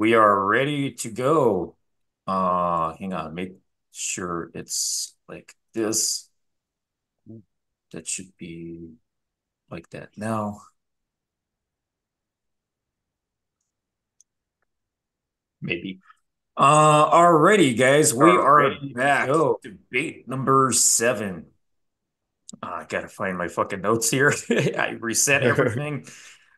We are ready to go. Hang on, make sure it's like this. That should be like that now. Maybe. Alrighty, guys, we Are are ready to back. go. Debate number seven. I gotta find my fucking notes here. I reset everything. Yeah.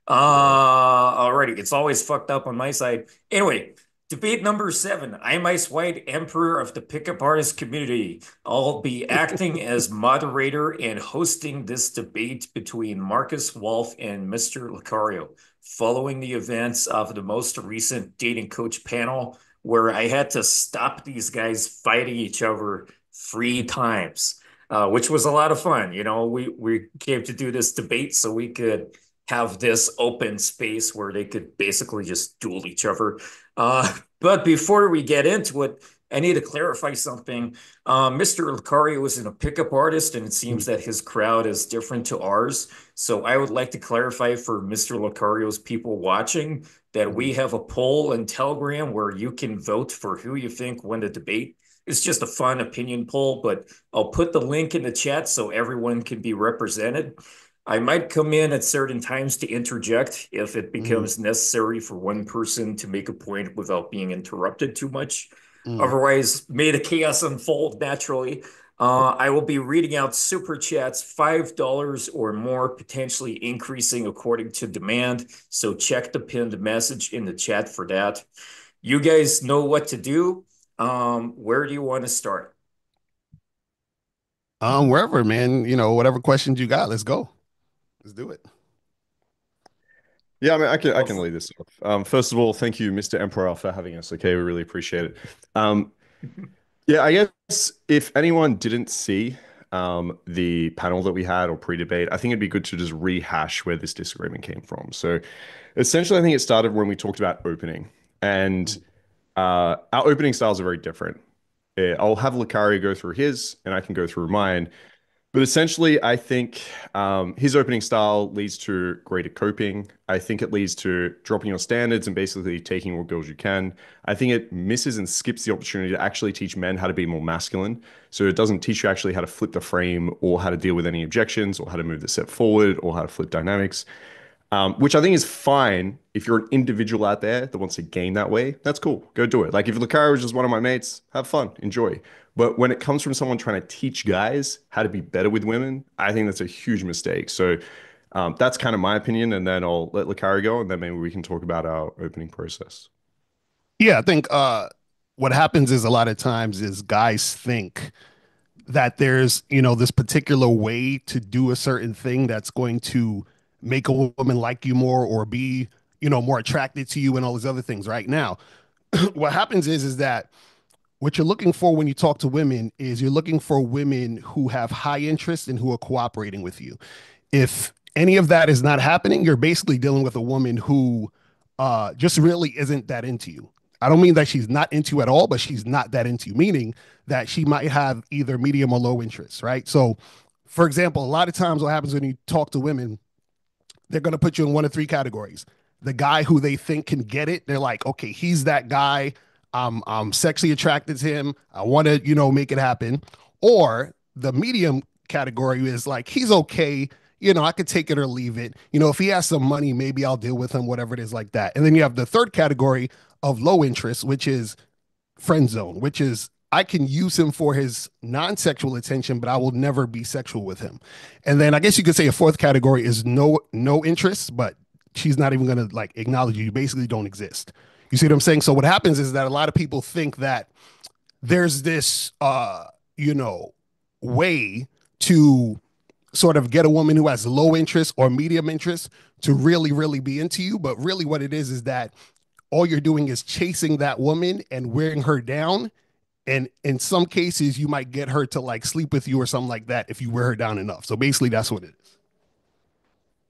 Alrighty, it's always fucked up on my side. Anyway, debate number seven. I'm Ice White, Emperor of the Pickup Artist community. I'll be acting as moderator and hosting this debate between Markus Wolf and Mr. Locario, following the events of the most recent dating coach panel, where I had to stop these guys fighting each other 3 times. Which was a lot of fun. We came to do this debate so we could have this open space where they could basically just duel each other. But before we get into it, I need to clarify something. Mr. Lucario is a pickup artist, and it seems that his crowd is different to ours. So I would like to clarify for Mr. Lucario's people watching that we Mhm. have a poll in Telegram where you can vote for who you think won the debate. It's just a fun opinion poll, but I'll put the link in the chat so everyone can be represented. I might come in at certain times to interject if it Mhm. becomes necessary for one person to make a point without being interrupted too much. Mhm. Otherwise, may the chaos unfold naturally. I will be reading out super chats, $5 or more, potentially increasing according to demand. So check the pinned message in the chat for that. You guys know what to do. Where do you want to start? Wherever, man, whatever questions you got, let's go. Let's do it. Yeah, I mean, I can Oh, lead this off. First of all, thank you, Mr. Emperor, for having us. Okay, we really appreciate it. Um, yeah, I guess if anyone didn't see the panel that we had or pre-debate, I think it'd be good to just rehash where this disagreement came from. So, essentially, I think it started when we talked about opening, and our opening styles are very different. I'll have Lucario go through his, and I can go through mine. But essentially, I think his opening style leads to greater coping. I think it leads to dropping your standards and basically taking what girls you can. I think it misses and skips the opportunity to actually teach men how to be more masculine. So it doesn't teach you actually how to flip the frame or how to deal with any objections or how to move the set forward or how to flip dynamics. Which I think is fine if you're an individual out there that wants to game that way. That's cool. Go do it. Like if Lucario was just one of my mates, have fun, enjoy. But when it comes from someone trying to teach guys how to be better with women, I think that's a huge mistake. So that's kind of my opinion, and then I'll let Lucario go, and then maybe we can talk about our opening process. Yeah, I think what happens is a lot of times is guys think that there's, this particular way to do a certain thing that's going to make a woman like you more or be, more attracted to you and all these other things. Right now, what happens is that what you're looking for when you talk to women is you're looking for women who have high interest and who are cooperating with you. If any of that is not happening, you're basically dealing with a woman who just really isn't that into you. I don't mean that she's not into you at all, but she's not that into you, meaning that she might have either medium or low interest, right? So, for example, a lot of times what happens when you talk to women, they're going to put you in one of three categories. The guy who they think can get it, they're like, okay, he's that guy. I'm sexually attracted to him. I want to, make it happen. Or the medium category is like, he's okay. I could take it or leave it. If he has some money, maybe I'll deal with him, whatever it is like that. And then you have the third category of low interest, which is friend zone, which is I can use him for his non-sexual attention, but I will never be sexual with him. And then I guess you could say a fourth category is no interest, but she's not even gonna like acknowledge you. You basically don't exist. You see what I'm saying? So what happens is that a lot of people think that there's this you know, way to sort of get a woman who has low interest or medium interest to really, really be into you. But really what it is that all you're doing is chasing that woman and wearing her down, and in some cases you might get her to like sleep with you or something like that if you wear her down enough. So basically that's what it is.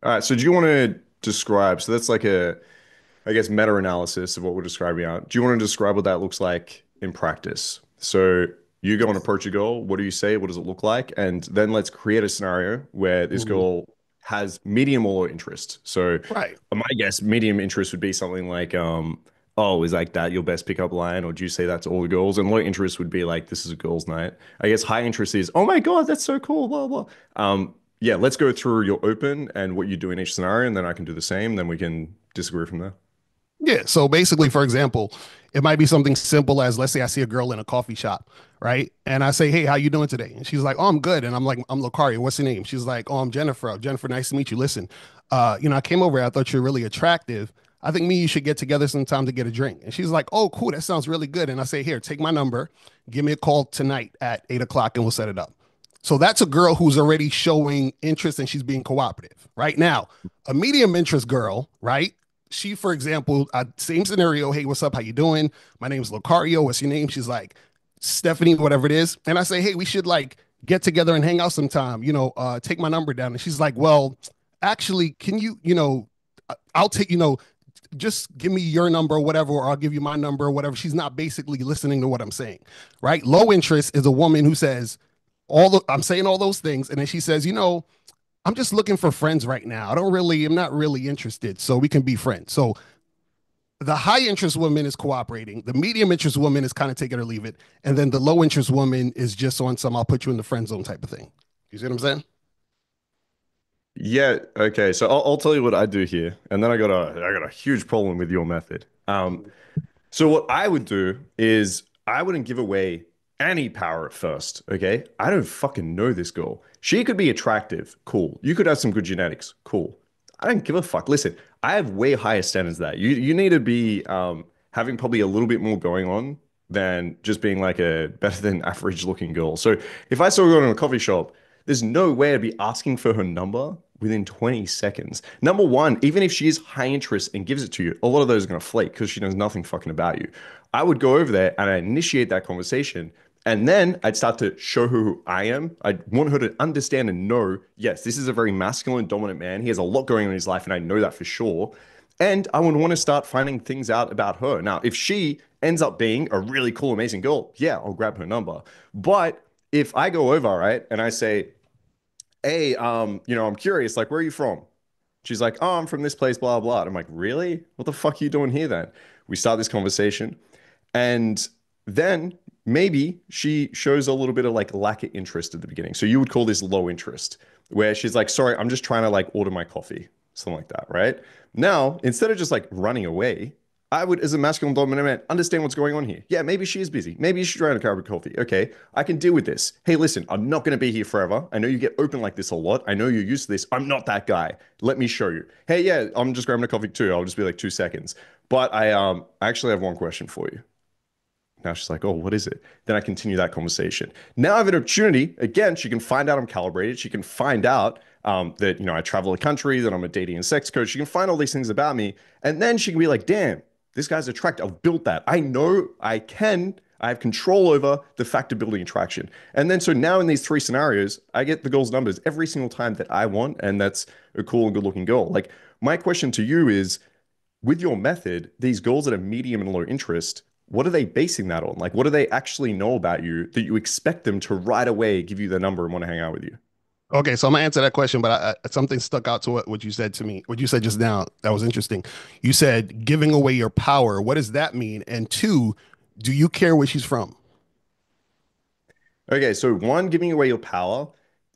All right, so do you want to describe? So that's like a, I guess, meta-analysis of what we're describing out. Do you want to describe what that looks like in practice? So you go and approach a girl. What do you say? What does it look like? And then let's create a scenario where this Mhm. girl has medium or low interest. So Right. my guess, medium interest would be something like oh, is like that your best pickup line, or do you say that to all the girls? And low interest would be like, this is a girls' night. I guess high interest is, oh my God, that's so cool, blah blah. Yeah, let's go through your open and what you do in each scenario, and then I can do the same. Then we can disagree from there. Yeah. So basically, for example, it might be something simple as, let's say I see a girl in a coffee shop, right? And I say, "Hey, how you doing today?" And she's like, "Oh, I'm good." And I'm like, "I'm Locario. What's your name?" She's like, "Oh, I'm Jennifer. Jennifer, nice to meet you. Listen, I came over. I thought you're really attractive. I think me and you should get together sometime to get a drink." And she's like, "Oh, cool. That sounds really good." And I say, "Here, take my number. Give me a call tonight at 8 o'clock, and we'll set it up." So that's a girl who's already showing interest and she's being cooperative. Right now, a medium interest girl, right? She, for example, same scenario. Hey, what's up? How you doing? My name's Locario. What's your name? She's like, Stephanie, whatever it is. And I say, hey, we should like get together and hang out sometime. Take my number down. And she's like, well, actually, can you, I'll take, just give me your number or whatever, or I'll give you my number or whatever. She's not basically listening to what I'm saying, right? Low interest is a woman who says, I'm saying all those things. And then she says, I'm just looking for friends right now. I'm not really interested. So we can be friends. So the high interest woman is cooperating. The medium interest woman is kind of take it or leave it. And then the low interest woman is just on some, I'll put you in the friend zone type of thing. You see what I'm saying? Yeah, okay. So I'll tell you what I do here, and then I got a huge problem with your method. So what I would do is I wouldn't give away any power at first, okay? I don't fucking know this girl. She could be attractive, cool. You could have some good genetics, cool. I don't give a fuck. Listen, I have way higher standards than that. You need to be having probably a little bit more going on than just being like a better than average looking girl. So if I saw her in a coffee shop, there's no way I'd be asking for her number within 20 seconds. Number one, even if she is high interest and gives it to you, a lot of those are going to flake because she knows nothing fucking about you. I would go over there and I initiate that conversation. And then I'd start to show her who I am. I want her to understand and know, yes, this is a very masculine, dominant man. He has a lot going on in his life, and I know that for sure. And I would want to start finding things out about her. Now, if she ends up being a really cool, amazing girl, yeah, I'll grab her number. But if I go over, right, and I say, hey, I'm curious, like, where are you from? She's like, oh, I'm from this place, blah, blah. And I'm like, really? What the fuck are you doing here then? We start this conversation. And then maybe she shows a little bit of like lack of interest at the beginning. So you would call this low interest, where she's like, sorry, I'm just trying to like order my coffee, something like that, right? Now, instead of just like running away, I would, as a masculine dominant man, understand what's going on here. Yeah, maybe she is busy. Maybe she's trying to grab a coffee. Okay, I can deal with this. Hey, listen, I'm not going to be here forever. I know you get open like this a lot. I know you're used to this. I'm not that guy. Let me show you. Hey, yeah, I'm just grabbing a coffee too. I'll just be like 2 seconds. But I actually have one question for you. Now she's like, oh, what is it? Then I continue that conversation. Now I have an opportunity. Again, she can find out I'm calibrated. She can find out that, I travel the country, that I'm a dating and sex coach. She can find all these things about me. And then she can be like, damn, this guy's attractive. I've built that. I know I have control over the fact of building attraction. And then so now in these three scenarios, I get the girl's numbers every single time that I want. And that's a cool and good looking girl. Like my question to you is, with your method, these girls that are medium and low interest, what are they basing that on? Like, what do they actually know about you that you expect them to right away give you their number and want to hang out with you? Okay, so I'm gonna answer that question, but something stuck out to what you said to me. What you said just now that was interesting. You said giving away your power. What does that mean? And two, do you care where she's from? Okay, so one, giving away your power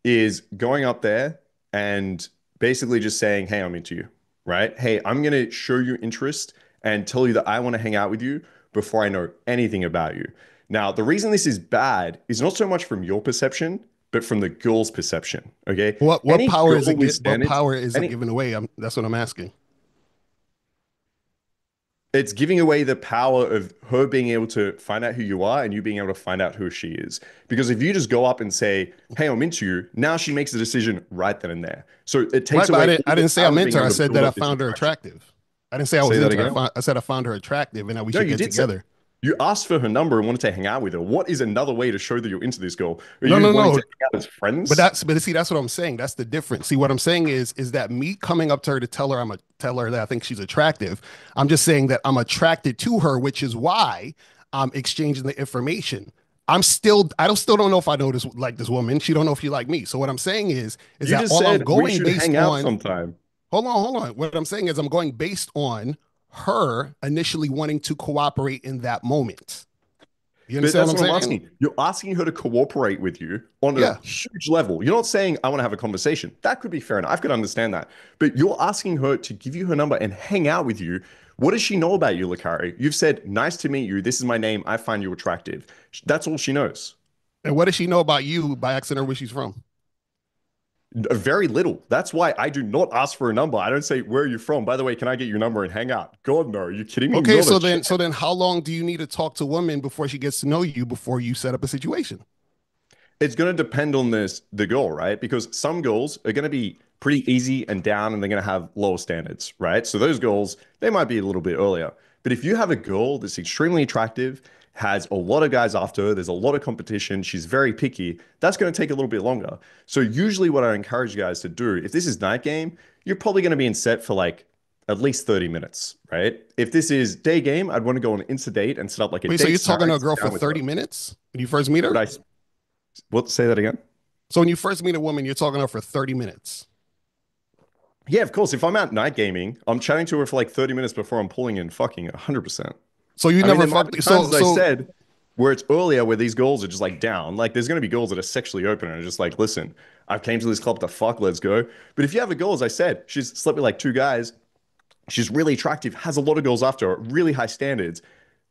is going up there and basically just saying, hey, I'm into you, right? Hey, I'm going to show you interest and tell you that I want to hang out with you before I know anything about you. Now, the reason this is bad is not so much from your perception, but from the girl's perception, okay? What Any power is girl it? with What standards, power is it any giving away? That's what I'm asking. it's giving away the power of her being able to find out who you are and you being able to find out who she is. Because if you just go up and say, hey, I'm into you, now she makes the decision right then and there. So it takes Right, but away I all the didn't say power I'm of being into her. I able to said build that I up this found her attraction. attractive. I didn't say I was Say that into her. again. I said I found her attractive and that we No, should you get did say together. you asked for her number and wanted to hang out with her. What is another way to show that you're into this girl? Are No, you no, wanting no. to hang out as But friends? that's see, that's what I'm saying. That's the difference. See, what I'm saying is that me coming up to her to tell her that I think she's attractive. I'm just saying that I'm attracted to her, which is why I'm exchanging the information. I don't know if I know this woman. She don't know if she like me. So what I'm saying is You that just all I'm said we going should based hang out on. sometime. Hold on. What I'm saying is I'm going based on her initially wanting to cooperate in that moment. You But understand that's what what I'm I'm saying? asking. You're asking her to cooperate with you on a Yeah. huge level. You're not saying, I want to have a conversation. That could be fair enough. I could understand that. But you're asking her to give you her number and hang out with you. What does she know about you, Locario? You've said, nice to meet you. This is my name. I find you attractive. That's all she knows. And what does she know about you by asking her where she's from? Very little. That's why I do not ask for a number. I don't say, where are you from? By the way, can I get your number and hang out? God, no. Are you kidding me? Okay, Not a so then how long do you need to talk to women before she gets to know you before you set up a situation? It's going to depend on the goal, right? Because some goals are going to be pretty easy and down, and they're going to have lower standards, right? So those goals, they might be a little bit earlier. But if you have a girl that's extremely attractive, has a lot of guys after her, there's a lot of competition, she's very picky, that's going to take a little bit longer. So usually what I encourage you guys to do, if this is night game, you're probably going to be in set for like at least 30 minutes, right? If this is day game, I'd want to go on an Insta date and set up like a Wait, date so you're talking to a scenario, girl sit for down with 30 her. minutes when you first meet her? Would I, what, say that again? So when you first meet a woman, you're talking to her for 30 minutes. Yeah, of course. If I'm out night gaming, I'm chatting to her for like 30 minutes before I'm pulling in fucking 100%. So you I mean, never there might be fucked. times, as I said, where it's earlier where these goals are just like down. Like there's going to be goals that are sexually open and are just like, listen, I've came to this club to fuck, let's go. But if you have a goal, as I said, she's slept with like two guys, she's really attractive, has a lot of goals after her, really high standards.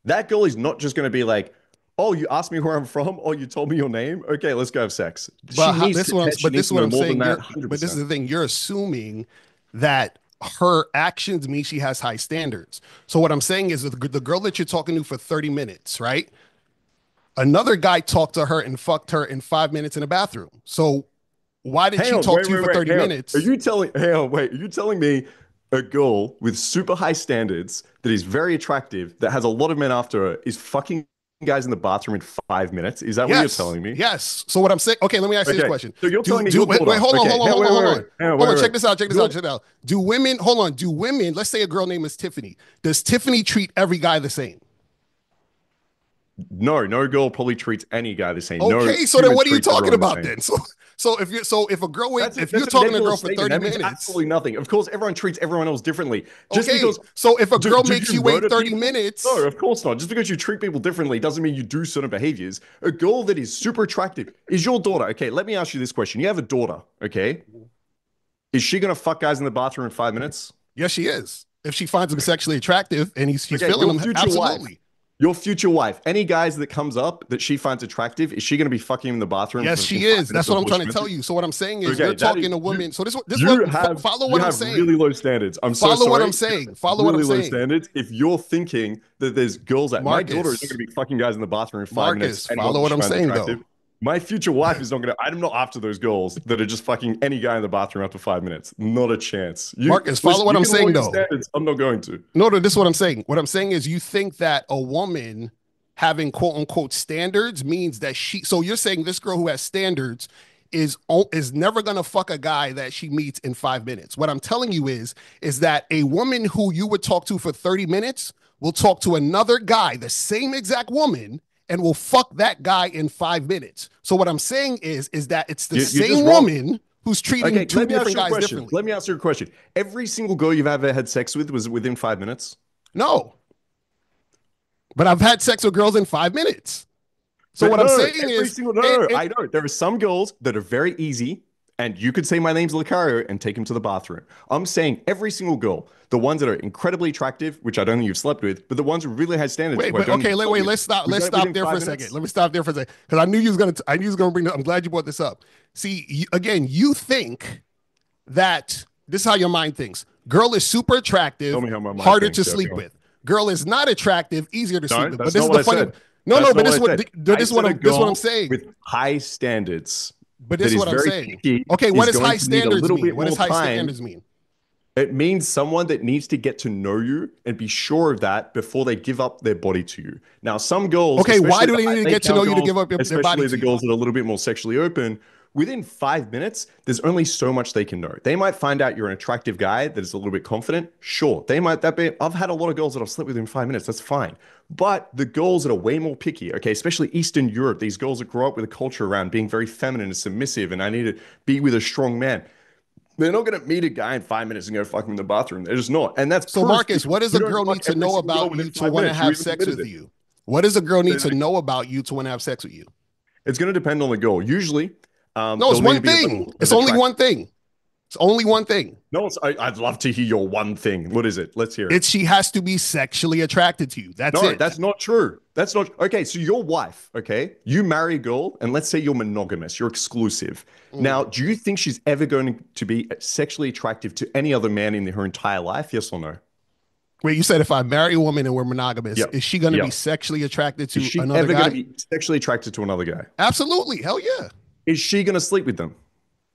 That girl is not just going to be like, oh, you asked me where I'm from? Oh, you told me your name? Okay, let's go have sex. She needs content. She needs to know more than that, But this is 100%. the thing. You're assuming that her actions mean she has high standards. So what I'm saying is the girl that you're talking to for 30 minutes, right? Another guy talked to her and fucked her in 5 minutes in a bathroom. So why did Hang she on, talk to you for 30 hang on. Are minutes? you telling, hang on, wait, are you telling me a girl with super high standards that is very attractive, that has a lot of men after her, is fucking guys in the bathroom in 5 minutes? Is that what you're Yes. telling me? Yes. So what I'm saying, okay, let me ask you this Okay, question. so you're telling me your wait, daughter. hold on, Okay, hold on, hang on, hold on, hold on. hang on, Hold on, wait. check this out, check this out, check this out. Do women, hold on, do women, let's say a girl name is Tiffany. Does Tiffany treat every guy the same? No, no girl probably treats any guy the same. No Okay, so then human what are you treats talking everyone the about same. then? So if a girl wait, That's if you're that's a talking to a girl nebulous for statement. 30 That means minutes, absolutely nothing. Of course, everyone treats everyone else differently. Just okay, because so if a girl do makes you you wait murder 30 people? minutes, No, of course not. Just because you treat people differently doesn't mean you do certain behaviors. A girl that is super attractive is your daughter. Okay, let me ask you this question. You have a daughter, okay? Is she gonna fuck guys in the bathroom in 5 minutes? yes, she is. If she finds him sexually attractive and she's Okay, feeling your him, future wife. absolutely. Your future wife. Any guys that comes up that she finds attractive, is she gonna be fucking in the bathroom Yes, for in she 5 is. minutes That's what I'm before trying she to wants tell it? you. So what I'm saying is, Okay, you're that is talking to you. women. So this You what have follow what I'm saying. really low standards. I'm so Follow what sorry. I'm saying. Follow what I'm Really low saying. standards. If you're thinking that there's girls that my daughter is not Marcus, going to be fucking guys in the bathroom in 5 minutes, Marcus, anyone follow that what she I'm finds saying attractive. though. My future wife is not going to. I'm not after those girls that are just fucking any guy in the bathroom after 5 minutes. Not a chance. You Marcus, follow listen. what You I'm can lower saying your though. standards. I'm not going to. No, this is what I'm saying. What I'm saying is you think that a woman having quote unquote standards means that so you're saying this girl who has standards is never gonna fuck a guy that she meets in 5 minutes. What I'm telling you is that a woman who you would talk to for 30 minutes will talk to another guy, the same exact woman, and will fuck that guy in 5 minutes. So what I'm saying is that it's the You're just same wrong. woman who's treating Okay, two let me ask different you a guys question. differently. Let me ask you a question. Every single girl you've ever had sex with was within 5 minutes. No, but I've had sex with girls in 5 minutes. So But what I'm no, saying every is, single no. I know there are some girls that are very easy, and you could say my name's Locario and take him to the bathroom. I'm saying every single girl, the ones that are incredibly attractive, which I don't think you've slept with, but the ones with really high standards, wait, who I but don't think okay, you've slept with, let's stop. we've Let's done it stop within there for a 5 minutes. second. Let me stop there for a second because I knew you was gonna. I knew you was gonna bring. I'm glad you brought this up. See, again, you think that this is how your mind thinks. Girl is super Tell attractive, me how my mind harder thinks. to Yeah, sleep go on. with. Girl is not attractive, easier to sleep No, with. But that's this not is what the I funny. said. No, That's but not this what is I what said. this I is what said a I'm. This is what I'm girl saying. with high standards But that this is is what I'm very saying. picky Okay, what is does going high to need a standards little mean? bit What does more high time. standards mean? It means someone that needs to get to know you and be sure of that before they give up their body to you. Now, some girls, Okay, why especially do the they need high to leg get to know count you to girls, give up their body especially to the you? girls that are a little bit more sexually open, within 5 minutes, there's only so much they can know. They might find out you're an attractive guy that is a little bit confident. Sure, they might that be. I've had a lot of girls that I've slept with in 5 minutes. That's fine. But the girls that are way more picky, okay, especially Eastern Europe, these girls that grow up with a culture around being very feminine and submissive, and I need to be with a strong man. They're not going to meet a guy in 5 minutes and go fuck him in the bathroom. They're just not. And that's So proof Marcus, what because does you a don't girl fuck need to every know single girl about within you to five want to minutes. You have even sex admitted with it. you? What does a girl need So to know about you to want to have sex with you? it's going to depend on the girl. Usually, No, it's they'll need to one be a thing. level It's of only attraction. one thing. It's only one thing. No, I'd love to hear your one thing. What is it? Let's hear it. It's she has to be sexually attracted to you. That's No, it. that's not true. That's not okay. So your wife, okay, you marry a girl, and let's say you're monogamous, you're exclusive. Now, Mm. do you think she's ever going to be sexually attractive to any other man in her entire life? Yes or no? Wait, you said if I marry a woman and we're monogamous, Yep. is she going to be Yep. sexually attracted Is to she another ever going to guy? be sexually attracted to another guy? Absolutely. Hell yeah. Is she going to sleep with them?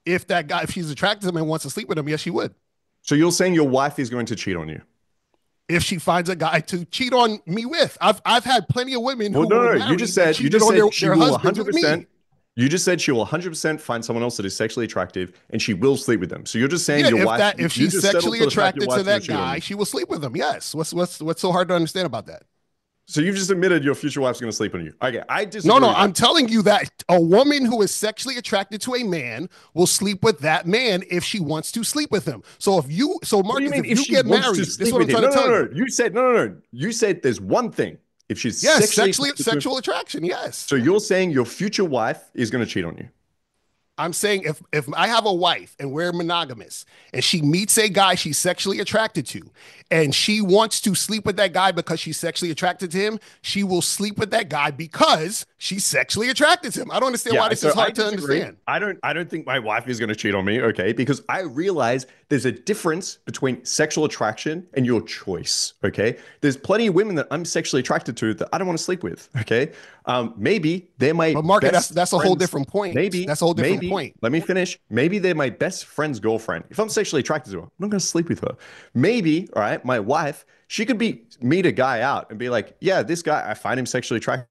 If that guy, if she's attracted to him and wants to sleep with him, yes, she would. So you're saying your wife is going to cheat on you? If she finds a guy to cheat on me with, I've had plenty of women Well, who no, were no. married You just that said cheated on she their will husbands with 100%. me. You just said she will 100% find someone else that is sexually attractive and she will sleep with them. So you're just saying Yeah, your wife, if you she's just settled sexually for the fact your attracted to wife's going to that cheat on guy, you. she will sleep with him. Yes. What's so hard to understand about that? So you've just admitted your future wife's going to sleep on you. Okay, I disagree. No, with that. I'm telling you that a woman who is sexually attracted to a man will sleep with that man if she wants to sleep with him. So What do you Marcus, mean if if you she get wants married, to this is sleep what I'm with him? trying to No, tell no, you. no. You said no, no, no. You said there's one thing. If she's Yes, sexually attracted to him, sexual attraction. Yes. so you're saying your future wife is going to cheat on you. I'm saying if I have a wife and we're monogamous and she meets a guy she's sexually attracted to and she wants to sleep with that guy because she's sexually attracted to him, she will sleep with that guy because she's sexually attracted to him. I don't understand why this is hard to understand. I don't think my wife is going to cheat on me, okay? Because I realize there's a difference between sexual attraction and your choice, okay? There's plenty of women that I'm sexually attracted to that I don't want to sleep with, okay? Maybe they're my But Market, best that's a whole friend's- different point. Maybe, That's a whole different maybe, point. let me finish. Maybe they're my best friend's girlfriend. If I'm sexually attracted to her, I'm not going to sleep with her. Maybe, all right, my wife, she could meet a guy out and be like, yeah, this guy, I find him sexually attractive.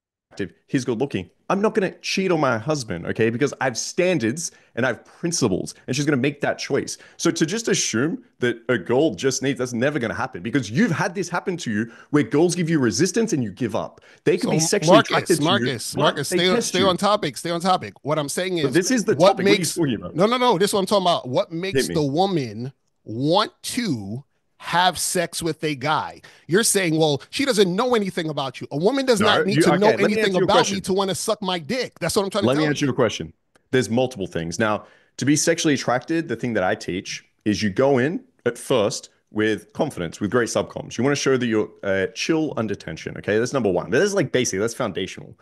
He's good looking. I'm not going to cheat on my husband, okay? Because I have standards and I have principles, and she's going to make that choice. So to just assume that a girl just needs, that's never going to happen because you've had this happen to you where girls give you resistance and you give up. They could be sexually attracted to you. Marcus, stay on topic. Stay on topic. What I'm saying is, But this is the what topic. makes What are you talking no, about? no, no. This is what I'm talking about. What makes Hit me. the woman want to have sex with a guy? You're saying, well, she doesn't know anything about you. A woman does not need to know okay, let me anything answer your about me question. to want to suck my dick. That's what I'm trying to Let me tell answer you. your question. There's multiple things. Now, to be sexually attracted, the thing that I teach is you go in at first with confidence, with great subcomms. You want to show that you're chill under tension. Okay, that's number one. But that's like basic, that's foundational.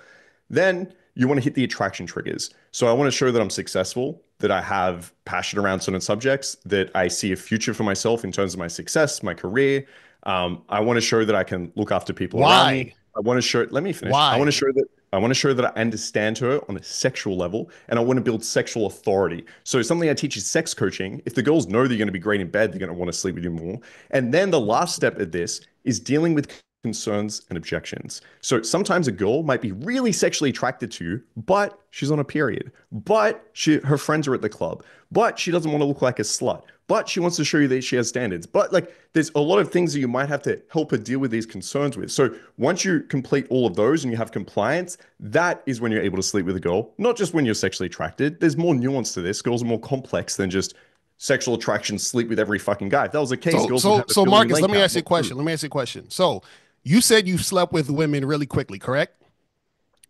Then you want to hit the attraction triggers. So I want to show that I'm successful, that I have passion around certain subjects, that I see a future for myself in terms of my success, my career. I want to show that I can look after people around me. Why? I want to show, let me finish. Why? I want to show that I understand her on a sexual level, and I want to build sexual authority. So something I teach is sex coaching. If the girls know they're going to be great in bed, they're going to want to sleep with you more. And then the last step of this is dealing with concerns and objections. So sometimes a girl might be really sexually attracted to you, but she's on a period, but her friends are at the club, but she doesn't want to look like a slut, but she wants to show you that she has standards. But like there's a lot of things that you might have to help her deal with these concerns with. So once you complete all of those and you have compliance, that is when you're able to sleep with a girl, not just when you're sexually attracted. There's more nuance to this. Girls are more complex than just sexual attraction, sleep with every fucking guy. If that was the case, girls would have a So building Marcus, lane let me count, ask you a not question. two. Let me ask you a question. So you said you slept with women really quickly, correct?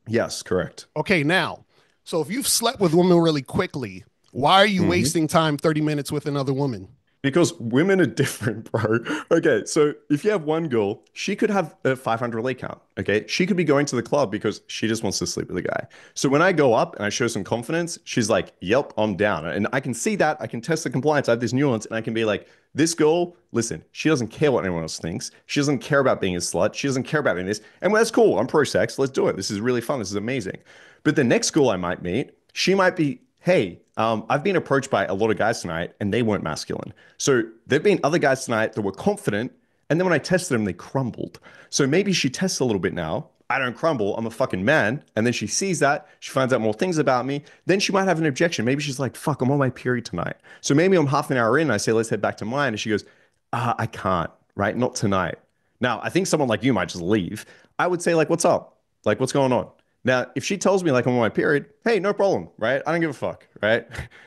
Yes, correct. Okay, now, so if you've slept with women really quickly, why are you wasting time 30 minutes with another woman? Because women are different, bro. Okay, so if you have one girl, she could have a 500 leg count. Okay, she could be going to the club because she just wants to sleep with a guy. So when I go up and I show some confidence, she's like, "Yep, I'm down," and I can see that. I can test the compliance. I have this nuance, and I can be like, "This girl, listen, she doesn't care what anyone else thinks. She doesn't care about being a slut. She doesn't care about being this, and that's cool. I'm pro sex. Let's do it. This is really fun. This is amazing." But the next girl I might meet, she might be, hey, I've been approached by a lot of guys tonight and they weren't masculine. So there've been other guys tonight that were confident. And then when I tested them, they crumbled. So maybe she tests a little bit now. I don't crumble. I'm a fucking man. And then she sees that. She finds out more things about me. Then she might have an objection. Maybe she's like, fuck, I'm on my period tonight. So maybe I'm half an hour in. I say, let's head back to mine. And she goes, I can't, right? Not tonight. Now, I think someone like you might just leave. I would say, like, what's up? Like, what's going on? Now, if she tells me like I'm on my period, hey, no problem, right? I don't give a fuck, right?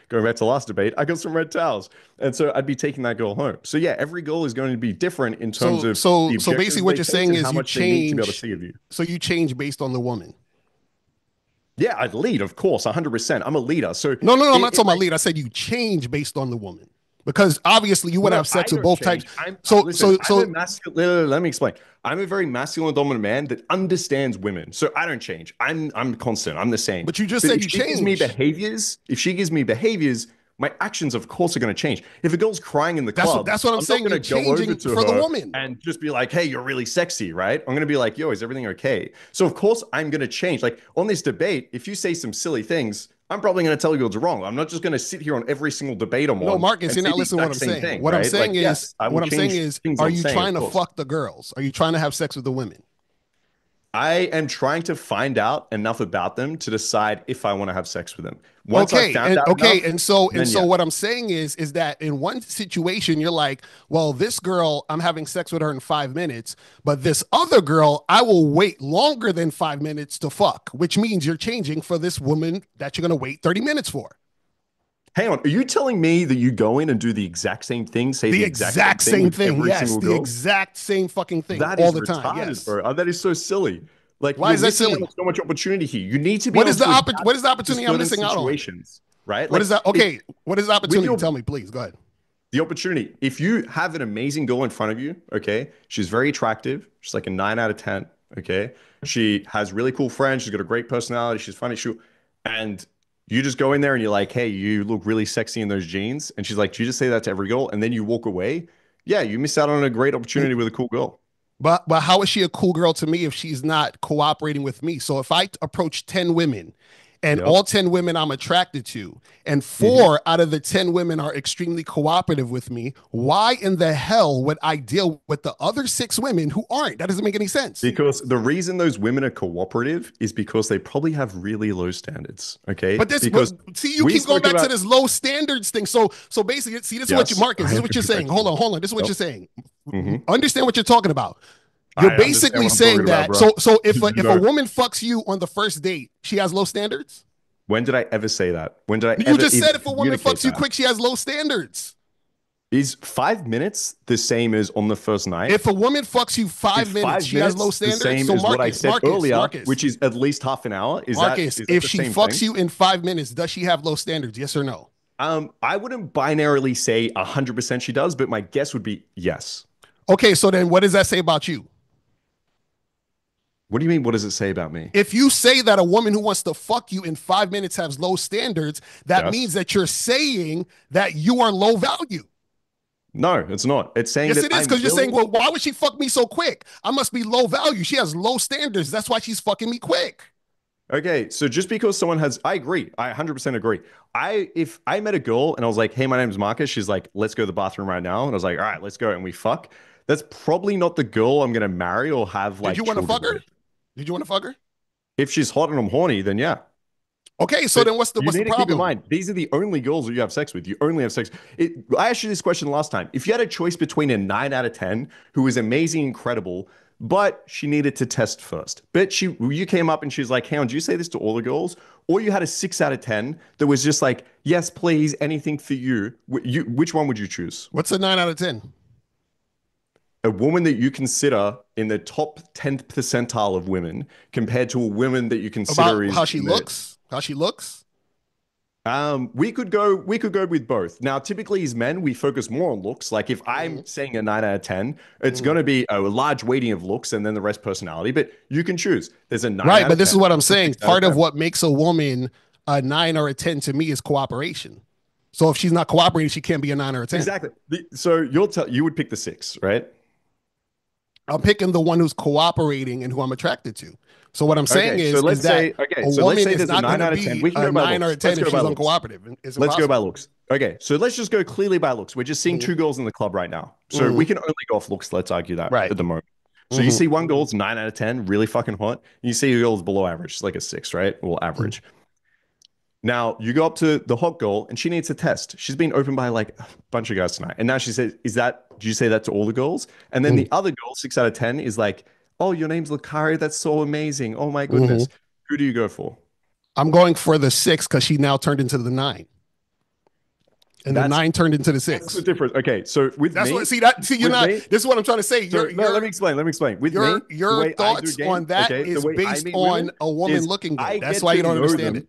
Going back to last debate, I got some red towels. And so I'd be taking that girl home. So yeah, every girl is going to be different in terms So of so the so basically objectives what they you're face saying and how is you much they need to be able to change. see of you. So you change based on the woman. Yeah, I'd lead, of course, 100%. I'm a leader. So No, I'm not it talking about like, lead. I said you change based on the woman because obviously you would no, have sex I with don't both types. change. I'm listen, I'm a So masculine. Let me explain. I'm a very masculine dominant man that understands women. So I don't change. I'm constant. I'm the same. but you just But said if you she gives me change. behaviors, my actions, of course, are going to change. If a girl's crying in the club, That's what I'm I'm not saying. going You're to go over changing to for the her woman. and just be like, hey, you're really sexy, right? I'm going to be like, yo, is everything okay? So, of course, I'm going to change. Like on this debate, if you say some silly things, I'm probably going to tell you it's wrong. I'm not just going to sit here on every single debate I'm No, on Marcus, and you're say not the listening to what exact I'm same saying. thing, right? Like, yes, I will change things Are I'm you saying, of trying to course. fuck the girls? Are you trying to have sex with the women? I am trying to find out enough about them to decide if I want to have sex with them. Once I've Okay, found out enough, and then so yeah. what I'm saying is that in one situation you're like, well, this girl, I'm having sex with her in 5 minutes, but this other girl, I will wait longer than 5 minutes to fuck, which means you're changing for this woman that you're gonna wait 30 minutes for. Hang on, are you telling me that you go in and do the exact same thing, say The the exact same exact thing same with thing, every yes, single the girl? exact same fucking thing That all is the time, retarded, yes. bro. That is so silly. Like Why you're is that missing out on silly? so much opportunity here. You need to be able to What is the adapt to opportunity I'm certain missing out on? situations, right? What Like is that? if Okay, what is the with opportunity? your Tell me, please. Go ahead. the opportunity, if you have an amazing girl in front of you, okay, she's very attractive, she's like a 9 out of 10, okay, she has really cool friends, she's got a great personality, she's funny, and you just go in there and you're like, hey, you look really sexy in those jeans, and she's like, do you just say that to every girl, and then you walk away? Yeah, you miss out on a great opportunity with a cool girl. But how is she a cool girl to me if she's not cooperating with me? So if I approach 10 women and Yep. all 10 women I'm attracted to, and Mhm. 4 out of the 10 women are extremely cooperative with me, why in the hell would I deal with the other 6 women who aren't? That doesn't make any sense. Because the reason those women are cooperative is because they probably have really low standards. Okay. But Because see, you we keep going spoke back to about, this low standards thing. So basically, see, this is what you yes, Marcus, I this is am what you're saying. Hold perfectionist. on, hold on. This is what Yep. you're saying. Mhm. Understand what you're talking about. You're I understand basically what I'm talking saying about, that. bro. So if You a don't. woman fucks you on the first date, she has low standards. When did I ever say that? When did I You ever just even said if a woman communicate fucks you that? quick, she has low standards. Is 5 minutes the same as on the first night? If a woman fucks you Is 5 minutes, five she has low minutes the standards. same So as what I Marcus, said Marcus, earlier, Marcus, which is at least half an hour? Marcus, Is that if the she same fucks thing? you in 5 minutes, does she have low standards? Yes or no? I wouldn't binarily say 100% she does, but my guess would be yes. Okay, so then what does that say about you? What do you mean? What does it say about me? If you say that a woman who wants to fuck you in 5 minutes has low standards, that Yes. means that you're saying that you are low value. No, it's not. It's saying Yes, that it is, I'm because you're saying, willing. well, why would she fuck me so quick? I must be low value. She has low standards. That's why she's fucking me quick. Okay, so just because someone has, I agree. I 100% agree. If I met a girl and I was like, "Hey, my name's Marcus," she's like, "Let's go to the bathroom right now," and I was like, "All right, let's go," and we fuck. That's probably not the girl I'm gonna marry or have Did like you want to children fuck her? with. Did you want to fuck her? If she's hot and I'm horny, then yeah. Okay, so But then you what's the need to keep in problem? mind, these are the only girls that you have sex with. You only have sex. I asked you this question last time. If you had a choice between a 9 out of 10 who was amazing, incredible, but she needed to test first, but you came up and she's like, "Hey, do you say this to all the girls?" Or you had a 6 out of 10 that was just like, "Yes, please, anything for you." Which one would you choose? What's a 9 out of 10? A woman that you consider in the top 10th percentile of women compared to a woman that you consider About is how she in the looks? How she looks? we could go with both. Now, typically as men, we focus more on looks. Like if Mhm, I'm saying a 9 out of 10, it's mhm. going to be a large weighting of looks and then the rest personality, but you can choose. There's a 9 Right, out but of this 10, is what I'm a saying. 6 out of Part of 10. what makes a woman a 9 or a 10 to me is cooperation. So if she's not cooperating, she can't be a 9 or a 10. Exactly. So you would pick the 6, right? I'm picking the one who's cooperating and who I'm attracted to. So what I'm saying Okay, so is let's that say okay, a so let's woman say is there's a not going 9 to out of 10. be We can a go by 9 or a looks. Let's 10 if go by she's looks. uncooperative. It's Let's go by impossible. looks. Okay, so let's just go clearly by looks. We're just seeing Mhm, 2 girls in the club right now. So we mhm. can only go off looks. Let's argue that Right. at the moment. So you Mhm, see one girl's 9 out of 10, really fucking hot. And you see a girl's below average, she's like a 6, right? Well, mhm, average. Now you go up to the hot girl and she needs a test. She's been opened by like a bunch of guys tonight. And now she says, do you say that to all the girls? And then mhm, the other girl, 6 out of 10, is like, oh, your name's Locario. That's so amazing. Oh my goodness. mhm, Who do you go for? I'm going for the 6 because she now turned into the 9. And the 9 turned into the 6. That's the difference. Okay, so with that's me, what you're not. This is what I'm trying to say. So, let me explain. With your thoughts on that is based on a woman looking good. That's why you don't understand it.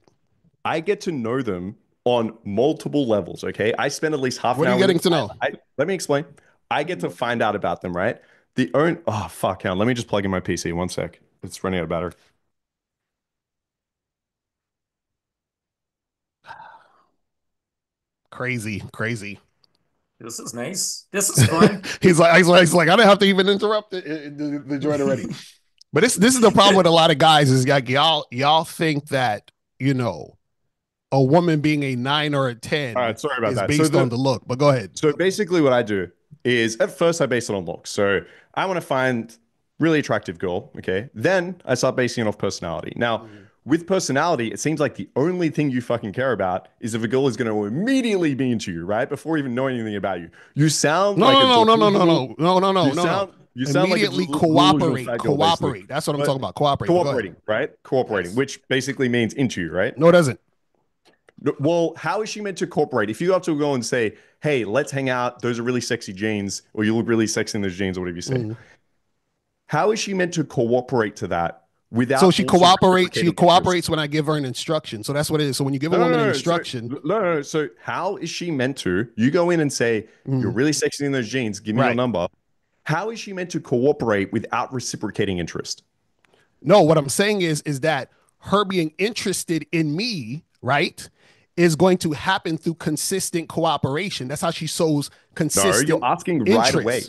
I get to know them on multiple levels. Okay, I spend at least half an hour. What are you getting to know? Let me explain. I get to find out about them, right? Oh fuck, hell. Let me just plug in my PC. One sec. It's running out of battery. Crazy. This is nice. This is fun. he's like, I don't have to even interrupt the joint already. But this is the problem with a lot of guys is like y'all think that, you know, a woman being a 9 or a 10 All right, sorry about is that. based on the look. But go ahead. So basically what I do is at first I base it on looks. So I want to find really attractive girl. Okay. Then I start basing it off personality. Now, with personality, it seems like the only thing you fucking care about is if a girl is going to immediately be into you, right? Before even knowing anything about you. You sound no. You sound immediately like cooperate. That's what I'm talking about. Cooperating, right? Cooperating, yes. Which basically means into you, right? No, it doesn't. Well, how is she meant to cooperate? If you have to go and say, hey, let's hang out. Those are really sexy jeans, or you look really sexy in those jeans, or whatever you say. How is she meant to cooperate to that? So she cooperates when I give her an instruction. So that's what it is. So when you give a woman an instruction. No. So how is she meant to? You go in and say, you're really sexy in those jeans. Give me your number. How is she meant to cooperate without reciprocating interest? No, what I'm saying is that her being interested in me, right, is going to happen through consistent cooperation. That's how she shows consistent you're asking right away.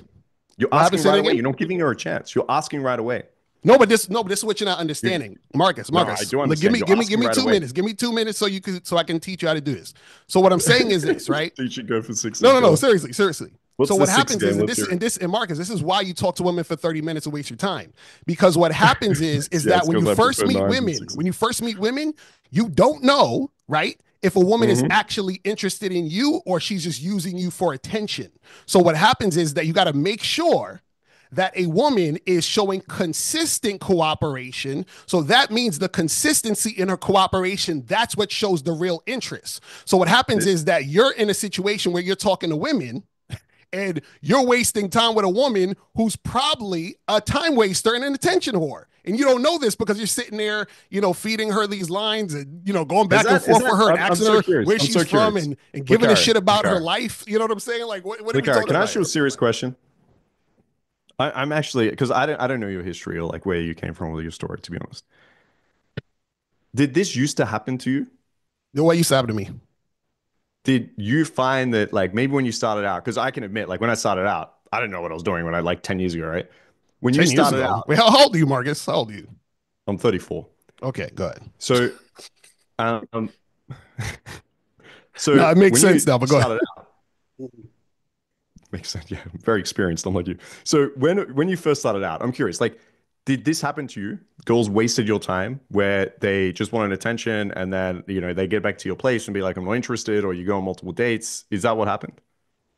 You're asking right away. You're not giving her a chance. You're asking right away. No, but this is what you're not understanding, Marcus. No, I do understand. Give me 2 minutes. Give me 2 minutes so I can teach you how to do this. So what I'm saying is this, right? You should go for 6. No. Seriously. What's so what happens is, and Marcus, this is why you talk to women for 30 minutes and waste your time. Because what happens is that when you first meet women, you don't know, right? If a woman is actually interested in you or she's just using you for attention. So what happens is that you got to make sure that a woman is showing consistent cooperation. So that means the consistency in her cooperation, that's what shows the real interest. So what happens is that you're in a situation where you're talking to women and you're wasting time with a woman who's probably a time waster and an attention whore. And you don't know this because you're sitting there, you know, feeding her these lines and, you know, going back and forth with her and asking her where she's from and giving a shit about her life. You know what I'm saying? Like, what are we talking about? Can I ask you a serious question? I'm actually, because I don't know your history or like where you came from with your story, to be honest. Did this used to happen to you? The way used to happen to me. Did you find that like maybe when you started out, because I can admit, like when I started out, I didn't know what I was doing when I like 10 years ago, right? When you started out. Wait, how old are you, Marcus? How old are you? I'm 34. Okay, go ahead. So, no, it makes sense now, but go ahead. Makes sense. Yeah, I'm very experienced, unlike you. So when you first started out, I'm curious, like, did this happen to you? Girls wasted your time where they just wanted attention and then, you know, they get back to your place and be like, I'm not interested, or you go on multiple dates. Is that what happened?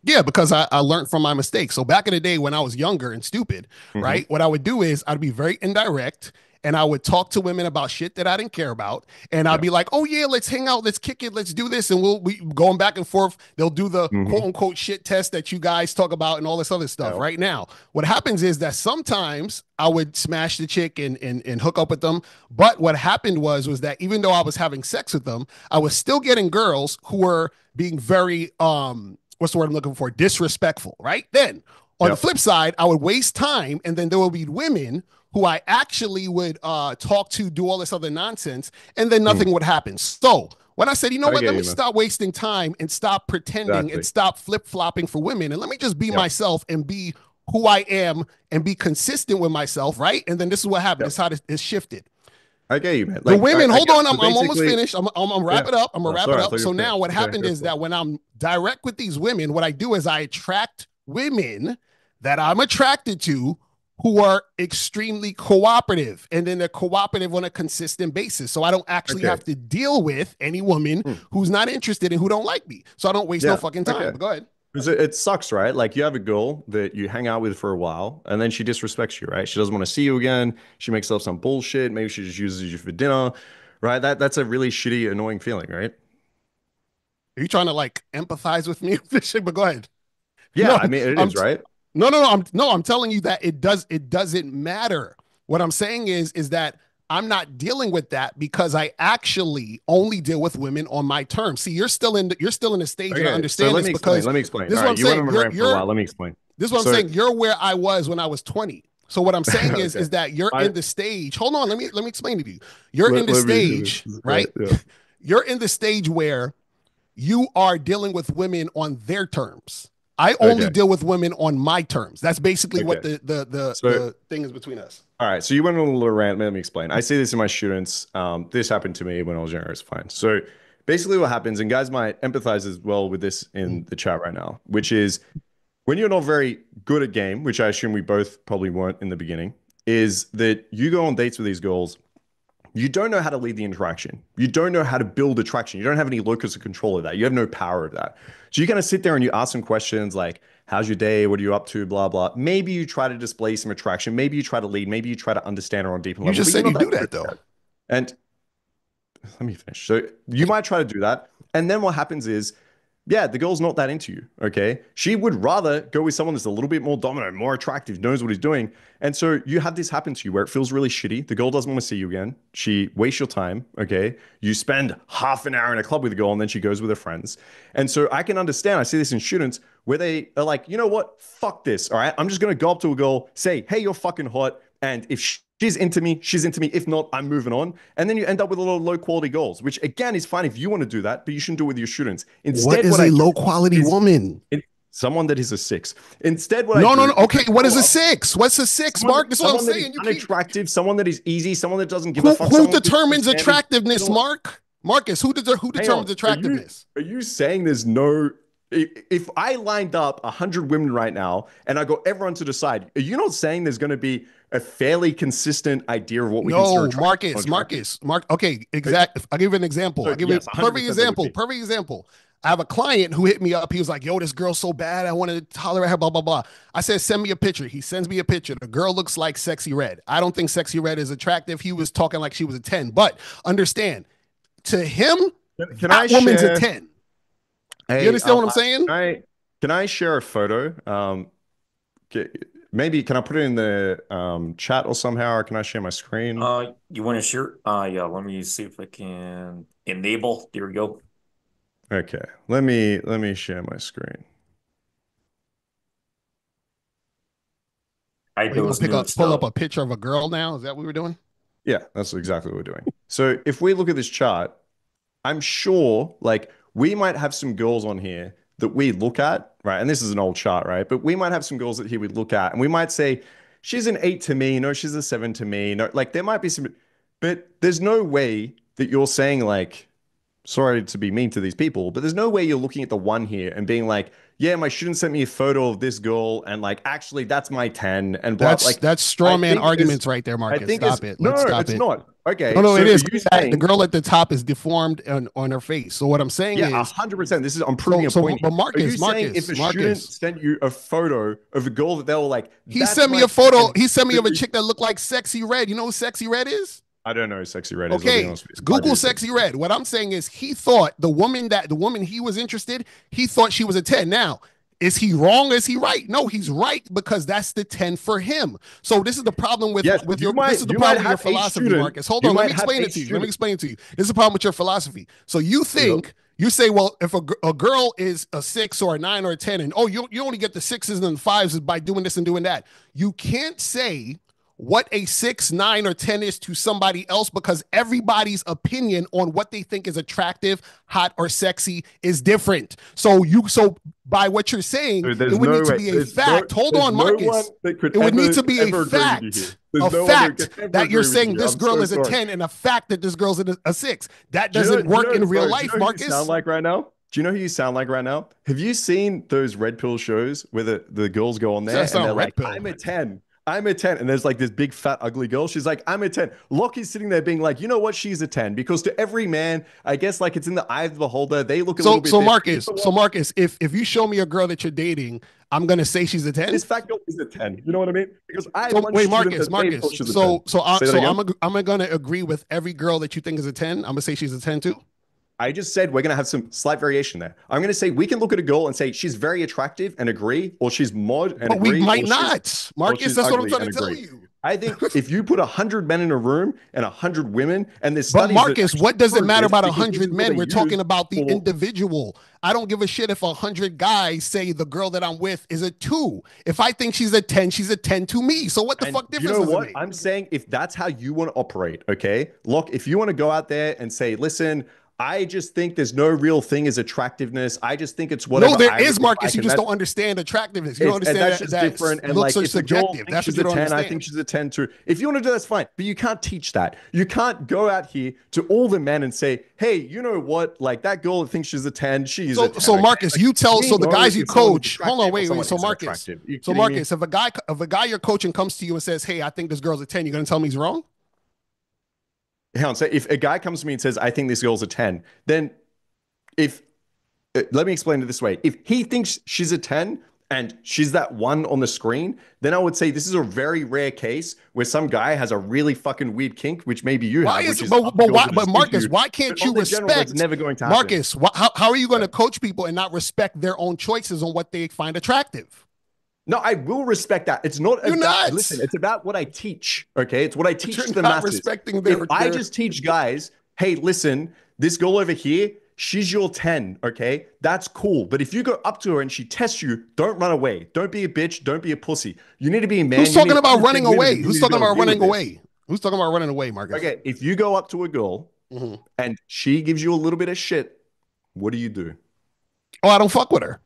Yeah, because I learned from my mistakes. So back in the day when I was younger and stupid, right, what I would do is I'd be very indirect and I would talk to women about shit that I didn't care about. And I'd be like, oh yeah, let's hang out, let's kick it, let's do this. And we'll be going back and forth. They'll do the quote unquote shit test that you guys talk about and all this other stuff right now. What happens is that sometimes I would smash the chick and hook up with them. But what happened was that even though I was having sex with them, I was still getting girls who were being very, what's the word I'm looking for? Disrespectful, right? Then on the flip side, I would waste time and then there will be women who I actually would talk to, do all this other nonsense, and then nothing would happen. So when I said, you know what, let me stop wasting time and stop pretending and stop flip-flopping for women, and let me just be myself and be who I am and be consistent with myself, right? And then this is what happened. This is how it's shifted. I get you, man. Like, the women, hold on, I'm almost finished. I'm wrap it up. I'm gonna wrap it up. So now what happened is that when I'm direct with these women, what I do is I attract women that I'm attracted to who are extremely cooperative, and then they're cooperative on a consistent basis. So I don't actually have to deal with any woman who's not interested and who don't like me. So I don't waste no fucking time. But go ahead. 'Cause it sucks, right? Like you have a girl that you hang out with for a while, and then she disrespects you, right? She doesn't want to see you again. She makes up some bullshit. Maybe she just uses you for dinner, right? That's a really shitty, annoying feeling, right? Are you trying to like empathize with me with this shit? But go ahead. Yeah, No, I mean it I'm is, right? I'm telling you that it doesn't matter. What I'm saying is that I'm not dealing with that because I actually only deal with women on my terms. See, you're still in the stage and I Okay, so understand let this me explain. because Let me explain. this All is what right, I'm you went saying. on a rant for a while. Let me explain. This is what I'm So saying. You're where I was when I was 20. So what I'm saying is okay, is that you're I in the stage. Hold on, let me explain to you. You're in let, the let me hear this. stage, This is great. right? Yeah. You're in the stage where you are dealing with women on their terms. I only Okay. deal with women on my terms. That's basically what Okay. So the thing is between us. all right, so you went on a little rant. Let me explain. I see this in my students. This happened to me when I was younger. It's fine. So basically, what happens, and guys might empathize as well with this in the chat right now, which is when you're not very good at game, which I assume we both probably weren't in the beginning, is that you go on dates with these girls. You don't know how to lead the interaction. You don't know how to build attraction. You don't have any locus of control of that. You have no power of that. So you kind of sit there and you ask some questions like, how's your day? What are you up to? Blah, blah. Maybe you try to display some attraction. Maybe you try to lead. Maybe you try to understand her on a deeper You level, just but you're said not you do that good that at though. that. And let me finish. So you might try to do that. And then what happens is, yeah, the girl's not that into you. Okay. She would rather go with someone that's a little bit more dominant, more attractive, knows what he's doing. And so you have this happen to you where it feels really shitty. The girl doesn't want to see you again. She wastes your time. Okay. You spend half an hour in a club with a girl and then she goes with her friends. And so I can understand, I see this in students where they are like, you know what? Fuck this. All right. I'm just going to go up to a girl, say, hey, you're fucking hot. And if she's into me, she's into me. If not, I'm moving on. And then you end up with a lot of low quality goals, which again is fine if you want to do that, but you shouldn't do it with your students. What Instead, is what I a do low quality is woman? someone that is a six. Instead, what I No, no, do no. is I Okay, what is go a up six? What's a six, Mark? That's what I'm someone that is saying. You keep unattractive, someone that is easy, someone that doesn't give a fuck, who someone with no determines standards. attractiveness, Mark? Marcus, who Hang on. determines attractiveness? Are you saying there's no if I lined up 100 women right now and I got everyone to decide, are you not saying there's going to be a fairly consistent idea of what we consider No, attractive? Mark. Okay, exact. I'll give you an example. So I'll give you yes, a perfect 100% there would example. be. Perfect example. I have a client who hit me up. He was like, "Yo, this girl's so bad. I wanted to holler at her." Blah blah blah. I said, "Send me a picture." He sends me a picture. The girl looks like Sexy Red. I don't think Sexy Red is attractive. He was talking like she was a 10. But understand, to him, Can I that woman's a share? 10. You Hey, understand what I'm saying? can I share a photo? Ca- Maybe can I put it in the chat or somehow, or can I share my screen? You want to share? Yeah, let me see if I can enable. There we go. Okay, let me share my screen. Hide Oh, you want those to nudes pull up though. a picture of a girl now? Is that what we were doing? Yeah, that's exactly what we're doing. So if we look at this chart, I'm sure like we might have some girls on here that we look at, right? And this is an old chart, right? But we might have some girls that here we look at and we might say, she's an 8 to me, no, she's a 7 to me. No, like there might be some, but there's no way that you're saying like, sorry to be mean to these people, but there's no way you're looking at the one here and being like, yeah, my student sent me a photo of this girl and like actually that's my 10 and blah. Like That's straw I man think there's arguments right there, I Marcus. think it's Stop it. Let's no, stop it's it. not. No, Okay, no, so it are is. you The saying girl at the top is deformed on her face. So what I'm saying yeah, is, 100%. This is I'm proving a so point but here. Are you saying if a student Marcus, sent you a photo of a girl that they were like, he that's sent me my a photo. 10, He sent me that of a you chick that looked like Sexy Red. You know who Sexy Red is? I don't know who Sexy Red is, I'll be Okay, honest with you. I Google do Sexy Sexy Red. Red. What I'm saying is, he thought the woman he was interested, he thought she was a 10. Now, is he wrong? Is he right? No, he's right because that's the 10 for him. So this is the problem Yes, with your this is the you might problem with your have a philosophy, student, Marcus. Hold you on, let me might have explain a it to you. Let me student. explain it to you. This is the problem with your philosophy. So you Yep. think you say, well, if a girl is a 6 or a 9 or a 10, and oh, you only get the 6s and the 5s by doing this and doing that. You can't say what a 6, 9, or 10 is to somebody else because everybody's opinion on what they think is attractive, hot, or sexy is different. So by what you're saying, So it there's would no need to way. be a fact. Hold There's on, no one Marcus. that could It would need ever to be a agree with you here. fact. There's A no one that fact could ever that you're agree with you saying here. this I'm girl so is a sorry. 10 and a fact that this girl's a 6. That doesn't work in real life, Do you know who you sound Marcus. like right now? Do you know who you sound like right now? Have you seen those red pill shows where the girls go on That there and they're sound red like, pill. I'm a 10. I'm a 10. And there's like this big fat ugly girl. She's like, I'm a 10. Locke is sitting there being like, you know what? She's a 10. Because to every man, I guess like it's in the eye of the beholder. They look a little bit different. So Marcus, if you show me a girl that you're dating, I'm gonna say she's a 10. This fat girl is a 10. You know what I mean? Because I wait, Marcus. I'm gonna agree with every girl that you think is a 10. I'm gonna say she's a 10 too. I just said we're going to have some slight variation there. I'm going to say we can look at a girl and say she's very attractive and agree, or she's mod and but agree. We might not, Marcus. That's what I'm trying to tell you. I think if you put 100 men in a room and 100 women, and there's but Marcus, what does it matter about 100 men? We're talking about the individual. I don't give a shit if 100 guys say the girl that I'm with is a 2. If I think she's a 10, she's a 10 to me. So what the fuck difference does it make? I'm saying if that's how you want to operate, okay? Look, if you want to go out there and say, listen, I just think there's no real thing as attractiveness. I just think it's whatever. No, there is, Marcus. You just don't understand attractiveness. You don't understand that's just different. And looks like, are subjective. That's what you don't understand. I think she's a 10 too. If you want to do that, that's fine. But you can't teach that. You can't go out here to all the men and say, hey, you know what? Like that girl that thinks she's a 10, she's a 10. So Marcus, you tell the guys you coach. Hold on, wait. So Marcus, if a guy you're coaching comes to you and says, hey, I think this girl's a 10, you're gonna tell me he's wrong? Hang on. So if a guy comes to me and says, I think this girl's a 10, then let me explain it this way. If he thinks she's a 10 and she's that one on the screen, then I would say this is a very rare case where some guy has a really fucking weird kink, which maybe you have. But Marcus, why can't you respect? It's never going to happen. Marcus, how are you going to coach people and not respect their own choices on what they find attractive? No, I will respect that. It's not about, listen, it's about what I teach, okay? It's what I teach the masses. I just teach guys, hey, listen, this girl over here, she's your 10, okay? That's cool. But if you go up to her and she tests you, don't run away. Don't be a bitch. Don't be a pussy. You need to be a man. Who's talking about running away? Who's talking about running away? Who's talking about running away, Marcus? Okay, if you go up to a girl and she gives you a little bit of shit, what do you do? Oh, I don't fuck with her.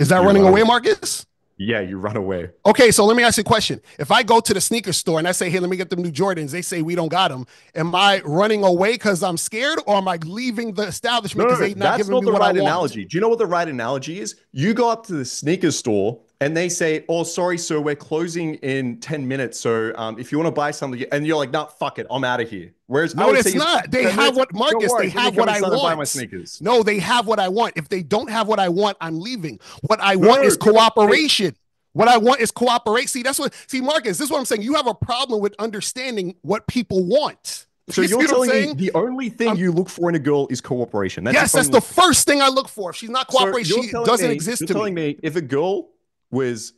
Is that running away, Marcus? Yeah, you run away. Okay, so let me ask you a question. If I go to the sneaker store and I say, hey, let me get them new Jordans, they say we don't got them. Am I running away because I'm scared, or am I leaving the establishment because they're not giving me what I want? That's not the right analogy. Do you know what the right analogy is? You go up to the sneaker store and they say, oh, sorry, sir, we're closing in 10 minutes. So if you want to buy something, and you're like, no, fuck it, I'm out of here. Whereas no, it's not. They have what, Marcus, they have what I want. My sneakers. No, they have what I want. If they don't have what I want, I'm leaving. What I want is cooperation. What I want is cooperate. See, Marcus, this is what I'm saying. You have a problem with understanding what people want. So you're telling me the only thing you look for in a girl is cooperation. That's the first thing I look for. If she's not cooperating, she doesn't exist to me. You're telling me if a girl was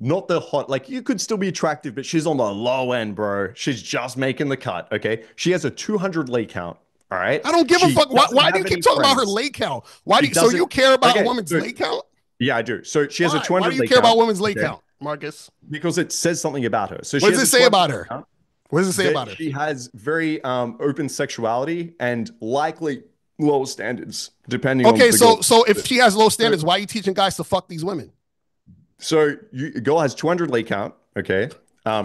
not the hot, like you could still be attractive, but she's on the low end, bro. She's just making the cut, okay? She has a 200 lay count, all right? I don't give a fuck. Why do you keep talking about her lay count? So you care about a woman's lay count? Yeah, I do. So she has a 200 lay count. Why do you care about women's lay count, Marcus? Because it says something about her. So what does it say about her? What does it say about her? She has very open sexuality and likely low standards, depending on the girl. So if she has low standards, why are you teaching guys to fuck these women? So a girl has 200 lay count, okay?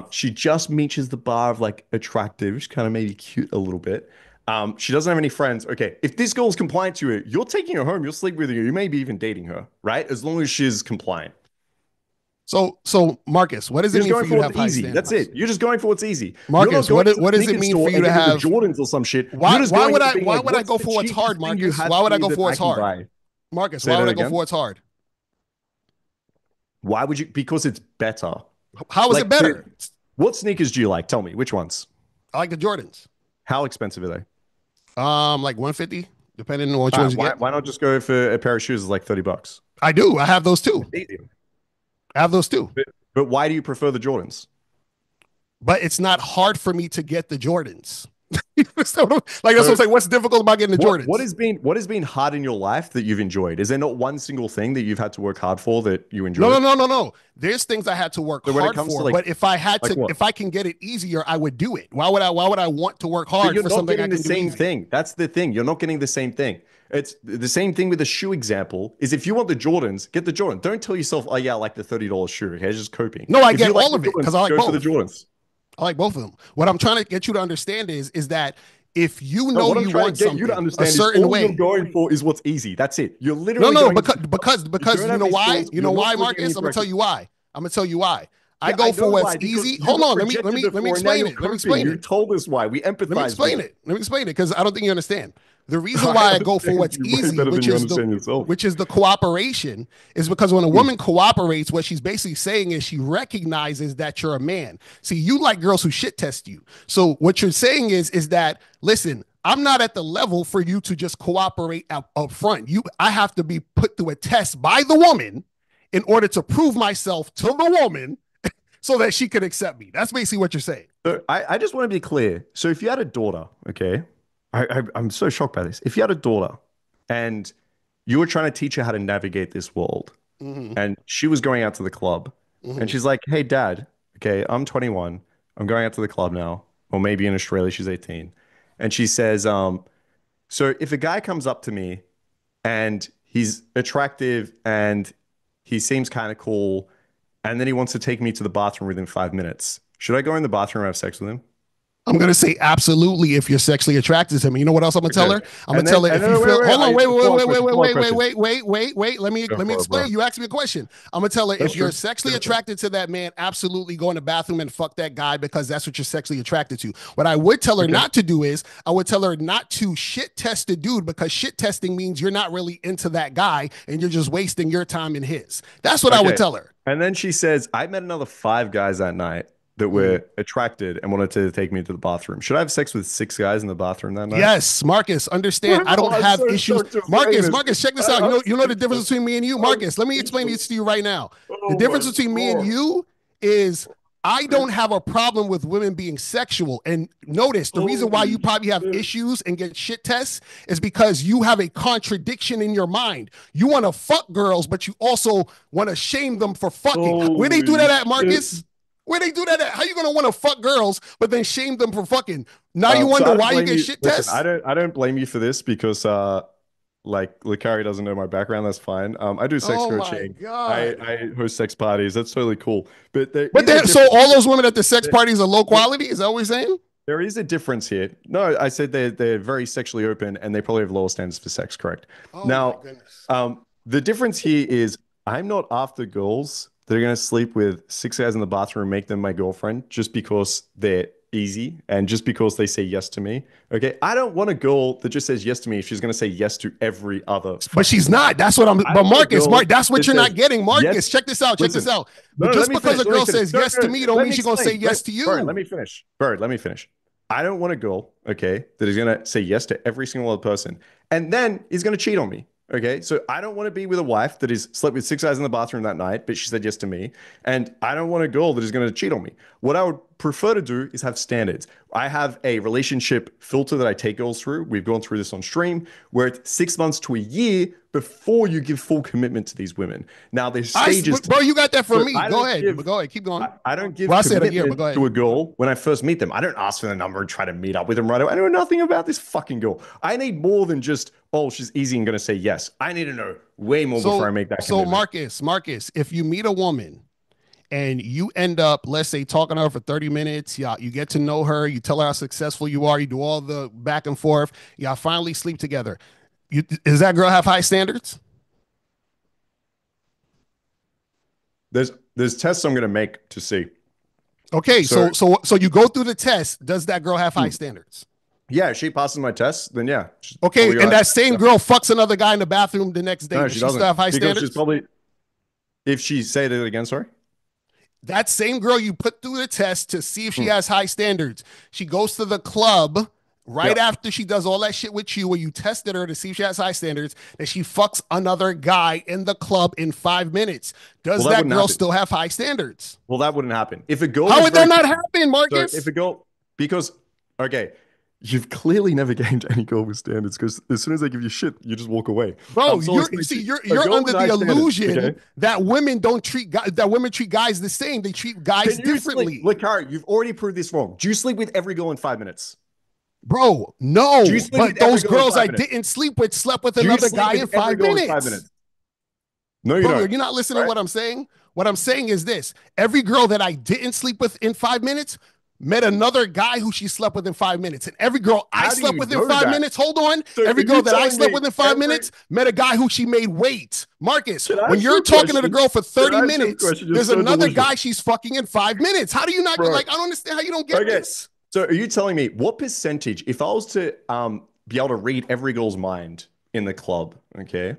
She just meets the bar of like attractive. She's kind of maybe cute a little bit. She doesn't have any friends. Okay, if this girl is compliant to you, you're taking her home, you'll sleep with her, you may be even dating her, right? As long as she's compliant. So Marcus, what does it mean for you to have high standards? That's it. You're just going for what's easy. Marcus, what does it mean for you to have Jordans or some shit? Why would I go for what's hard, Marcus? Why would I go for what's hard? Marcus, why would I go for what's hard? Why would you? Because it's better. How is it better? What sneakers do you like? Tell me, which ones? I like the Jordans. How expensive are they? Like 150, depending on which ones you get. Why not just go for a pair of shoes like $30? I do. I have those too. I have those too. But why do you prefer the Jordans? But it's not hard for me to get the Jordans. That's what I'm saying. What's difficult about getting the Jordans? What has been hard in your life that you've enjoyed? Is there not one single thing that you've had to work hard for that you enjoy? No. There's things I had to work hard for, but if I had to, if I can get it easier, I would do it. Why would I want to work hard for something I can do? You're not getting the same thing. That's the thing. You're not getting the same thing. It's the same thing with the shoe example. Is if you want the Jordans, get the Jordan. Don't tell yourself, oh yeah, I like the $30 shoe. Okay, it's just coping. No, I get all of it because I like both. Go for the Jordans. I like both of them. What I'm trying to get you to understand is that if you know you want something a certain way, you're going for is what's easy. That's it. You're literally because you know why? You know why, Marcus? I'm gonna tell you why. I go for what's easy. Hold on, let me explain it. Let me explain You it. told us why. We empathize. Let me explain it. Let me explain it because I don't think you understand. The reason I why I go for understand what's you way easy, better than which you is understand yourself. the cooperation, is because when a woman cooperates, what she's basically saying is she recognizes that you're a man. See, you like girls who shit test you. So what you're saying is that listen, I'm not at the level for you to just cooperate up front. I have to be put through a test by the woman in order to prove myself to the woman so that she could accept me. That's basically what you're saying. So I just want to be clear. So if you had a daughter, okay, I'm so shocked by this. If you had a daughter and you were trying to teach her how to navigate this world, and she was going out to the club, and she's like, "Hey, Dad, okay, I'm 21. I'm going out to the club now, or maybe in Australia she's 18," and she says, "So if a guy comes up to me and he's attractive and he seems kind of cool, and then he wants to take me to the bathroom within 5 minutes. Should I go in the bathroom and have sex with him?" I'm going to say absolutely if you're sexually attracted to him. You know what else I'm going to tell her? I'm going to tell her if you feel, hold on, wait. Let me explain. You asked me a question. I'm going to tell her if you're sexually attracted to that man, absolutely go in the bathroom and fuck that guy because that's what you're sexually attracted to. What I would tell her not to do is I would tell her not to shit test the dude because shit testing means you're not really into that guy and you're just wasting your time and his. That's what I would tell her. And then she says, I met another 5 guys that night that were attracted and wanted to take me to the bathroom. Should I have sex with 6 guys in the bathroom that night? Yes, Marcus, understand. I don't have issues. Marcus, check this out. You know the difference between me and you? Marcus, let me explain this to you right now. The difference between me and you is I don't have a problem with women being sexual. And notice the reason why you probably have issues and get shit tests is because you have a contradiction in your mind. You want to fuck girls, but you also want to shame them for fucking. Where they do that at, Marcus? Where they do that at? How you gonna want to fuck girls but then shame them for fucking? Now you wonder why you get shit tests. I don't blame you for this because like Locario doesn't know my background. That's fine. I do sex coaching. I host sex parties. That's totally cool. But so all those women at the sex parties are low quality. Is that what we're saying? There is a difference here. No, I said they're very sexually open and they probably have lower standards for sex. Correct. Now, the difference here is I'm not after girls that are going to sleep with 6 guys in the bathroom and make them my girlfriend just because they're easy and just because they say yes to me. Okay. I don't want a girl that just says yes to me if she's going to say yes to every other. But she's not. That's what I'm. But Marcus, that's what you're not getting. Marcus, yes. Check this out. But just because a girl says yes to me don't mean she's going to say yes to you. Bird, let me finish. I don't want a girl, okay, that is going to say yes to every single other person and then is going to cheat on me. Okay, so I don't want to be with a wife that is slept with 6 guys in the bathroom that night, but she said yes to me. And I don't want a girl that is going to cheat on me. What I would prefer to do is have standards. I have a relationship filter that I take girls through. We've gone through this on stream, where it's 6 months to a year before you give full commitment to these women. Now, there's stages. Bro, you got that from me. Go ahead. Keep going. I don't give commitment to a girl when I first meet them. I don't ask for the number and try to meet up with them right away. I know nothing about this fucking girl. I need more than just, oh, she's easy and going to say yes. I need to know way more before I make that commitment. So Marcus, if you meet a woman and you end up, let's say, talking to her for 30 minutes, you get to know her, you tell her how successful you are, you do all the back and forth, y'all finally sleep together. Does that girl have high standards? There's tests I'm going to make to see. Okay, so you go through the test. Does that girl have high standards? Yeah, if she passes my test, then yeah. Okay, and that same girl fucks another guy in the bathroom the next day. No, does she still have high standards? She's probably, if she say it again, sorry? That same girl you put through the test to see if she has high standards. She goes to the club right after she does all that shit with you, where you tested her to see if she has high standards, that she fucks another guy in the club in 5 minutes. Does that girl still have high standards? Well, that wouldn't happen. If a girl, how would that not happen, Marcus? So if a girl, because you've clearly never gained any girl with standards, because as soon as they give you shit, you just walk away. Bro, you're under the illusion that women treat guys the same. They treat guys differently. Look, Harry, you've already proved this wrong. Do you sleep with every girl in 5 minutes? Bro, no. But those girls I didn't sleep with slept with another guy in 5 minutes. No, you don't. You're not listening to what I'm saying. What I'm saying is this: every girl that I didn't sleep with in 5 minutes, met another guy who she slept with in 5 minutes. And every girl I slept with in 5 minutes, hold on. So every girl that I slept me with in 5 minutes met a guy who she made wait. Marcus, Can I when ask you're you a talking to the question? girl for 30 Can I ask you a minutes, question? You're there's so another delusional. guy she's fucking in 5 minutes. How do you not Bro. like? I don't understand how you don't get this. So are you telling me what percentage, if I was to be able to read every girl's mind in the club, okay,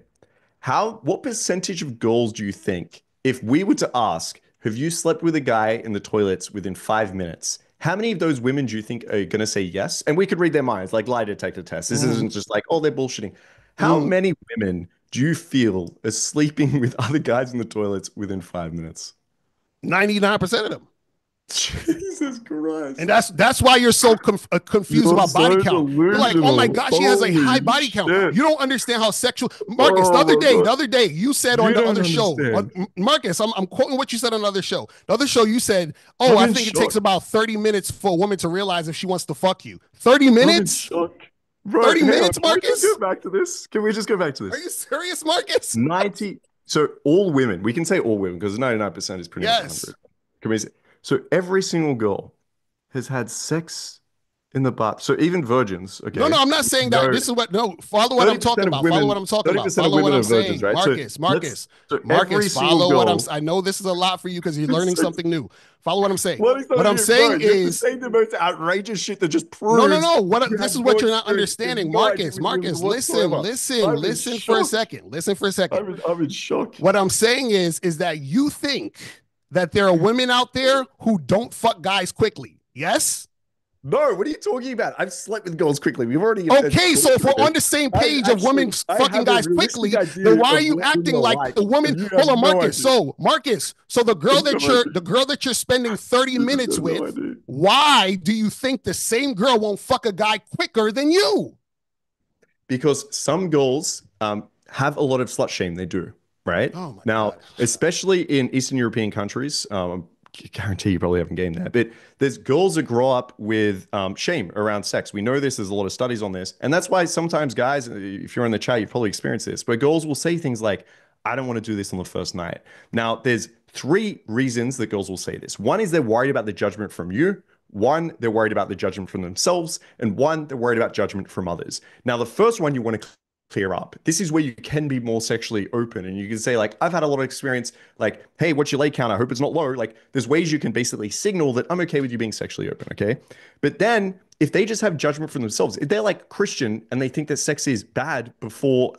what percentage of girls do you think, if we were to ask, have you slept with a guy in the toilets within 5 minutes? How many of those women do you think are going to say yes? And we could read their minds, like lie detector tests. This isn't just like, oh, they're bullshitting. How many women do you feel are sleeping with other guys in the toilets within 5 minutes? 99% of them. Jesus Christ. And that's why you're so confused about body count. You're like, oh my gosh, she has a high body count. You don't understand how sexual. Marcus, the other day, you said on the other show, Marcus, I'm quoting what you said on the other show. The other show, you said, oh, I think it takes about 30 minutes for a woman to realize if she wants to fuck you. 30 minutes? Bro, 30 minutes, Marcus? Can we just go back to this? Can we just go back to this? Are you serious, Marcus? 90. So all women, we can say all women because 99% is pretty much 100. Can we say? So every single girl has had sex in the bath. So even virgins, okay. No, I'm not saying that. This is follow what I'm talking about. Follow what I'm talking about. Follow what I'm saying. Right? Marcus, follow what I'm saying. I know this is a lot for you because you're learning something new. Follow what I'm saying. What I'm saying is saying the most outrageous shit that just proves. No. This is what you're not understanding. Marcus, listen for a second. I'm in shock. What I'm saying is that you think that there are women out there who don't fuck guys quickly. Yes? No, what are you talking about? I've slept with girls quickly. We've already. Okay, so if we're on the same page of women fucking guys quickly, then why are you acting like the woman? Hold on, Marcus. So the girl that you're spending 30 minutes with, why do you think the same girl won't fuck a guy quicker than you? Because some girls have a lot of slut shame. They do. Right? Oh my now, God. especially in Eastern European countries, I guarantee you probably haven't gamed that, but there's girls that grow up with shame around sex. We know this. There's a lot of studies on this. And that's why sometimes guys, if you're in the chat, you've probably experienced this, but girls will say things like, I don't want to do this on the first night. Now, there's 3 reasons that girls will say this. One is they're worried about the judgment from you. One, they're worried about the judgment from themselves. And one, they're worried about judgment from others. Now, the first one you want to clear up. This is where you can be more sexually open and you can say like, I've had a lot of experience, like, hey, what's your leg count? I hope it's not low. Like there's ways you can basically signal that I'm okay with you being sexually open. Okay. But then if they just have judgment from themselves, if they're like Christian and they think that sex is bad before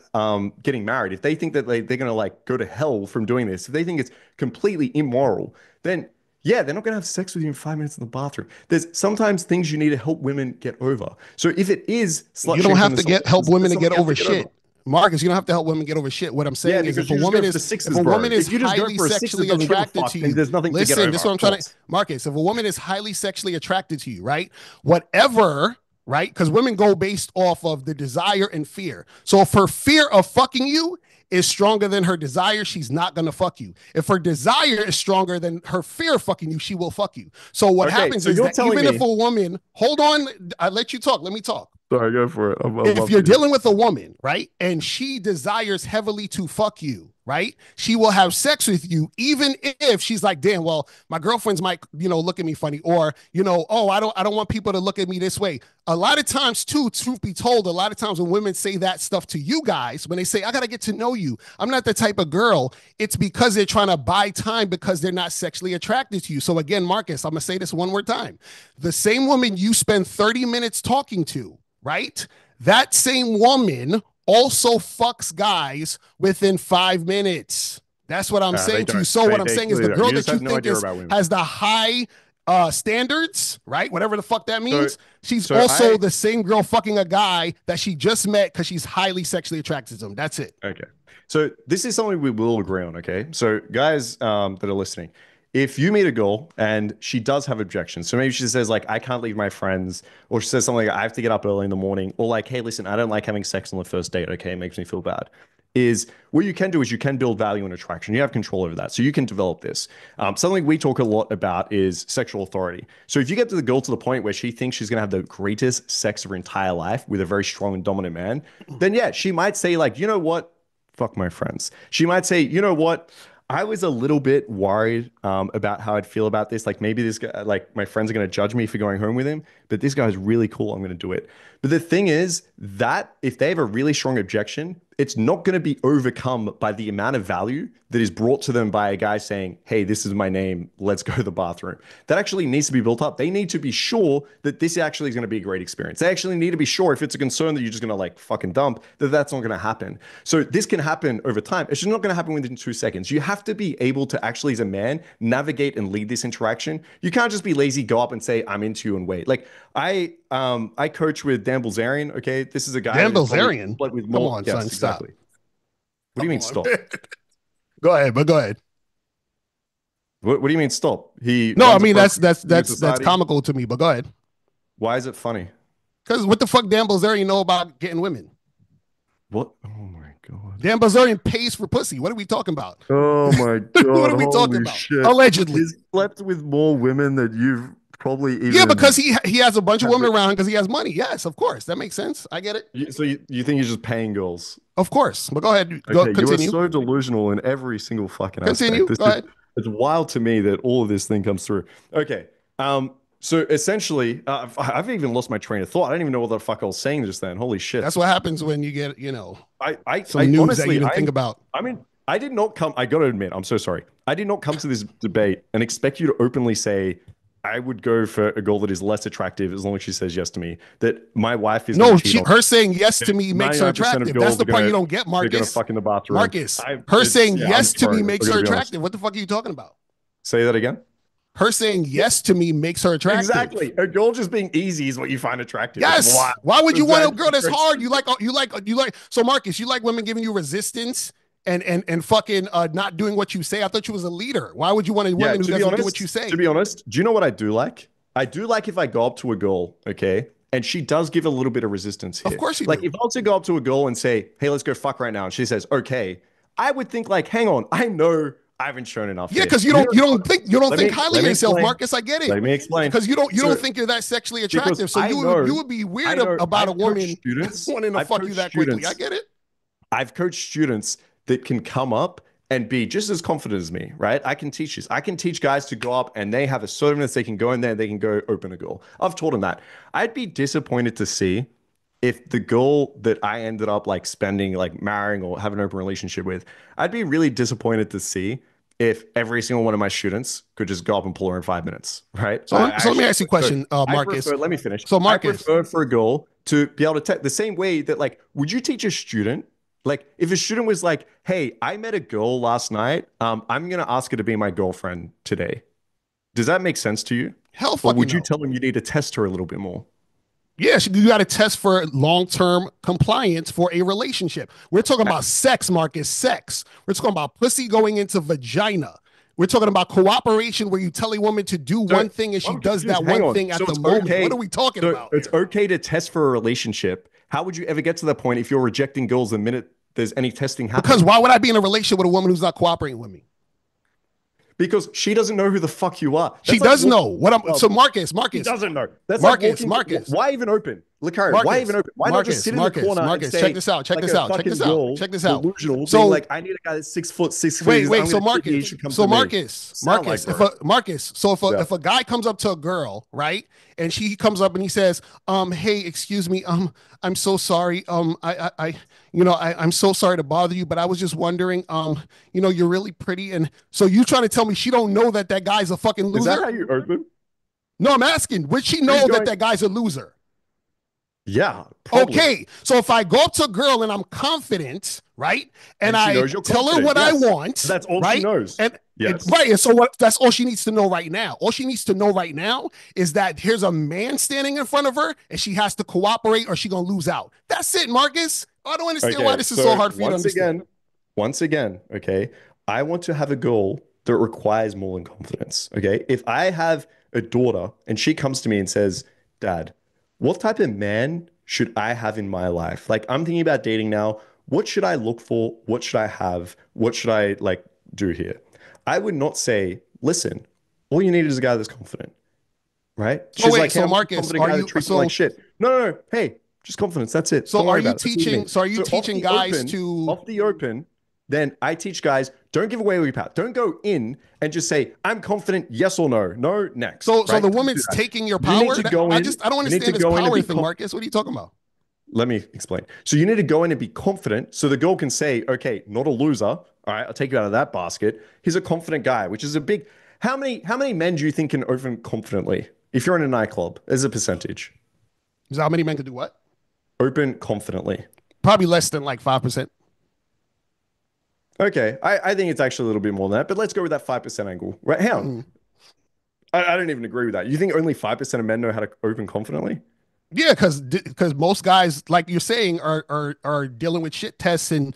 getting married, if they think that they're going to like go to hell from doing this, if they think it's completely immoral, then yeah, they're not going to have sex with you in 5 minutes in the bathroom. There's sometimes things you need to help women get over. So if it is slut you don't have to help women to get over shit. Marcus, you don't have to help women get over shit. What I'm saying is if a woman is highly sexually attracted to you, there's nothing to get over. This is what I'm trying to Marcus, if a woman is highly sexually attracted to you, right? Whatever, right? Because women go based off of the desire and fear. So if her fear of fucking you is stronger than her desire, she's not going to fuck you. If her desire is stronger than her fear of fucking you, she will fuck you. So what happens is that even if a woman, hold on, I let you talk. Let me talk. Sorry, go for it. If you're dealing with a woman, right, and she desires heavily to fuck you, right, she will have sex with you, even if she's like, damn, well, my girlfriends might, look at me funny, or, oh, I don't want people to look at me this way. A lot of times, too, truth be told, a lot of times when women say that stuff to you guys, when they say, I got to get to know you, I'm not the type of girl, it's because they're trying to buy time because they're not sexually attracted to you. So again, Marcus, I'm going to say this one more time. The same woman you spend 30 minutes talking to, right? That same woman also fucks guys within 5 minutes. That's what I'm saying to you. So what I'm saying is the girl that you think has the high standards, right? Whatever the fuck that means. She's also the same girl fucking a guy that she just met because she's highly sexually attracted to him. That's it. Okay. So this is something we will agree on, okay? So guys that are listening, if you meet a girl and she does have objections, so maybe she says like, I can't leave my friends, or she says something like, I have to get up early in the morning, or like, hey, listen, I don't like having sex on the first date, okay? It makes me feel bad. Is what you can do is you can build value and attraction. You have control over that. So you can develop this. Something we talk a lot about is sexual authority. So if you get to the girl to the point where she thinks she's going to have the greatest sex of her entire life with a very strong and dominant man, then yeah, she might say like, you know what? Fuck my friends. She might say, you know what? I was a little bit worried about how I'd feel about this. Like maybe this guy, like my friends are going to judge me for going home with him, but this guy's really cool. I'm going to do it. But the thing is that if they have a really strong objection, it's not going to be overcome by the amount of value that is brought to them by a guy saying, hey, this is my name. Let's go to the bathroom. That actually needs to be built up. They need to be sure that this actually is going to be a great experience. They actually need to be sure if it's a concern that you're just going to like fucking dump, that that's not going to happen. So this can happen over time. It's just not going to happen within 2 seconds. You have to be able to actually, as a man, navigate and lead this interaction. You can't just be lazy, go up and say, I'm into you and wait. Like I coach with Dan Bilzerian. Okay, this is a guy. Dan Bilzerian. With Come more, on, yes, son, stop. exactly. What do you mean stop? Go ahead, but go ahead. What do you mean stop? No, I mean that's comical to me. But go ahead. Why is it funny? Because what the fuck Dan Bilzerian know about getting women? What? Oh my god. Dan Bilzerian pays for pussy. What are we talking about? Oh my god. What are we talking about? Shit. Allegedly. He's slept with more women than you've probably even. Yeah, because he has a bunch of women around because he has money. Yes, of course. That makes sense. I get it. So you think he's just paying girls? Of course. But go ahead. You Continue. are so delusional in every single fucking Continue. aspect. Go ahead. It's wild to me that all of this thing comes through. Okay. So essentially, I've even lost my train of thought. I didn't even know what the fuck I was saying just then. Holy shit. That's what happens when you get, some news honestly, that you didn't think about. I mean, I did not come, I got to admit, I'm so sorry. I did not come to this debate and expect you to openly say, I would go for a girl that is less attractive as long as she says yes to me. That my wife is her saying yes to me makes her attractive. That's the part you don't get, Marcus. They're gonna fuck in the bathroom. Marcus, her saying yes to me makes her attractive. What the fuck are you talking about? Say that again. Her saying yes to me makes her attractive. Exactly. A girl just being easy is what you find attractive. Yes. Why would you want a girl that's hard? You like. So Marcus, you like women giving you resistance and fucking not doing what you say. I thought you was a leader. Why would you want a woman who doesn't do what you say? To be honest, do you know what I do like? I do like if I go up to a girl, okay, and she does give a little bit of resistance here. Of course you do. Like if I was to go up to a girl and say, hey, let's go fuck right now, and she says, okay, I would think like, hang on, I know I haven't shown enough. Yeah, because you don't think highly of yourself, Marcus. I get it. Let me explain. Because you don't think you're that sexually attractive. So you would be weird about a woman wanting to fuck you that quickly. I get it. I've coached students that can come up and be just as confident as me, right? I can teach this. I can teach guys to go up and they have assertiveness. They can go in there, they can go open a goal. I've taught them that. I'd be disappointed to see if the girl that I ended up like spending, like marrying or having an open relationship with, I'd be really disappointed to see if every single one of my students could just go up and pull her in 5 minutes, right? So let me ask you a question, Marcus. Let me finish. So Marcus, I prefer for a girl to be able to the same way that like, would you teach a student? Like if a student was like, hey, I met a girl last night. I'm going to ask her to be my girlfriend today. Does that make sense to you? Hell fucking Or would you tell them you need to test her a little bit more? Yes, you got to test for long-term compliance for a relationship. We're talking about sex, Marcus, sex. We're talking about pussy going into vagina. We're talking about cooperation where you tell a woman to do one thing and she does that one thing at the moment. What are we talking about? It's okay to test for a relationship. How would you ever get to that point if you're rejecting girls the minute there's any testing happening? Because why would I be in a relationship with a woman who's not cooperating with me? Because she doesn't know who the fuck you are. She does know what I'm. So Marcus, she doesn't know. That's Marcus. Why even open? Locario, why even open? Why not just sit in the corner and say, check this out. Check this out. Check this out. Check this out. Delusional, so like, I need a guy that's 6 foot 6 feet. Wait. So Marcus. If a guy comes up to a girl, right, and she comes up and he says, hey, excuse me, I'm so sorry, I'm so sorry to bother you, but I was just wondering, you're really pretty, and so you trying to tell me she don't know that guy's a fucking loser? Is that how you open? No, I'm asking. Would she know that guy's a loser? Yeah. Probably. Okay. So if I go up to a girl and I'm confident, right, and I tell her what I want, that's all right? she knows. And so that's all she needs to know right now. All she needs to know right now is that here's a man standing in front of her and she has to cooperate or she's gonna lose out. That's it, Marcus. I don't understand why this is so hard for you to understand. Once again, okay, I want to have a goal that requires more than confidence. Okay. If I have a daughter and she comes to me and says, Dad, what type of man should I have in my life? Like, I'm thinking about dating now. What should I look for? What should I have? What should I like do here? I would not say, listen, all you need is a guy that's confident, right? She's like, so Marcus, are you like shit? No. Hey, just confidence. That's it. So are you teaching? So are you teaching guys to off the open? then I teach guys, don't give away all your power. Don't go in and just say, I'm confident, yes or no. No, next. So right? the woman's taking your power? You need to go in. I don't understand this power thing, Marcus. What are you talking about? Let me explain. So you need to go in and be confident so the girl can say, okay, not a loser. All right, I'll take you out of that basket. He's a confident guy, which is a big... How many men do you think can open confidently? If you're in a nightclub, as a percentage. So how many men can do what? Open confidently. Probably less than like 5%. Okay, I think it's actually a little bit more than that, but let's go with that 5% angle. Right? How? I don't even agree with that. You think only 5% of men know how to open confidently? Yeah, because most guys, like you're saying, are dealing with shit tests and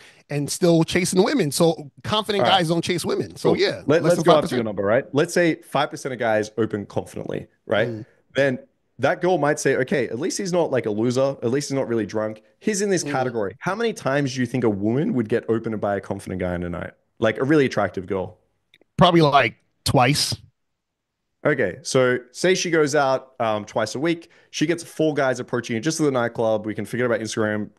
still chasing women. So confident guys don't chase women. So cool. Yeah, let's go up to your number, right? Let's say 5% of guys open confidently, right? Then that girl might say, okay, at least he's not like a loser. At least he's not really drunk. He's in this category. How many times do you think a woman would get opened by a confident guy in a night? Like a really attractive girl? Probably like twice. Okay, so say she goes out twice a week. She gets 4 guys approaching her just to the nightclub. We can forget about Instagram,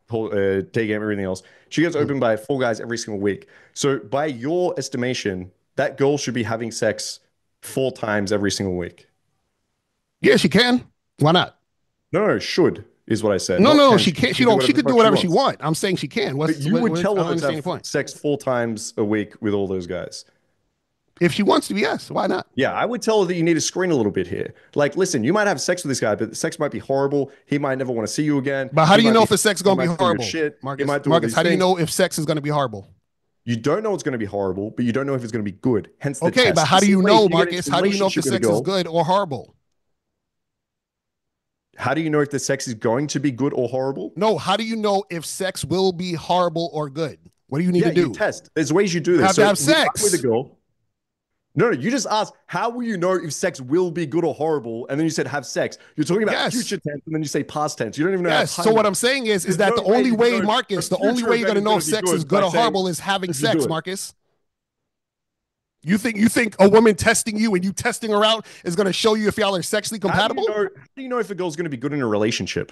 day game, everything else. She gets opened by 4 guys every single week. So by your estimation, that girl should be having sex 4 times every single week. Yeah, she can. Why not? No, should is what I said. No, she can't. She could do whatever she wants. I'm saying she can. But you would tell her to have sex 4 times a week with all those guys. If she wants to, yes. Why not? Yeah, I would tell her that you need to screen a little bit here. Like, listen, you might have sex with this guy, but the sex might be horrible. He might never want to see you again. But how do you know if the sex is going to be horrible? Marcus, how do you know if sex is going to be horrible? You don't know it's going to be horrible, but you don't know if it's going to be good. Hence the test. Okay, but how do you know, Marcus? How do you know if the sex is good or horrible? How do you know if the sex is going to be good or horrible? No, how do you know if sex will be horrible or good? What do you need to do? You test. There's ways you do this. You have to have sex with a girl. No, you just asked, how will you know if sex will be good or horrible? And then you said have sex. You're talking about future tense, and then you say past tense. You don't even know. Yes. So what I'm saying is that the only way, Marcus, the only way you're going to know if sex is good or horrible is having sex, Marcus. You think a woman testing you and you testing her out is going to show you if y'all are sexually compatible? How do you know if a girl's going to be good in a relationship?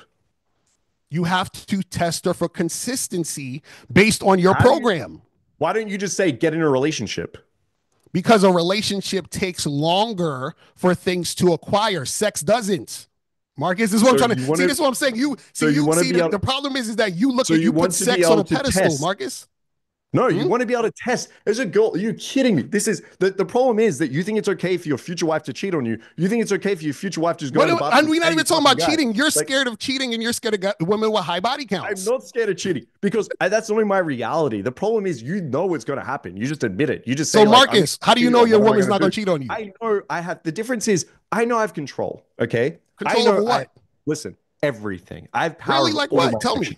You have to test her for consistency based on your program. Why don't you just say get in a relationship? Because a relationship takes longer for things to acquire. Sex doesn't. Marcus, this is what I'm trying to see. This is what I'm saying. The problem is that you put sex on a pedestal, Marcus. No, you want to be able to test. As a girl, are you kidding me? This is the problem is that you think it's okay for your future wife to cheat on you. You think it's okay for your future wife to just go to the bathroom. And we're not even talking about cheating. You're scared of cheating and you're scared of women with high body counts. I'm not scared of cheating because that's only my reality. The problem is you know it's going to happen. You just admit it. You just say, so Marcus, how do you know your woman's not going to cheat on you? I know I have. The difference is I know I have control. Okay. Control over what? Listen, everything. I have power. Really? Like what? Tell me.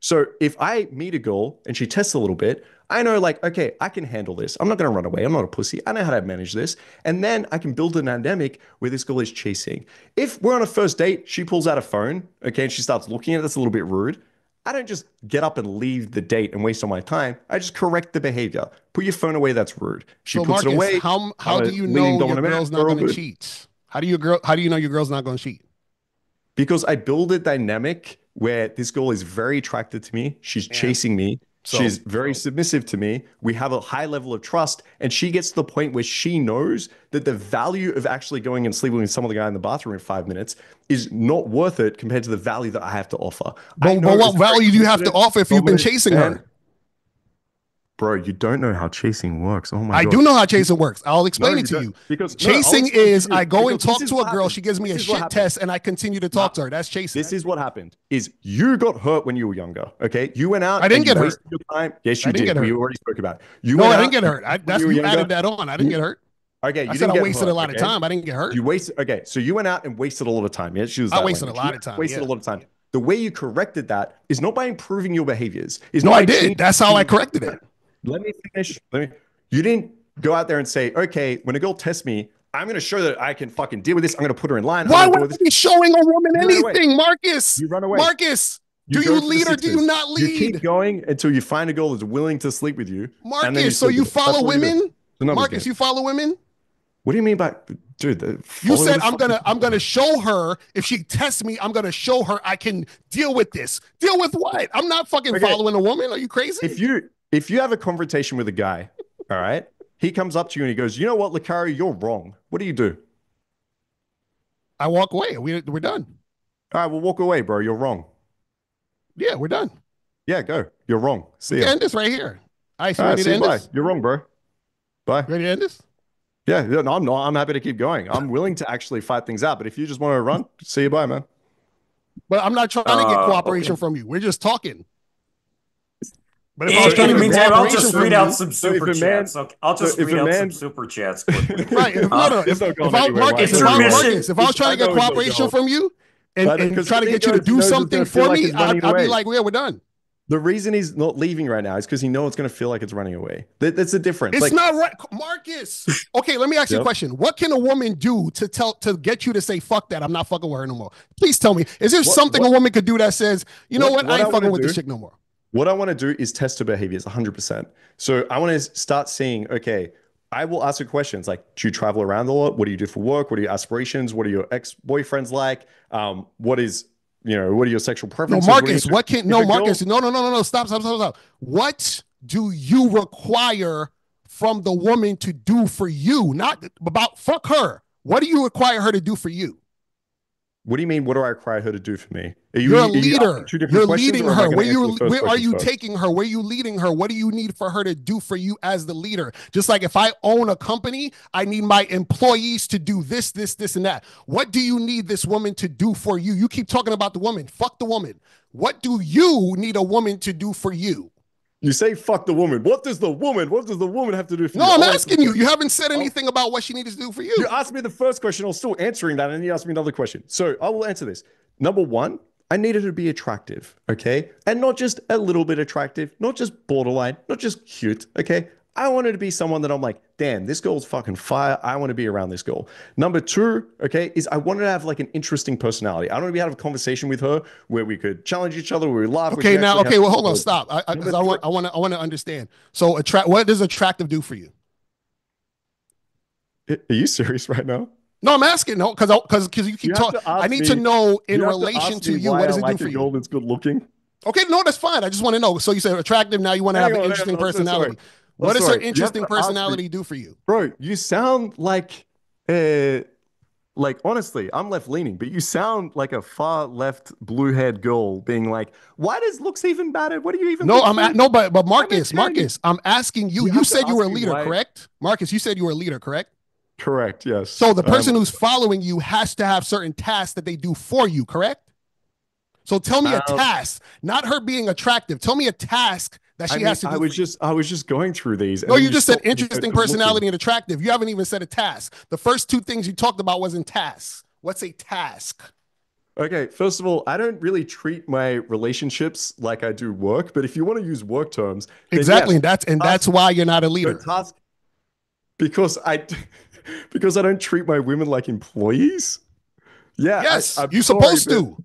So if I meet a girl and she tests a little bit, I know like, okay, I can handle this. I'm not going to run away. I'm not a pussy. I know how to manage this. And then I can build a dynamic where this girl is chasing. If we're on a first date, she pulls out a phone, okay, and she starts looking at it. That's a little bit rude. I don't just get up and leave the date and waste all my time. I just correct the behavior. Put your phone away. That's rude. She puts Marcus, it away. How do you know your girl's not going to cheat? How do you know your girl's not going to cheat? Because I build a dynamic where this girl is very attracted to me. She's chasing me. She's very submissive to me. We have a high level of trust. And she gets to the point where she knows that the value of actually going and sleeping with some other guy in the bathroom in 5 minutes is not worth it compared to the value that I have to offer. But what value do you have to offer if you've been chasing her? Bro, you don't know how chasing works. Oh my God. I do know how chasing works. I'll explain it to you. Because chasing is I go and talk to a girl. She gives me a shit test and I continue to talk to her. That's chasing. This is what happened is you got hurt when you were younger. Okay. You went out. I didn't get hurt. Your time. Yes, you did. We already spoke about it. No, I didn't get hurt. You added that on. I didn't get hurt. Okay. I said I wasted a lot of time. I didn't get hurt. You wasted. Okay. So you went out and wasted a lot of time. Yeah. I wasted a lot of time. Wasted a lot of time. The way you corrected that is not by improving your behaviors. No, I did. That's how I corrected it. Let me finish. You didn't go out there and say, okay, when a girl tests me, I'm going to show that I can fucking deal with this. I'm going to put her in line. Why would I be showing a woman anything, Marcus? You run away. Marcus, do you lead or do you not lead? You keep going until you find a girl that's willing to sleep with you. Marcus, so you follow women? Marcus, you follow women? What do you mean by, dude? You said I'm gonna show her if she tests me. I'm gonna show her I can deal with this. Deal with what? I'm not fucking following a woman. Are you crazy? if you have a confrontation with a guy, all right, he comes up to you and he goes, you know what, Locario, you're wrong. What do you do? I walk away. We're done. All right, well, walk away, bro. You're wrong. Yeah, we're done. Yeah, go. You're wrong. See We ya. can end this right here. All right, so All right, ready to see you, end bye. this? You're wrong, bro. Bye. Ready to end this? Yeah, no, I'm not. I'm happy to keep going. I'm willing to actually fight things out. But if you just want to run, see you, bye, man. But I'm not trying to get cooperation Okay. from you. We're just talking. But if In, I was trying in to the get meantime, I'll cooperation just from read you, out some So if super a man- chats. Okay, I'll just so if read a out man- some super chats quickly. right? If, no, no. It's not going If I, anywhere, Marcus, right? if I, Intermission. Marcus, if I was trying to I get know it's not cooperation going. from you and Because try to he get you to goes, he do knows it's something gonna feel for like me, it's running I'd be away. like, yeah, we're done. The reason he's not leaving right now is because he knows it's going to feel like it's running away. That's the difference. It's Like, not right, Marcus. Okay, let me ask you a Yep. question. What can a woman do to get you to say fuck that? I'm not fucking with her no more. Please tell me. Is there something a woman could do that says, you know what? I ain't fucking with this chick no more. what I want to do is test her behaviors 100%. So I want to start seeing, okay, I will ask her questions like, do you travel around a lot? What do you do for work? What are your aspirations? What are your ex-boyfriends like? What are your sexual No, preferences? Marcus, What do you do? no, If a girl- Marcus, no. Stop. What do you require from the woman to do for you? Not about fuck her. What do you require her to do for you? What do you mean? What do I require her to do for me? You're a are you leader. asking two different You're questions, leading or am I her. gonna Where answer the first are question you first? taking her? Where you leading her? What do you need for her to do for you as the leader? Just like if I own a company, I need my employees to do this, and that. What do you need this woman to do for you? You keep talking about the woman. Fuck the woman. What do you need a woman to do for you? You say fuck the woman. What does the woman have to do for you? No, I'm I'll asking answer you. the You haven't said anything about what she needs to do for you. You asked me the first question. I was still answering that, and you asked me another question. So I will answer this. Number one, I needed her to be attractive, okay? And not just a little bit attractive, not just borderline, not just cute, okay? I wanted to be someone that I'm like, damn, this girl's fucking fire. I want to be around this girl. Number two, okay, is I wanted to have like an interesting personality. I want to be able to have a conversation with her where we could challenge each other, where we laugh. Okay, now, well, hold on, stop. I want to understand. So, what does attractive do for you? Are you serious right now? No, I'm asking. No, because you keep talking. I need to know in relation to you, what does it do for you? Girl that's good looking. Okay, no, that's fine. I just want to know. So you said attractive. Now you want to have an interesting personality. What does her interesting personality do for you? Bro, you sound like honestly, I'm left leaning, but you sound like a far left blue haired girl being like, why does looks even matter? What do you even No, look but Marcus, I'm asking you. You said you were a leader, why- correct? Marcus, you said you were a leader, correct? Correct, yes. So the person who's following you has to have certain tasks that they do for you, correct? So tell me a task, not her being attractive. Tell me a task that she has to do. I was just going through these. No, you just said interesting personality and attractive. You haven't even said a task. The first two things you talked about wasn't tasks. What's a task? Okay, first of all, I don't really treat my relationships like I do work, but if you want to use work terms, then Exactly, yes, that's why you're not a leader. task because I don't treat my women like employees. Yeah, Yes, I'm you're sorry, supposed but- to.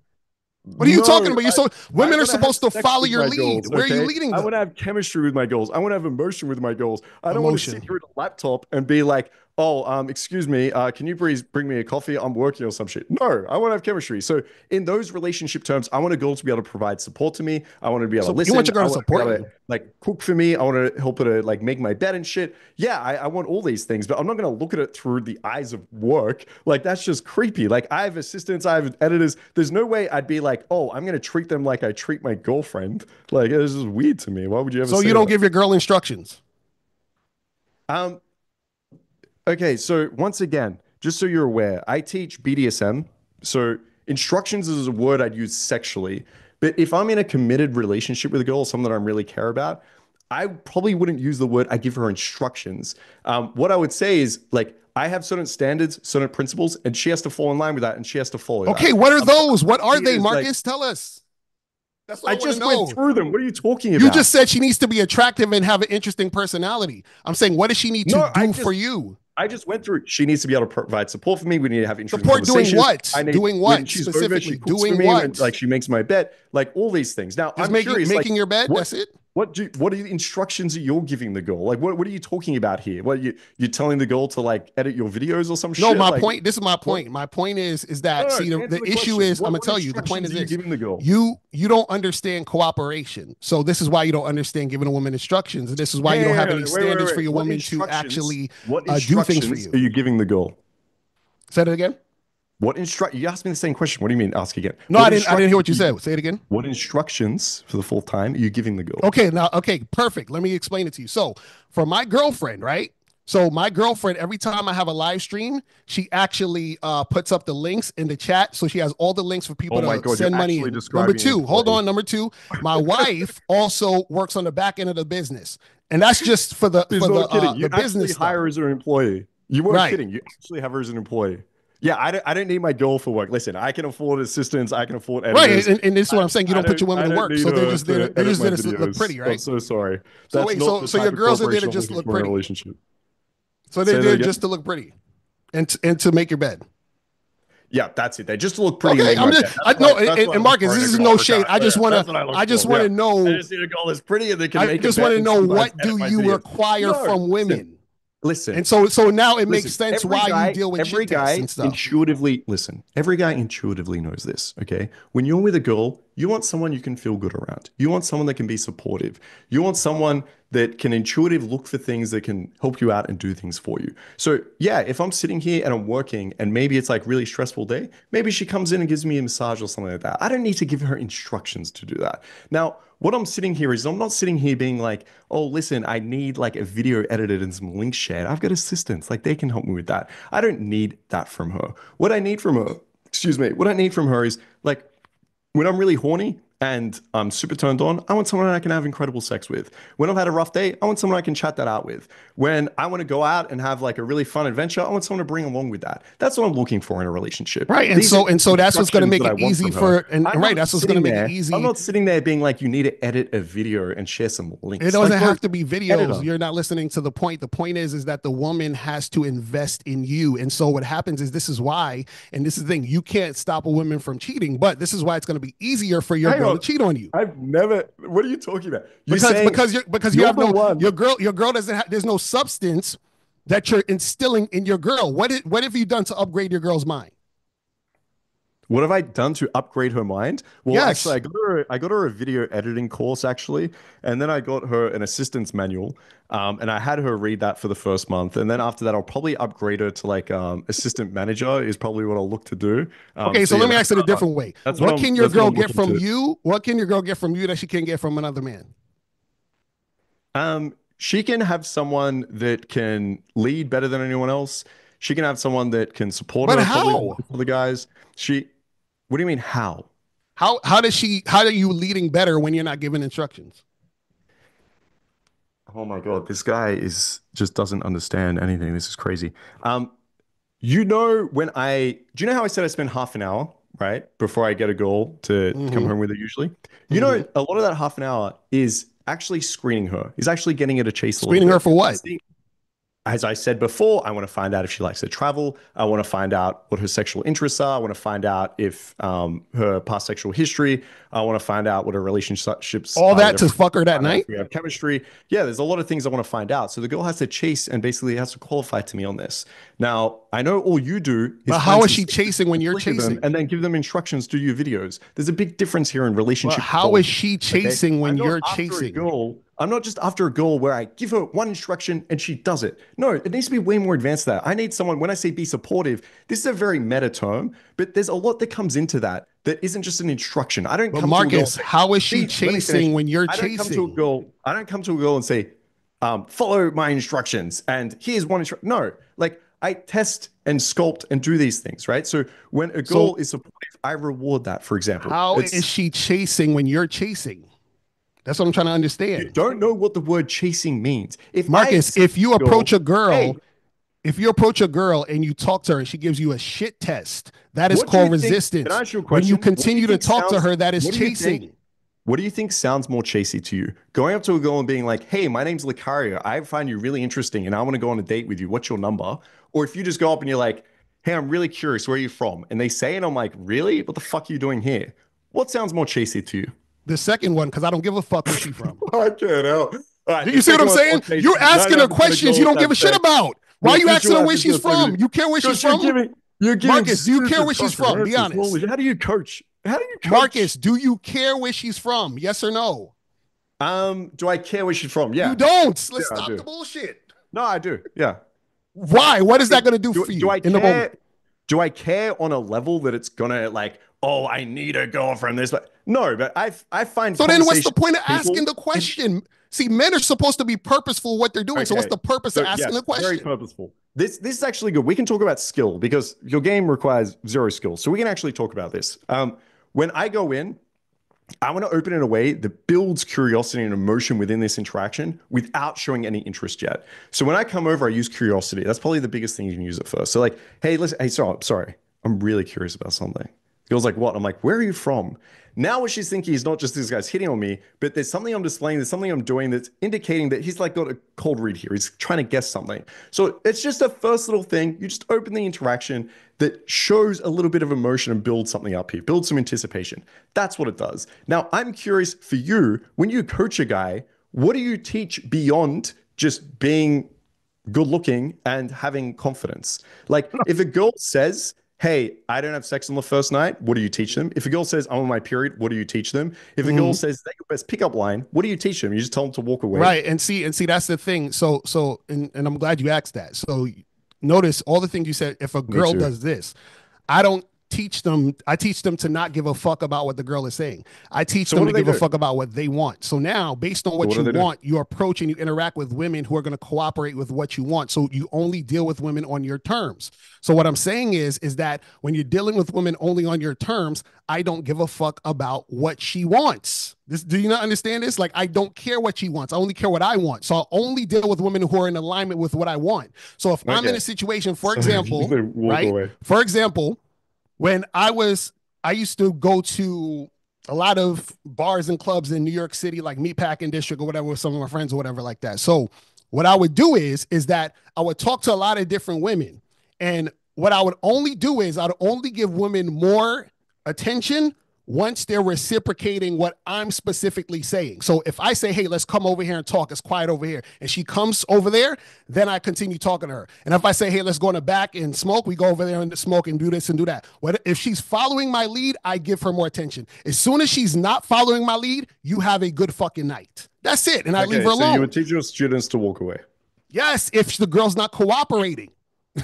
What are you talking about? Women I are wanna supposed have to sex follow with your my lead. goals, Where are you okay? leading I them? want to have chemistry with my goals. I want to have emotion with my goals. I don't want to sit here at a laptop and be like, oh, excuse me, can you please bring me a coffee? I'm working on some shit. No, I want to have chemistry. So in those relationship terms, I want a girl to be able to provide support to me. I want to be able to listen. You want your girl to support be able you? to, like, cook for me. I want to help her to like make my bed and shit. Yeah, I want all these things, but I'm not going to look at it through the eyes of work. Like, that's just creepy. Like, I have assistants, I have editors. There's no way I'd be like, oh, I'm going to treat them like I treat my girlfriend. Like, this is weird to me. Why would you ever So say you don't that? give your girl instructions? Okay, so once again, just so you're aware, I teach BDSM. So instructions is a word I'd use sexually. But if I'm in a committed relationship with a girl, someone that I really care about, I probably wouldn't use the word I give her instructions. What I would say is, like, I have certain standards, certain principles, and she has to fall in line with that, and she has to follow that. Okay, what are those? What are they, is like- Marcus? Tell us. That's what I I want just to know. went through them. What are you talking about? You just said she needs to be attractive and have an interesting personality. I'm saying, what does she need to do for you? I just went through. She needs to be able to provide support for me. We need to have interesting Support doing conversations. what? I need, Doing what when she's specifically? Over, she cooks Doing for me, what? When, like, she makes my bed. Like, all these things. Now, Just I'm curious. making like, your bed. That's it. What are the instructions that you're giving the girl? Like, what are you talking about here? What you're telling the girl to like edit your videos or some No, shit? my Like, point. This is my what? point. My point is that No, see answer the the issue question. is I'm gonna What tell you the point instructions is are you this. giving the girl? You don't understand cooperation, so this is why you don't understand giving a woman instructions, and this is why you Hey, don't hey, have hey, any wait, wait, standards for wait. your woman to actually What do things for instructions you. are you giving the girl? Say it again. You asked me the same question. What do you mean? Ask again. No, I didn't. I didn't hear what you said. Say it again. What instructions for the full time are you giving the girl? Okay, now, okay, perfect. Let me explain it to you. So, for my girlfriend, right? So, my girlfriend, every time I have a live stream, she actually puts up the links in the chat. So, she has all the links for people Oh my to God, send you're money actually in. Number describing an two, hold employee. on. Number two, my wife also works on the back end of the business, and that's just for the He's not kidding. the You business actually stuff, hire her as an employee. You weren't right? kidding. You actually have her as an employee. Yeah, I don't need my girl for work. Listen, I can afford assistants. I can afford Right, editors. and this is what I'm saying. You don't put your women I to don't work, need so they're her just there. to They're edit just my there to look videos. pretty, I'm right? so sorry. So That's wait, not the so your type of girls are there to cooperation I'm just looking look for in a pretty. relationship. So Say they're that there again. just to look pretty, and to make your bed. Yeah, that's it. They just look pretty and Okay, make I'm my just bed. I know, That's what I and look Marcus, for in this a is girl. no Okay, shade. that's what I look I just for. want Yeah. to I know, just need a girl that's pretty and they can I make a just bed want to and know sometimes what edit do my you videos. require No, from women, listen. and so now it makes Listen, sense why you deal with every shit tests guy and stuff. intuitively, listen, every guy intuitively knows this, okay? When you're with a girl, you want someone you can feel good around. You want someone that can be supportive. You want someone that can intuitively look for things that can help you out and do things for you. So, yeah, if I'm sitting here and I'm working and maybe it's like really stressful day, maybe she comes in and gives me a massage or something like that. I don't need to give her instructions to do that. Now, what I'm sitting here is I'm not sitting here being like, oh, listen, I need like a video edited and some links shared. I've got assistants, like they can help me with that. I don't need that from her. What I need from her, excuse me, what I need from her is like when I'm really horny and I'm super turned on, I want someone I can have incredible sex with. When I've had a rough day, I want someone I can chat that out with. When I want to go out and have like a really fun adventure, I want someone to bring along with that. That's what I'm looking for in a relationship. Right, These are and so that's what's going to instructions make that I it want easy from her. for and right, that's what's going to make it I'm easy. not sitting there being like, you need to edit a video and share some It links. Like, doesn't bro, have to be videos. editor. You're not listening to the point. The point is that the woman has to invest in you. And so what happens is this is why, and this is the thing, you can't stop a woman from cheating, but this is why it's going to be easier for your Hang girl to on. cheat on you. I've never. What are you talking about? You're Because saying you you're have the no one. your girl doesn't have there's no substance that you're instilling in your girl. What have you done to upgrade your girl's mind? What have I done to upgrade her mind? Well, actually, Yes. I got her a video editing course actually, and then I got her an assistance manual, and I had her read that for the first month, and then after that, I'll probably upgrade her to like assistant manager is probably what I'll look to do. Okay, so Yeah, let me ask it a different way. What can your that's what girl I'm get looking from to. you? What can your girl get from you that she can't get from another man? She can have someone that can lead better than anyone else. She can have someone that can support But her probably more how? than other guys. What do you mean how? How are you leading better when you're not giving instructions? Oh my God, this guy is just doesn't understand anything. This is crazy. Do you know how I said I spend half an hour, right, before I get a girl to come Mm-hmm. home with her usually? You Mm-hmm. know, a lot of that half an hour is actually screening her, is actually getting her to chase a little Screening her bit. for what? As I said before, I want to find out if she likes to travel. I want to find out what her sexual interests are. I want to find out if her past sexual history. I want to find out what her relationships All are that with to her fuck her that find out if night? we have chemistry. Yeah, there's a lot of things I want to find out. So the girl has to chase and basically has to qualify to me on this. Now, I know all you do is But find how is some she chasing when you're flick of them chasing? and then give them instructions to do your videos. There's a big difference here in But relationship how is quality. she Okay. chasing when I'm not you're after a chasing? girl. I'm not just after a girl where I give her one instruction and she does it. No, it needs to be way more advanced than that. I need someone, when I say be supportive, this is a very meta term, but there's a lot that comes into that that isn't just an instruction. I don't But come to a girl and Marcus, say, how is she see, let me finish. chasing when you're chasing? I don't come to a girl and say, follow my instructions and here's one instruction. No, like I test and sculpt and do these things, right? So when a girl So is supportive, I reward that, for example. how is It's she chasing when you're chasing? That's what I'm trying to You understand. don't know what the word chasing means. If I Marcus, say to a girl, hey, if you approach a girl and you talk to her and she gives you a shit test, that is what do you called think? Can resistance. I ask you a When you question? What do you continue to think talk to sounds, her, that is what do you think, chasing. what do you think sounds more chasey to you? Going up to a girl and being like, hey, my name's Locario. I find you really interesting and I want to go on a date with you. What's your number? Or if you just go up and you're like, hey, I'm really curious. Where are you from? And they say, and I'm like, really? What the fuck are you doing here? What sounds more chasey to you? The second one, because I don't give a fuck where she's from. I can't help. Right, You see what I'm saying? You're asking her questions you don't give a shit about. Why are you asking her where she's from? You care where she's from? Marcus, do you care where she's from? Be honest. How do you coach? Marcus, do you care where she's from? Yes or no? Do I care where she's from? Yeah. You don't. Let's stop the bullshit. No, I do. Yeah. Why? What is that going to do for you? Do I care? Do I care on a level that it's gonna like? Oh, I need a girlfriend. This, but no. But I find. So then, what's the point of asking the question? See, men are supposed to be purposeful what they're doing. Okay. So what's the purpose of asking the question? Very purposeful. This is actually good. We can talk about skill because your game requires 0 skill. So we can actually talk about this. When I go in, I want to open in a way that builds curiosity and emotion within this interaction without showing any interest yet. So when I come over, I use curiosity. That's probably the biggest thing you can use it first. So like, hey, listen, hey, sorry. I'm really curious about something. The girl's like, what? I'm like, where are you from? Now what she's thinking is not just this guy's hitting on me, but there's something I'm displaying, there's something I'm doing that's indicating that he's like got a cold read here. He's trying to guess something. So it's just a first little thing. You just open the interaction that shows a little bit of emotion and builds something up here, build some anticipation. That's what it does. Now, I'm curious for you, when you coach a guy, what do you teach beyond just being good looking and having confidence? Like if a girl says, hey, I don't have sex on the first night, what do you teach them? If a girl says, I'm on my period, what do you teach them? If a girl says, that's your best pickup line, what do you teach them? You just tell them to walk away. Right. And see, that's the thing. So, and I'm glad you asked that. So notice all the things you said. If a girl does this, I don't teach them. I teach them to not give a fuck about what the girl is saying. I teach them to give a fuck about what they want. So now, based on what you want, you approach and you interact with women who are going to cooperate with what you want. So you only deal with women on your terms. So what I'm saying is that when you're dealing with women only on your terms, I don't give a fuck about what she wants. Do you not understand this? Like, I don't care what she wants. I only care what I want. So I'll only deal with women who are in alignment with what I want. So if I'm in a situation, for example, right? For example, when I used to go to a lot of bars and clubs in New York City, like Meatpacking District or whatever, with some of my friends or whatever like that. So what I would do is that I would talk to a lot of different women. And what I would only do is I'd only give women more attention once they're reciprocating what I'm specifically saying. So if I say, hey, let's come over here and talk, it's quiet over here, and she comes over there, then I continue talking to her. And if I say, hey, let's go in the back and smoke, we go over there and smoke and do this and do that. If she's following my lead, I give her more attention. As soon as she's not following my lead, you have a good fucking night. That's it. And I leave her alone. So you would teach your students to walk away? Yes, if the girl's not cooperating.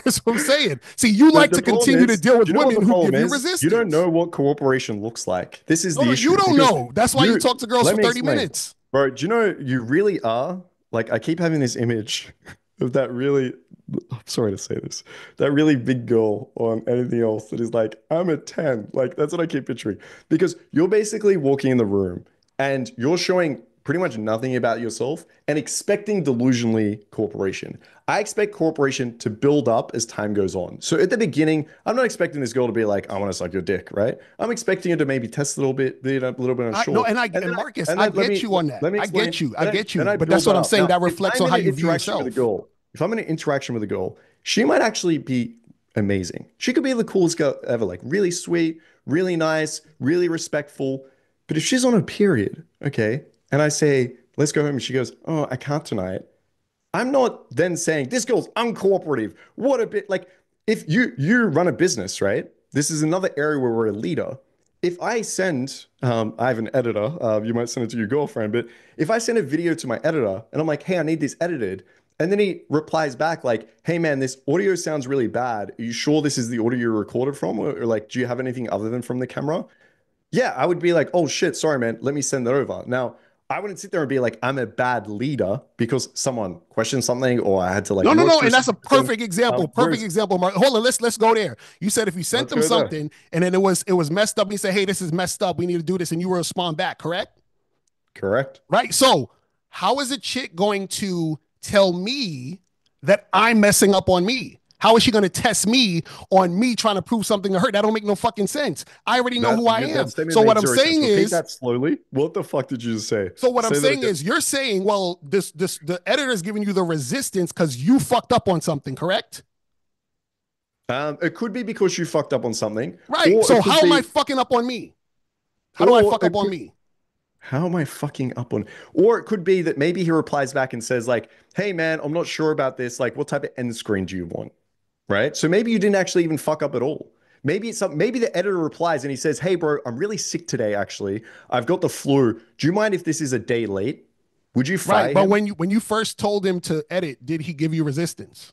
That's what I'm saying. See, you like to continue to deal with women who give you resistance. You don't know what cooperation looks like. This is the issue. You don't know. That's why you talk to girls for 30 minutes. Bro, do you know you really are? Like, I keep having this image of that really, I'm sorry to say this, that really big girl on anything else that is like, I'm a 10. Like, that's what I keep picturing. Because you're basically walking in the room and you're showing pretty much nothing about yourself and expecting delusionally cooperation. I expect cooperation to build up as time goes on. So at the beginning, I'm not expecting this girl to be like, I want to suck your dick, right? I'm expecting her to maybe test a little bit unsure. No, and Marcus, I get you on that. I get you. But that's what I'm saying. That reflects on how you view yourself. If I'm in an interaction with a girl, she might actually be amazing. She could be the coolest girl ever, like really sweet, really nice, really respectful. But if she's on a period, okay, and I say, let's go home, and she goes, oh, I can't tonight. I'm not then saying, this girl's uncooperative. What a bit, like, if you run a business, right? This is another area where we're a leader. If I send, I have an editor, you might send it to your girlfriend, but if I send a video to my editor, and I'm like, hey, I need this edited, and then he replies back like, hey man, this audio sounds really bad. Are you sure this is the audio you recorded from? Or like, do you have anything other than from the camera? Yeah, I would be like, oh shit, sorry man, let me send that over. Now, I wouldn't sit there and be like, I'm a bad leader because someone questioned something or I had to like. No. And that's a perfect example. Example, Mark. Hold on, let's go there. You said if you sent them something and then it was messed up, and you say, hey, this is messed up, we need to do this, and you will respond back, correct? Correct. Right. So how is a chick going to tell me that I'm messing up on me? How is she going to test me on me trying to prove something to her? That don't make no fucking sense. I already know who I am. So what I'm saying is, that slowly. What the fuck did you just say? So what I'm saying is, you're saying, well, the editor is giving you the resistance because you fucked up on something, correct? It could be because you fucked up on something, right? So how am I fucking up on me? How do I fuck up on me? How am I fucking up on? Or it could be that maybe he replies back and says like, "Hey man, I'm not sure about this. Like, what type of end screen do you want?" Right? So maybe you didn't actually even fuck up at all. Maybe it's something. Maybe the editor replies and he says, "Hey bro, I'm really sick today. Actually, I've got the flu. Do you mind if this is a day late? Would you fire Right, but him?" when you first told him to edit, did he give you resistance?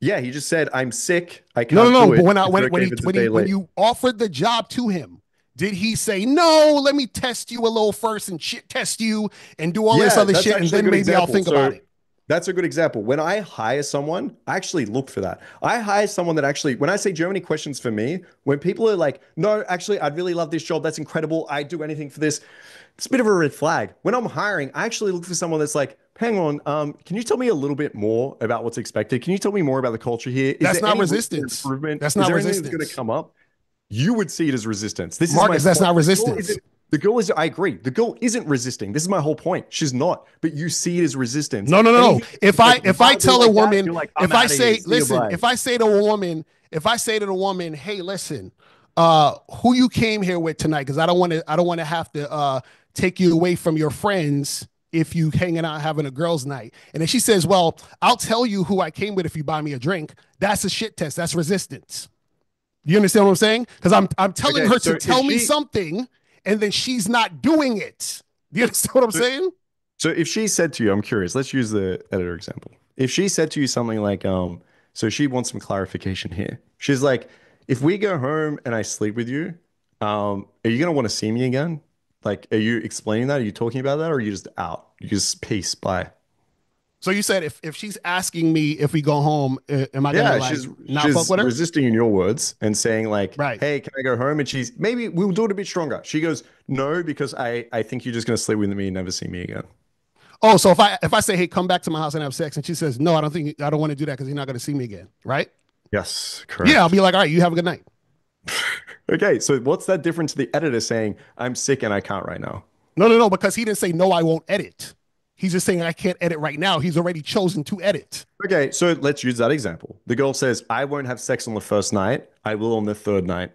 Yeah, he just said, "I'm sick. I No, can't no, no. do But it. when I Is it okay if it's a day when late?" you offered the job to him, did he say no? Let me test you a little first and shit test you and do all this Yeah, other that's shit, and actually a then good maybe I'll example. think about So it. that's a good example. When I hire someone, I actually look for that. I hire someone that actually, when I say, "Do you have any questions for me?" When people are like, "No, actually, I'd really love this job. That's incredible. I'd do anything for this." It's a bit of a red flag. When I'm hiring, I actually look for someone that's like, "Hang on, can you tell me a little bit more about what's expected? Can you tell me more about the culture here? Is That's there not any room for resistance. improvement? That's Is not there anything that's going to resistance. come up?" You would see it as resistance. This is my Marcus, that's point. not resistance. The girl is, I agree. The girl isn't resisting. This is my whole point. She's not, but you see it as resistance. No, no, no, no. Anything If that's if I mildly tell a like that, woman, you're like, "I'm if I out of here. say, See you, listen, bye." if I say to a woman, if I say to the woman, hey, listen, who you came here with tonight? Because I don't want to have to take you away from your friends if you hanging out having a girls' night. And then she says, well, I'll tell you who I came with if you buy me a drink. That's a shit test. That's resistance. You understand what I'm saying? Because I'm telling Okay, her so to if tell me she, something, and then she's not doing it. Do you understand what I'm so, saying? so if she said to you, I'm curious. Let's use the editor example. If she said to you something like, so she wants some clarification here. She's like, "If we go home and I sleep with you, are you gonna want to see me again? Like, are you explaining that? Are you talking about that, or are you just out? You just peace, bye." So you said if she's asking me if we go home, am I gonna Yeah, like she's not fuck she's with her? resisting in your words and saying like, Right. "Hey, can I go home?" And she's maybe we'll do it a bit stronger. She goes, "No, because I think you're just gonna sleep with me and never see me again." Oh, so if I say, hey, come back to my house and have sex, and she says, no, I don't want to do that because you're not gonna see me again, right? Yes, Yeah, I'll correct. be like, all right, you have a good night. Okay, so what's that difference to the editor saying, "I'm sick and I can't right now"? No, no, no, because he didn't say no, I won't edit. He's just saying I can't edit right now. He's already chosen to edit. Okay, so let's use that example. The girl says, "I won't have sex on the first night. I will on the third night."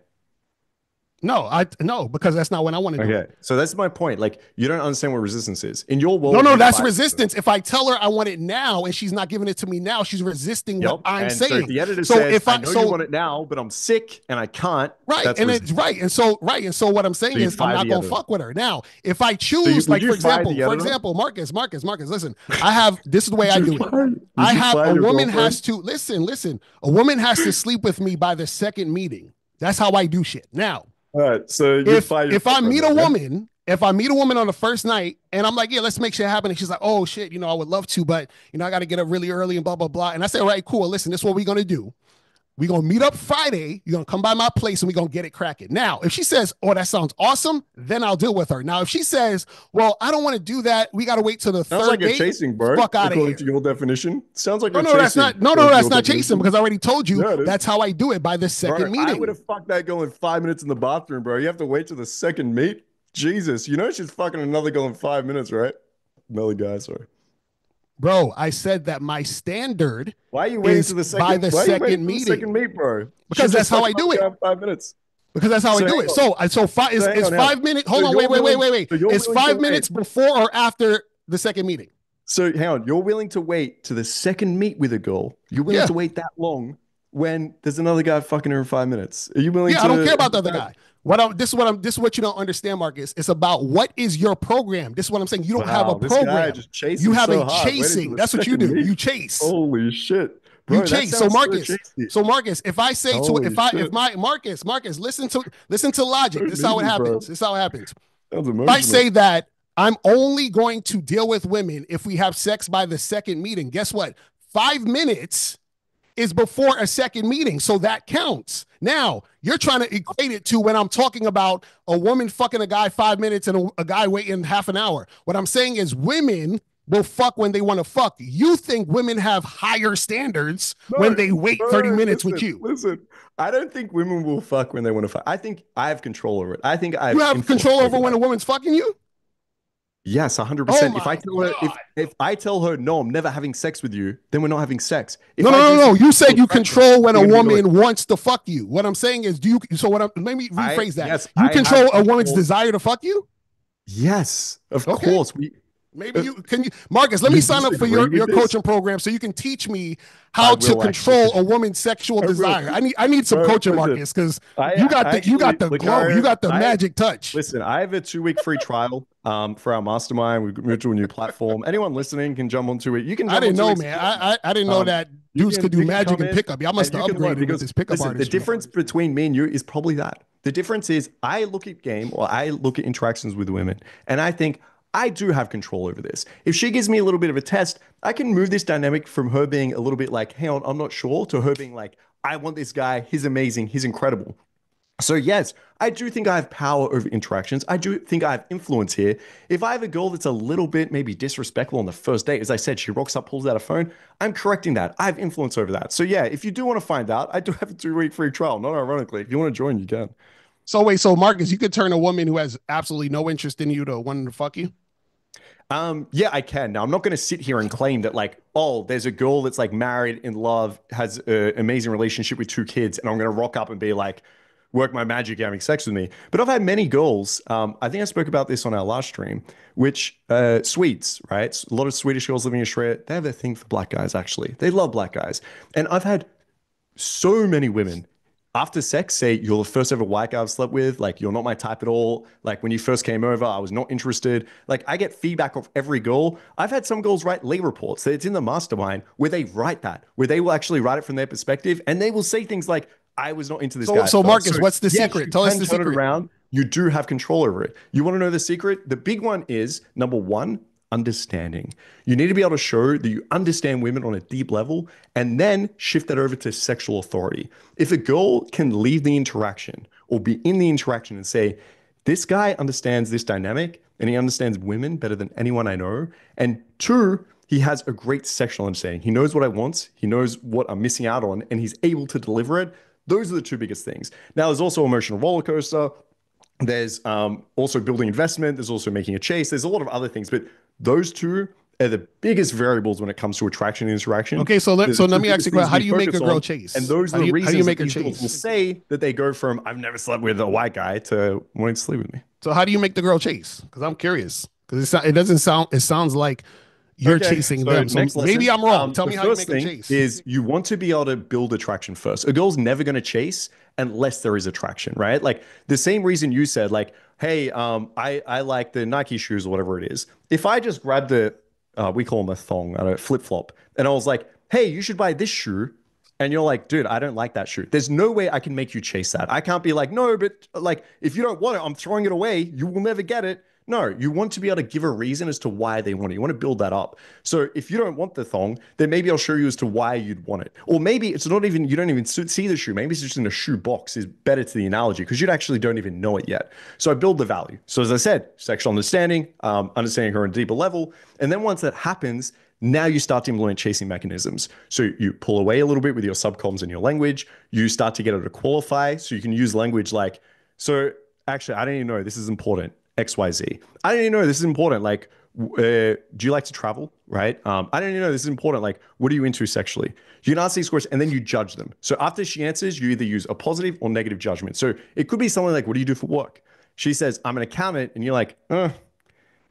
No, because that's not when I want to do Okay, it. so that's my point. Like, you don't understand what resistance is. In your No, world, no, you'd that's fight. resistance. If I tell her I want it now and she's not giving it to me now, she's resisting what Yep. I'm And so if saying. the editor So says, if "I I know you so want it now, but I'm sick and I can't," right, that's and it's resistance. right, and so what I'm So saying you'd is I'm fire not the gonna editor. fuck with her. Now, if I So choose, would like you fire the for editor? example, Marcus, listen, I have this is the way Would I you do it. fire? Would I you have fire a your woman girlfriend? has to listen. A woman has to sleep with me by the second meeting. That's how I do shit. Now, All right, so you'd fire your if I girlfriend meet then, a yeah? woman, if I meet a woman on the first night and I'm like, yeah, let's make shit happen. And she's like, oh shit, I would love to, but I got to get up really early and blah, blah, blah. And I say, all right, cool. Listen, this is what we're going to do. We're going to meet up Friday. You're going to come by my place and we're going to get it cracking. Now, if she says, oh, that sounds awesome, then I'll deal with her. Now, if she says, well, I don't want to do that. We got to wait till the Sounds third like you're date. chasing, bro, Fuck out of according to here. your definition. Sounds like No, you're no, that's chasing, not. No, no, according to that's your not chasing definition. because I already told you Yeah, it is. that's how I do it by the second Bro, I would meeting. have fucked that girl in 5 minutes in the bathroom, bro. You have to wait till the second meet? Jesus, you know she's fucking another girl in 5 minutes, right? Melly guy, sorry. Bro, I said that my standard Why are you waiting to is the by second? the Why are you waiting second for the second meeting meet, bro? She'll because that's just how fuck I do another it. guy in 5 minutes. Because that's how I So do hang it. on. So So hang is on now. 5 minutes. So Hold on, you're willing. wait. So you're Is willing to five wait. minutes before or after the second meeting? So hang on. You're willing to wait to the second meet with a girl. You're willing Yeah, to wait that long when there's another guy fucking her in 5 minutes. Are you willing yeah. I don't to care about the do other that? guy. This is what you don't understand, Marcus. It's about what is your program. This is what I'm saying. You don't have a Wow, this guy program. just You chasing have a so hard, waiting to chasing. the That's what you second do. meet. You chase. Holy shit, You bro, that chase. So sounds so Marcus. chasey. So Marcus, if I say to Holy if shit, my Marcus, listen to logic. so This is how it needy, bro. happens. This is how it happens. Sounds If I emotional. say that I'm only going to deal with women if we have sex by the second meeting, guess what? 5 minutes is before a second meeting. So that counts. Now, you're trying to equate it to when I'm talking about a woman fucking a guy 5 minutes and a guy waiting half an hour. What I'm saying is women will fuck when they want to fuck. You think women have higher standards when No, they wait 30 no, minutes with listen, you. listen. I don't think women will fuck when they want to fuck. I think I have control over it. I think I You have have influence control over over when that. a woman's fucking you? Yes, Oh 100%. If I my tell her God. if I tell her no, I'm never having sex with you, then we're not having sex. If No, no, I no, do no. something You said you attractive, control when we're a gonna be going. woman wants to fuck you. What I'm saying is, do you? So what? Let me I rephrase that. yes, You I have control a woman's control. desire to fuck you. Yes, of Okay. course. Maybe Marcus, let me You sign up for disagree with your this? coaching program so you can teach me I how to will actually. control a woman's sexual I will. desire. I need some Bro, coaching, listen. Marcus, because I you actually, got the glow, you Locario, got the magic touch. listen, I have a 2 week free trial for our mastermind. We've moved to a new platform. Anyone listening can jump onto it. You can I jump didn't onto know, it. man. I didn't know that dudes could do You can magic come and in pickup. Y'all and must have you can learn upgraded with because this pickup listen, the artistry. difference between me and you is probably that. The difference is I look at game or I look at interactions with women and I think I do have control over this. If she gives me a little bit of a test, I can move this dynamic from her being a little bit like, hang on, I'm not sure, to her being like, I want this guy. He's amazing. He's incredible. So yes, I do think I have power over interactions. I do think I have influence here. If I have a girl that's a little bit maybe disrespectful on the first date, as I said, she rocks up, pulls out a phone, I'm correcting that. I have influence over that. So yeah, if you do want to find out, I do have a 2 week free trial. Not ironically, if you want to join, you can. So wait, so Marcus, you could turn a woman who has absolutely no interest in you to wanting to fuck you? Yeah, I can. Now, I'm not going to sit here and claim that, like, oh, there's a girl that's like married in love, has an amazing relationship with 2 kids, and I'm going to rock up and be like, work my magic having sex with me. But I've had many girls. I think I spoke about this on our last stream, which Swedes, right? A lot of Swedish girls living in Australia, they have a thing for black guys, actually. They love black guys. And I've had so many women after sex say you're the first ever white guy I've slept with, like you're not my type at all, like when you first came over I was not interested. Like I get feedback of every girl. I've had some girls write Lee reports that it's in the mastermind where they write that, where they will actually write it from their perspective and they will say things like, I was not into this guy at So first. Marcus, what's the Yes, secret? you Tell us can the turn it secret. around. You do have control over it. You want to know the secret? The big one is number one, understanding. You need to be able to show that you understand women on a deep level and then shift that over to sexual authority. If a girl can leave the interaction or be in the interaction and say, this guy understands this dynamic and he understands women better than anyone I know. And two, he has a great sexual understanding. He knows what I want, he knows what I'm missing out on, and he's able to deliver it. Those are the two biggest things. Now, there's also emotional roller coaster. There's also building investment. There's also making a chase. There's a lot of other things, but those two are the biggest variables when it comes to attraction and interaction. Okay, so They're the let two me ask biggest you a things question. How we do you make a focus girl on, and chase? those are the How do you reasons make that her these girls will chase? say that they go from "I've never slept with a white guy" to wanting to sleep with me. So how do you make the girl chase? Because I'm curious. Because it doesn't sound. It sounds like you're Okay, chasing so them. So next maybe lesson. I'm wrong. Tell The me how you first make them thing chase. is you want to be able to build attraction first. A girl's never going to chase unless there is attraction, right? Like the same reason you said, like, hey, I like the Nike shoes or whatever it is. If I just grabbed the, we call them a thong, I don't flip flop, and I was like, hey, you should buy this shoe. And you're like, dude, I don't like that shoe. There's no way I can make you chase that. I can't be like, no, but like, if you don't want it, I'm throwing it away. You will never get it. No, you want to be able to give a reason as to why they want it. You want to build that up. So if you don't want the thong, then maybe I'll show you as to why you'd want it. Or maybe it's not even, you don't even see the shoe. Maybe it's just in a shoe box is better to the analogy because you actually don't even know it yet. So I build the value. So as I said, sexual understanding, understanding her on a deeper level. And then once that happens, now you start to implement chasing mechanisms. So you pull away a little bit with your subcoms and your language. You start to get her to qualify. So you can use language like, so actually, I don't even know. This is important. XYZ. I don't even know. This is important. Like, do you like to travel? Right. I don't even know. This is important. Like, what are you into sexually? You can ask these questions and then you judge them. So after she answers, you either use a positive or negative judgment. So it could be something like, what do you do for work? She says, I'm an accountant. And you're like,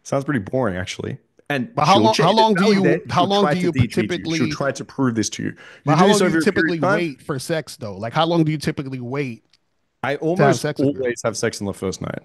sounds pretty boring, actually. And But she'll change it. how She'll long try do to you teach you. She'll typically try to prove this to you. You but do how long this do over you a period typically of time. wait for sex though? Like how long do you typically wait I to have almost sex with her? always have sex on the first night.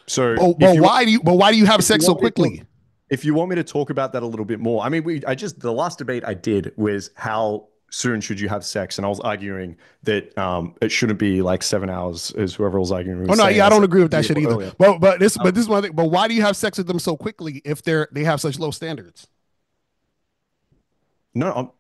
So But why do you have if you sex so want me to talk, quickly? if you want me to talk about that a little bit more, I mean, the last debate I did was how soon should you have sex, and I was arguing that it shouldn't be like 7 hours, as whoever was arguing Oh was no, saying. yeah, I I don't said agree with that yeah, shit either. earlier. But this is one thing. But why do you have sex with them so quickly if they have such low standards? No,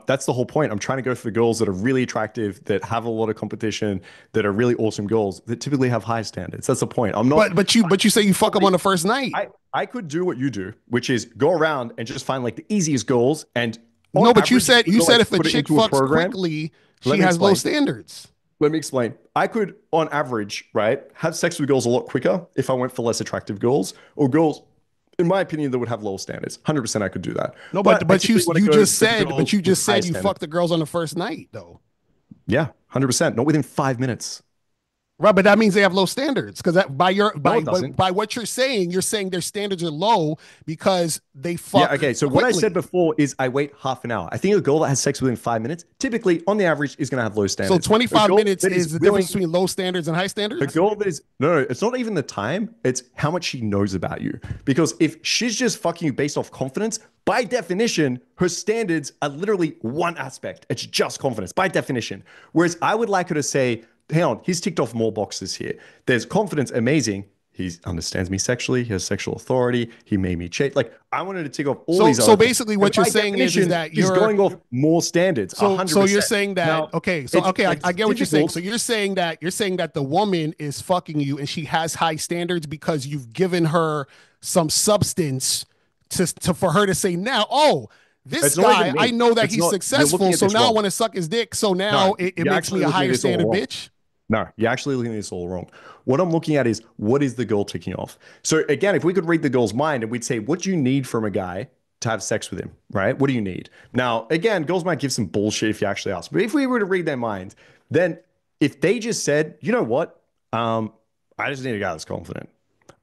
that's the whole point. I'm trying to go for girls that are really attractive, that have a lot of competition, that are really awesome girls, that typically have high standards. That's the point. I'm not. But you say you fuck them on the first night. I could do what you do, which is go around and just find like the easiest goals. And on No, but average, you said like, if a put it chick into a fucks program. quickly, she Let me has low explain. standards. Let me explain. I could, on average, right, have sex with girls a lot quicker if I went for less attractive girls or girls, in my opinion, that would have low standards. 100% I could do that. No, But I you typically want to go for girls you with just high said you standards. fuck the girls on the first night though. Yeah, 100%. Not within 5 minutes. Right, but that means they have low standards because by doesn't. by what you're saying their standards are low because they fuck. Yeah, okay. So quickly. what I said before is I wait half an hour. I think a girl that has sex within 5 minutes, typically on the average, is going to have low standards. So 25 minutes is the difference between low standards and high standards? A girl that is, no, it's not even the time. It's how much she knows about you. Because if she's just fucking you based off confidence, by definition, her standards are literally one aspect. It's just confidence, by definition. Whereas I would like her to say, hang on, he's ticked off more boxes here. There's confidence, amazing. He understands me sexually. He has sexual authority. He made me cheat. Like, I wanted to tick off all these. So basically, what you're saying is that you're going off more standards. So 100%. So you're saying that now, I get what you're saying. So you're saying that the woman is fucking you and she has high standards because you've given her some substance to for her to say now, oh, this guy, I know that he's successful, so now I want to suck his dick. So now it makes me a higher standard bitch. No, you're actually looking at this all wrong. What I'm looking at is, what is the girl ticking off? So again, if we could read the girl's mind and we'd say, what do you need from a guy to have sex with him, right? What do you need? Now, again, girls might give some bullshit if you actually ask. But if we were to read their mind, then if they just said, you know what? I just need a guy that's confident.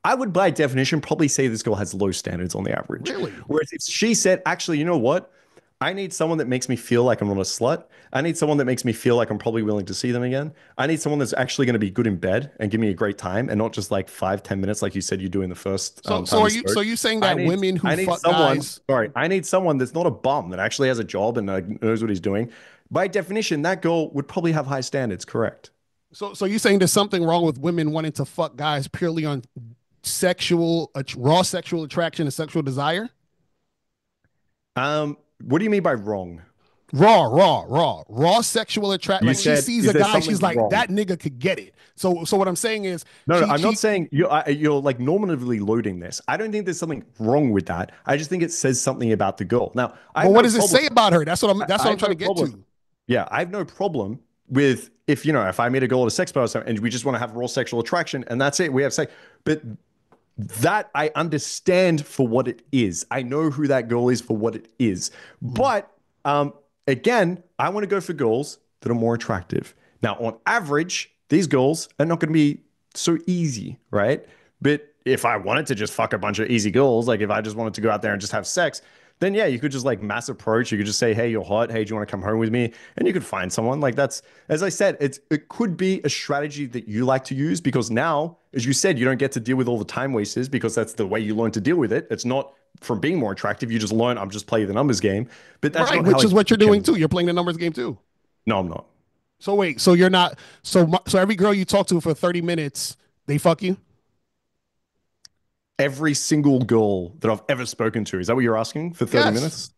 I would, by definition, probably say this girl has low standards on the average. Really? Whereas if she said, actually, you know what? I need someone that makes me feel like I'm not a slut. I need someone that makes me feel like I'm probably willing to see them again. I need someone that's actually going to be good in bed and give me a great time and not just like 5-10 minutes like you said you do in the first. So are you saying that women who fuck guys? Sorry, I need someone that's not a bum that actually has a job and knows what he's doing. By definition, that girl would probably have high standards. Correct. So you're saying there's something wrong with women wanting to fuck guys purely on raw sexual attraction and sexual desire? What do you mean by wrong? Raw sexual attraction. Like she sees a guy, she's like, wrong? That nigga could get it. So what I'm saying is, no, I'm not saying you're like normatively loading this. I don't think there's something wrong with that. I just think it says something about the girl. Now, but what does it say about her? That's what I'm trying to get to. Yeah, I have no problem with if I meet a girl at a sex bar and we just want to have raw sexual attraction and that's it. We have sex, but that I understand for what it is. I know who that girl is for what it is. But again, I want to go for girls that are more attractive. Now, on average, these girls are not going to be so easy, right? But if I wanted to just fuck a bunch of easy girls, like if I just wanted to go out there and just have sex, then yeah, you could just like mass approach. You could just say, hey, you're hot. Hey, do you want to come home with me? And you could find someone. Like that's, as I said, it could be a strategy that you like to use because now, as you said, you don't get to deal with all the time wasters because that's the way you learn to deal with it. It's not from being more attractive. You just learn, I'm just playing the numbers game. But that's right, which is what you're doing too. You're playing the numbers game too. No, I'm not. So wait, so you're not, so every girl you talk to for 30 minutes, they fuck you? Every single girl that I've ever spoken to. Is that what you're asking for 30 minutes?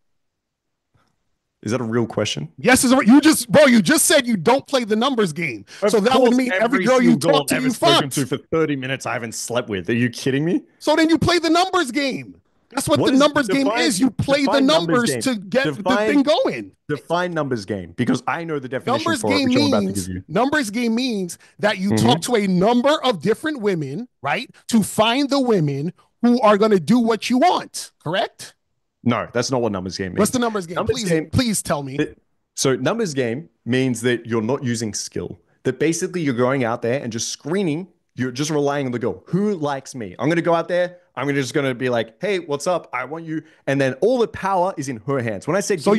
Is that a real question? Yes, you just said you don't play the numbers game. So that would mean every girl you talk to, you fucked. For 30 minutes I haven't slept with. Are you kidding me? So then you play the numbers game. That's what the numbers game is. You play the numbers to get the thing going. Define numbers game because I know the definition for it, which I'm about to give you. Numbers game means that you talk to a number of different women, right? To find the women who are going to do what you want, correct? No, that's not what numbers game means. What's the numbers game? Please tell me. So numbers game means that you're not using skill. That basically you're going out there and just screening. You're just relying on the girl. Who likes me? I'm going to go out there. I'm just going to be like, hey, what's up? I want you. And then all the power is in her hands. When I say so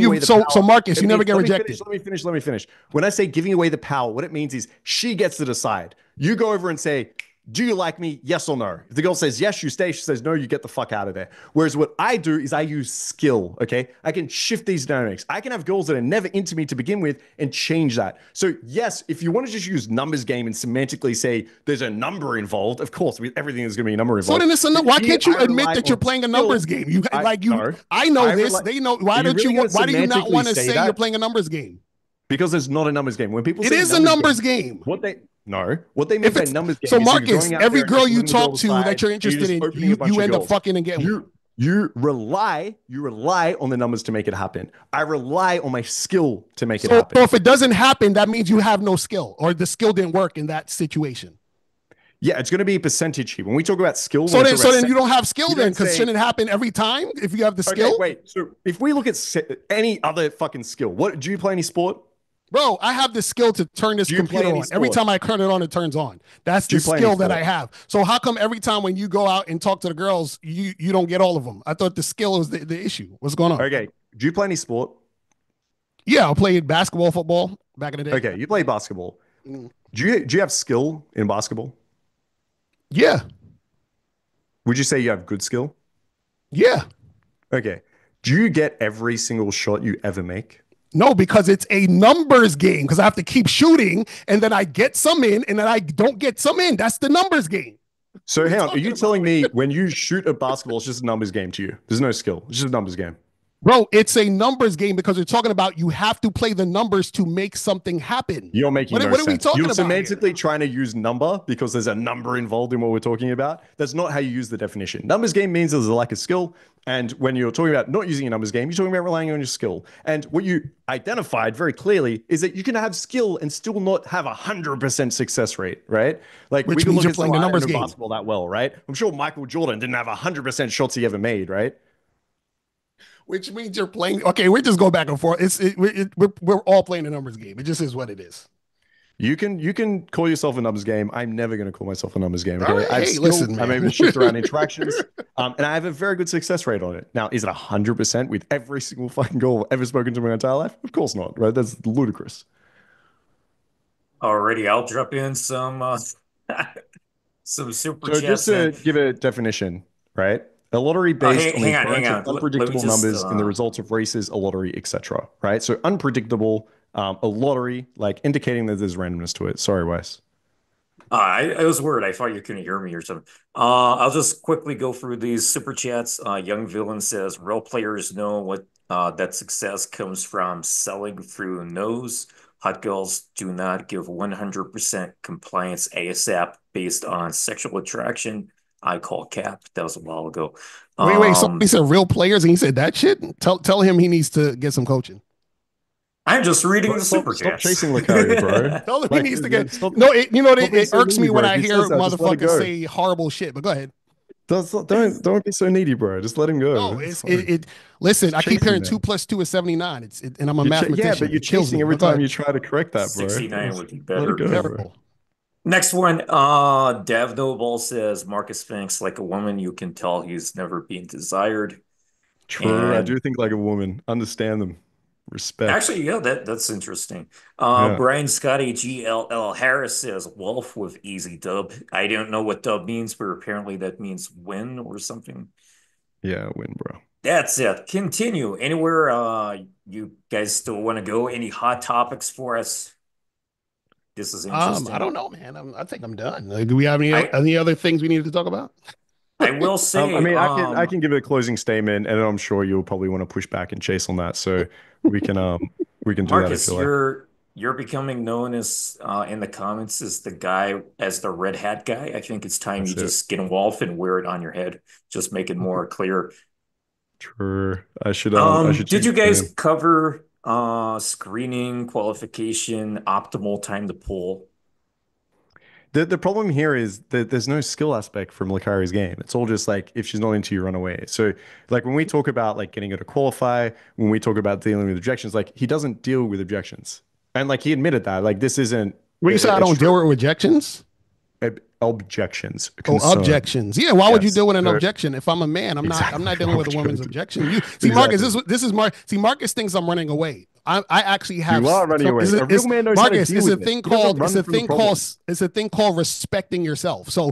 Marcus, you never get rejected. Let me finish. When I say giving away the power, what it means is she gets to decide. You go over and say, do you like me? Yes or no? If the girl says yes, you stay. She says no, you get the fuck out of there. Whereas what I do is I use skill, okay? I can shift these dynamics. I can have girls that are never into me to begin with and change that. So yes, if you want to just use numbers game and semantically say there's a number involved, of course, everything is going to be a number involved. So then it's a why can't you admit that you're playing a numbers game? I know this. They know. Why do you not want to say you're playing a numbers game? Because it's not a numbers game. When people say it is a numbers game. What they mean by numbers game. So Marcus, every girl you talk to that you're interested in, you end up fucking and getting. You rely on the numbers to make it happen. I rely on my skill to make it happen. So if it doesn't happen, that means you have no skill, or the skill didn't work in that situation. Yeah, it's going to be a percentage here. When we talk about skill, so then you don't have skill then, because shouldn't it happen every time if you have the skill? Wait. So if we look at any other fucking skill, do you play any sport? Bro, I have the skill to turn this computer on. Every time I turn it on, it turns on. That's the skill that I have. So how come every time when you go out and talk to the girls, you don't get all of them? I thought the skill was the issue. What's going on? Okay. Do you play any sport? Yeah, I played basketball, football back in the day. Okay, you play basketball. Do you have skill in basketball? Yeah. Would you say you have good skill? Yeah. Okay. Do you get every single shot you ever make? No, because it's a numbers game. Because I have to keep shooting, and then I get some in, and then I don't get some in. That's the numbers game. So hang on, are you telling me when you shoot a basketball, it's just a numbers game to you? There's no skill. It's just a numbers game. Bro, it's a numbers game because we're talking about you have to play the numbers to make something happen. You're making no sense. What are we talking about? You're semantically trying to use number because there's a number involved in what we're talking about. That's not how you use the definition. Numbers game means there's a lack of skill. And when you're talking about not using a numbers game, you're talking about relying on your skill. And what you identified very clearly is that you can have skill and still not have 100% success rate, right? Like Which we can means look you're at playing the numbers game. basketball that well, right? I'm sure Michael Jordan didn't have 100% shots he ever made, right? Which means you're playing. Okay, we're just going back and forth. We're all playing a numbers game. It just is what it is. You can call yourself a numbers game. I'm never going to call myself a numbers game. Okay? Right. Hey, listen, man. I'm able to shift around interactions, and I have a very good success rate on it. Now, is it 100% with every single fucking goal I've ever spoken to in my entire life? Of course not, right? That's ludicrous. Alrighty, I'll drop in some super chats. So just to give a definition, right? A lottery based on unpredictable numbers in the results of races, a lottery, etc. Right? So unpredictable, a lottery, like indicating that there's randomness to it. Sorry, Wes. I was worried. I thought you couldn't hear me or something. I'll just quickly go through these super chats. Young Villain says, real players know what that success comes from selling through nose. Hot girls do not give 100% compliance ASAP based on sexual attraction. I call cap. That was a while ago. Wait. Somebody said real players, and he said that shit. Tell him he needs to get some coaching. I'm just reading the super chats. Stop chasing Locario, bro. Tell him he needs to get. No, it irks me when I hear motherfuckers say horrible shit. But go ahead. Don't be so needy, bro. Just let him go. No, listen. I keep hearing 2 + 2 is 79. And I'm a mathematician. Yeah, but you're chasing every time you try to correct that, bro. 69 would be better. Next one, Dev Noble says, Marcus thinks like a woman. You can tell he's never been desired. True, I do think like a woman. Understand them. Respect. Actually, yeah, that's interesting. Brian Scotty GLL Harris says, Wolf with easy dub. I don't know what dub means, but apparently that means win or something. Yeah, win, bro. That's it. Continue. Anywhere you guys still want to go? Any hot topics for us? This is interesting. I don't know, man. I think I'm done. Do we have any other things we needed to talk about? I will say. I can give a closing statement, and I'm sure you'll probably want to push back and chase on that. So we can do Marcus, that. Marcus, you're becoming known as in the comments as the red hat guy. I think it's time just get involved and wear it on your head. Just make it more clear. True. I should. Did you guys cover screening, qualification, optimal time to pull? The problem here is that there's no skill aspect from Locario's game. It's all just like, if she's not into you, run away. So like when we talk about like getting her to qualify, when we talk about dealing with objections, like he doesn't deal with objections. And like he admitted that, like this isn't. When you say I don't deal with rejections? Objections. Objections. Yeah. Why would you deal with an objection? If I'm a man, I'm not dealing with a woman's objection. See, Marcus, this is Mark. See, Marcus thinks I'm running away. I actually have. You are running away. A real man knows Marcus, it's a thing called respecting yourself. So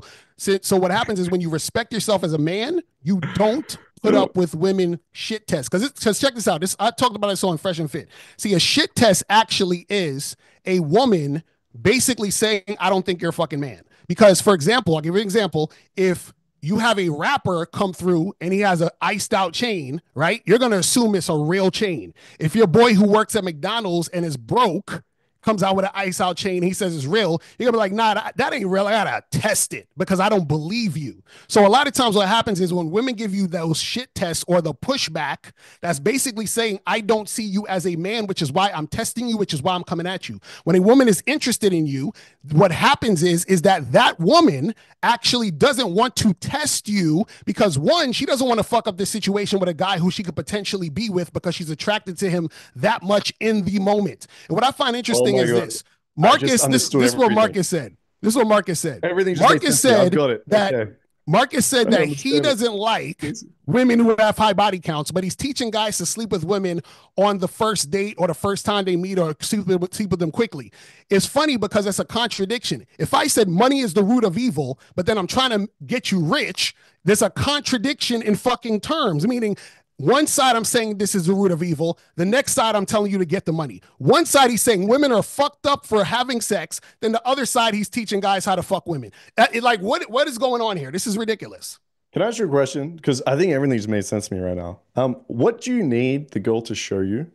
what happens is when you respect yourself as a man, you don't put up with women shit tests. Because check this out. I talked about this on Fresh and Fit. See, a shit test actually is a woman basically saying, I don't think you're a fucking man. Because, for example, I'll give you an example. If you have a rapper come through and he has an iced out chain, right? You're going to assume it's a real chain. If your boy who works at McDonald's and is broke comes out with an ice out chain, he says it's real, you're gonna be like, nah, that ain't real. I gotta test it because I don't believe you. So a lot of times what happens is when women give you those shit tests or the pushback, that's basically saying, I don't see you as a man, which is why I'm testing you, which is why I'm coming at you. When a woman is interested in you, what happens is that woman actually doesn't want to test you because, one, she doesn't want to fuck up this situation with a guy who she could potentially be with because she's attracted to him that much in the moment. And what I find interesting is this. Marcus, this is what Marcus said. This is what Marcus said. Marcus said that Marcus said that he doesn't like women who have high body counts, but he's teaching guys to sleep with women on the first date or the first time they meet or sleep with them quickly. It's funny because it's a contradiction. If I said money is the root of evil, but then I'm trying to get you rich, there's a contradiction in fucking terms, meaning one side I'm saying this is the root of evil. The next side I'm telling you to get the money. One side he's saying women are fucked up for having sex. Then the other side he's teaching guys how to fuck women. Like what is going on here? This is ridiculous. Can I ask you a question? Because I think everything's made sense to me right now. What do you need the girl to show you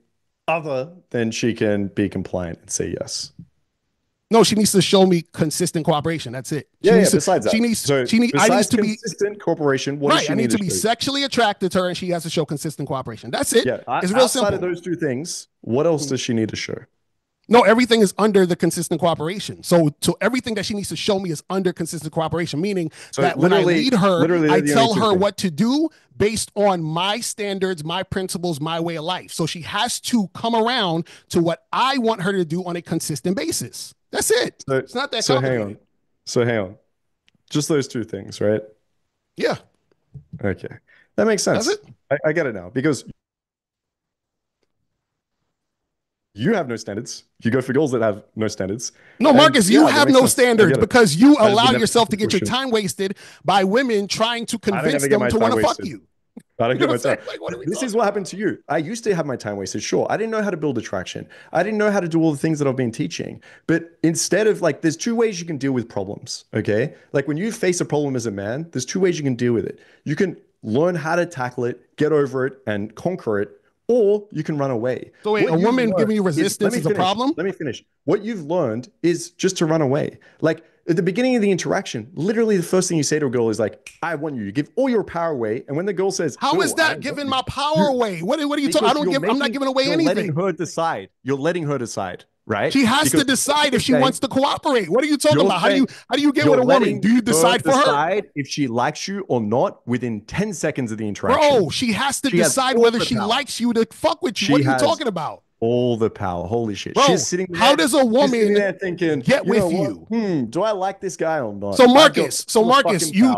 other than she can be compliant and say yes? No, she needs to show me consistent cooperation. That's it. Besides that, I need to be consistent cooperation. What does she I need to be show you? sexually attracted to her, and she has to show consistent cooperation. That's it. Yeah, it's real outside simple. of those two things, what else does she need to show? No, everything is under the consistent cooperation. So everything that she needs to show me is under consistent cooperation, meaning that when I lead her, I tell her what to do based on my standards, my principles, my way of life. So she has to come around to what I want her to do on a consistent basis. That's it. It's not that complicated. Hang on. Just those two things, right? Yeah. Okay. That makes sense. Does it? I get it now because you have no standards. You go for girls that have no standards. No, Marcus, you have no standards because you allow yourself to get your time wasted by women trying to convince them to want to fuck you. I don't get my time. This is what happened to you. I used to have my time wasted. Sure. I didn't know how to build attraction. I didn't know how to do all the things that I've been teaching. But instead of there's two ways you can deal with problems. Okay. Like when you face a problem as a man, there's two ways you can deal with it. You can learn how to tackle it, get over it and conquer it, or you can run away. So wait, a woman giving you resistance is a problem? Let me finish. What you've learned is just to run away. Like at the beginning of the interaction, literally the first thing you say to a girl is like, I want you. You give all your power away. And when the girl says, how is that giving my power away? What are you talking? I'm not giving away anything. You're letting her decide. You're letting her decide, right? She has to decide if she wants to cooperate. What are you talking about? How do you get with a woman? Do you decide for her? If she likes you or not within 10 seconds of the interaction. Bro, she has to decide whether she likes you to fuck with you. What are you talking about? All the power. Holy shit. Bro, she's sitting there, how does a woman thinking, get with you? Do I like this guy or not? So Marcus, you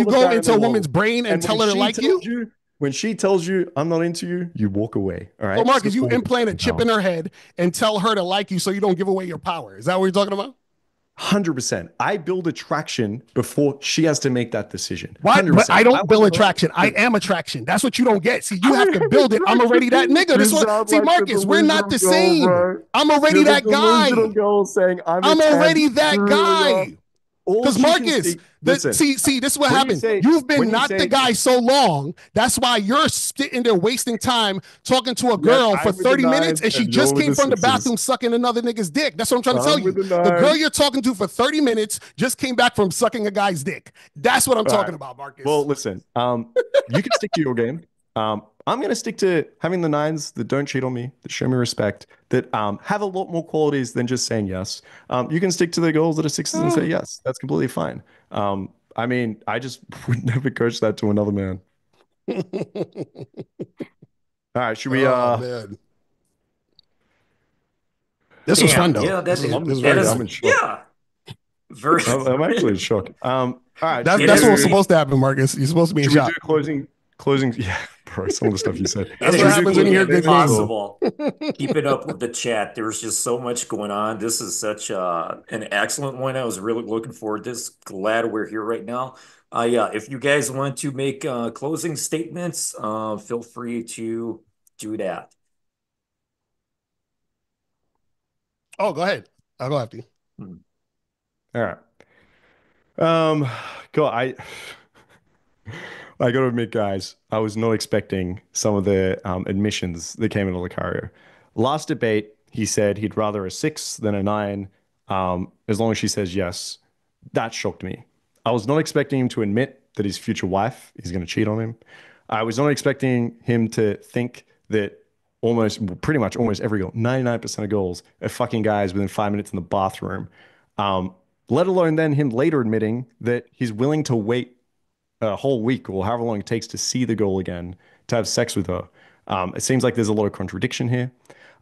go into a woman's brain and tell her to like you? When she tells you I'm not into you, you walk away. All right. So Marcus, you implant a chip in her head and tell her to like you so you don't give away your power. Is that what you're talking about? 100%. I build attraction before she has to make that decision. What? But I don't build attraction. I am attraction. That's what you don't get. See, you have to build it. I'm already that nigga. This one. See, Marcus, we're not the same. I'm already that guy. I'm already that guy. Because Marcus, see, this is what happened. You've been not the guy so long. That's why you're sitting there wasting time talking to a girl for 30 minutes and she just came from the bathroom sucking another nigga's dick. That's what I'm trying to tell you. The girl you're talking to for 30 minutes just came back from sucking a guy's dick. That's what I'm talking about, Marcus. Well, listen, you can stick to your game. I'm going to stick to having the nines that don't cheat on me, that show me respect, that have a lot more qualities than just saying yes. You can stick to the girls that are sixes and say yes. That's completely fine. I mean, I just would never coach that to another man. All right, should we? Man. This was fun, though. Yeah, I'm in shock. Yeah. I'm actually in shock. All right, that's what's supposed to happen, Marcus. You're supposed to be in shock. Closing, yeah, bro, some of the stuff you said. That's what happens when you hear good possible. Keep it up with the chat. There's just so much going on. This is such an excellent one. I was really looking forward to this. Glad we're here right now. Yeah, if you guys want to make closing statements, feel free to do that. Oh, go ahead. I'll go after you. All right. God, I got to admit, guys, I was not expecting some of the admissions that came into Locario. Last debate, He said he'd rather a 6 than a 9, as long as she says yes. That shocked me. I was not expecting him to admit that his future wife is going to cheat on him. I was not expecting him to think that pretty much almost every girl, 99% of girls are fucking guys within 5 minutes in the bathroom. Let alone then him later admitting that he's willing to wait a whole week or however long it takes to see the girl again to have sex with her. It seems like there's a lot of contradiction here.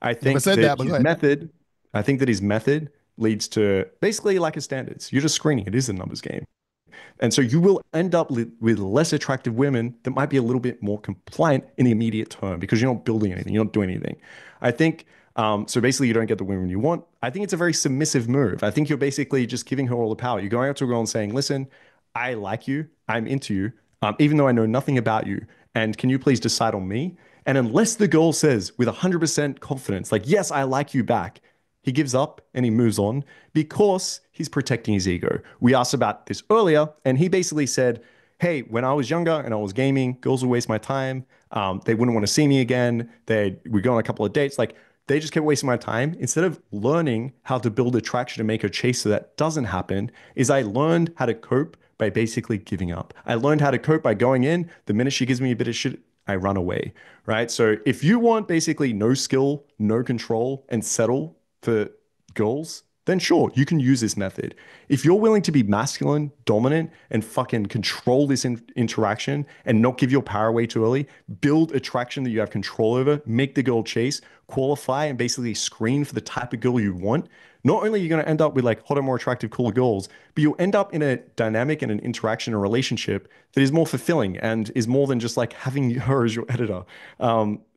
I think that his method, I think that his method leads to basically lack of standards. You're just screening. It is a numbers game. And so you will end up with less attractive women that might be a little bit more compliant in the immediate term because you're not building anything, you're not doing anything. I think so basically you don't get the women you want. I think it's a very submissive move. I think you're basically just giving her all the power. You're going out to a girl and saying, listen, I like you, I'm into you, even though I know nothing about you. And can you please decide on me? And unless the girl says with 100% confidence, like, yes, I like you back, he gives up and he moves on because he's protecting his ego. We asked about this earlier, and he basically said, hey, when I was younger and I was gaming, girls would waste my time. They wouldn't want to see me again. We'd go on a couple of dates. Like, they just kept wasting my time. Instead of learning how to build attraction to make her chase so that doesn't happen, is I learned how to cope by basically giving up. I learned how to cope by going in. The minute she gives me a bit of shit, I run away, right? So if you want basically no skill, no control, and settle for girls, then sure, you can use this method. If you're willing to be masculine, dominant, and fucking control this interaction and not give your power away too early, build attraction that you have control over, make the girl chase, qualify, and basically screen for the type of girl you want, not only are you going to end up with like hotter, more attractive, cooler girls, but you'll end up in a dynamic and an interaction, a relationship that is more fulfilling and is more than just like having her as your editor.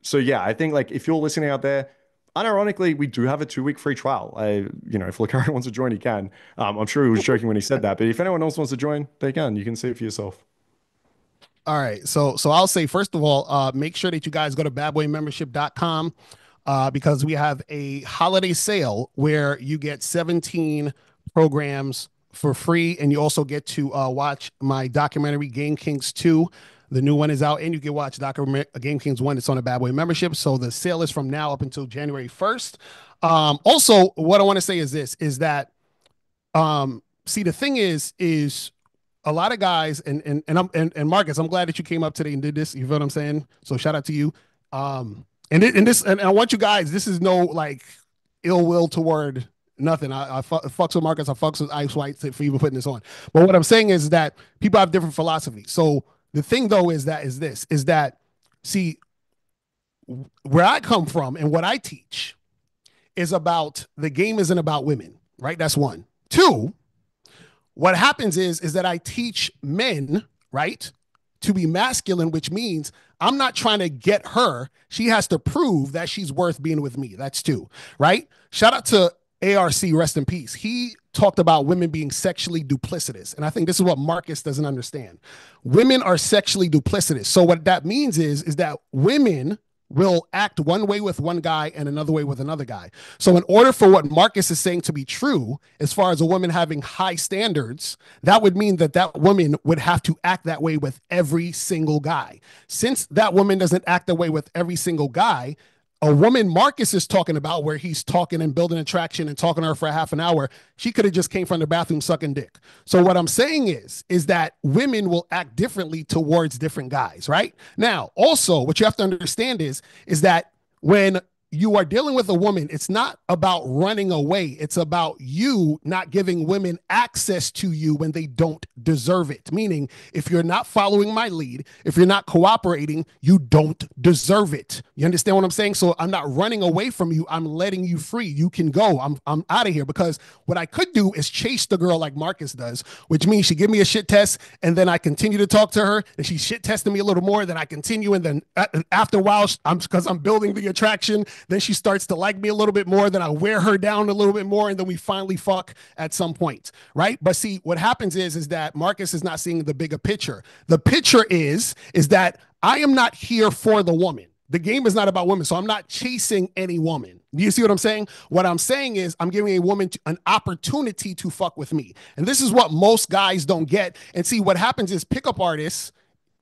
So yeah, I think like if you're listening out there, unironically, we do have a 2-week free trial. If Locario wants to join, he can. I'm sure he was joking when he said that, but if anyone else wants to join, they can. You can see it for yourself. All right. So I'll say, first of all, make sure that you guys go to badboymembership.com because we have a holiday sale where you get 17 programs for free. And you also get to watch my documentary, Game Kings 2. The new one is out, and you can watch Game Kings 1. It's on a Bad Boy membership. So the sale is from now up until January 1st. Also, what I want to say is this, is that, see, the thing is a lot of guys, and Marcus, I'm glad that you came up today and did this. You feel what I'm saying? So shout out to you. And I want you guys, this is no like ill will toward nothing. I fucks with Marcus. I fucks with Ice White for even putting this on. But what I'm saying is that people have different philosophies. So the thing though is that see, where I come from and what I teach is about the game isn't about women, right? That's one. Two, what happens is that I teach men, right, to be masculine, which means I'm not trying to get her. She has to prove that she's worth being with me. That's two, right? Shout out to ARC, rest in peace. He talked about women being sexually duplicitous. And I think this is what Marcus doesn't understand. Women are sexually duplicitous. So what that means is that women will act one way with one guy and another way with another guy. So in order for what Marcus is saying to be true, as far as a woman having high standards, that would mean that that woman would have to act that way with every single guy. Since that woman doesn't act that way with every single guy, a woman Marcus is talking about, where he's talking and building attraction and talking to her for a half an hour, she could have just came from the bathroom sucking dick. So what I'm saying is that women will act differently towards different guys, right? Now, also, what you have to understand is that when you are dealing with a woman, it's not about running away. It's about you not giving women access to you when they don't deserve it. Meaning, if you're not following my lead, if you're not cooperating, you don't deserve it. You understand what I'm saying? So I'm not running away from you. I'm letting you free. You can go. I'm out of here, because what I could do is chase the girl like Marcus does, which means she give me a shit test and then I continue to talk to her and she shit testing me a little more. Then I continue. And then after a while, because I'm building the attraction, then she starts to like me a little bit more. Then I wear her down a little bit more. And then we finally fuck at some point. Right. But see, what happens is that Marcus is not seeing the bigger picture. The picture is that I am not here for the woman. The game is not about women. So I'm not chasing any woman. Do you see what I'm saying? What I'm saying is I'm giving a woman an opportunity to fuck with me. And this is what most guys don't get. And see, what happens is pickup artists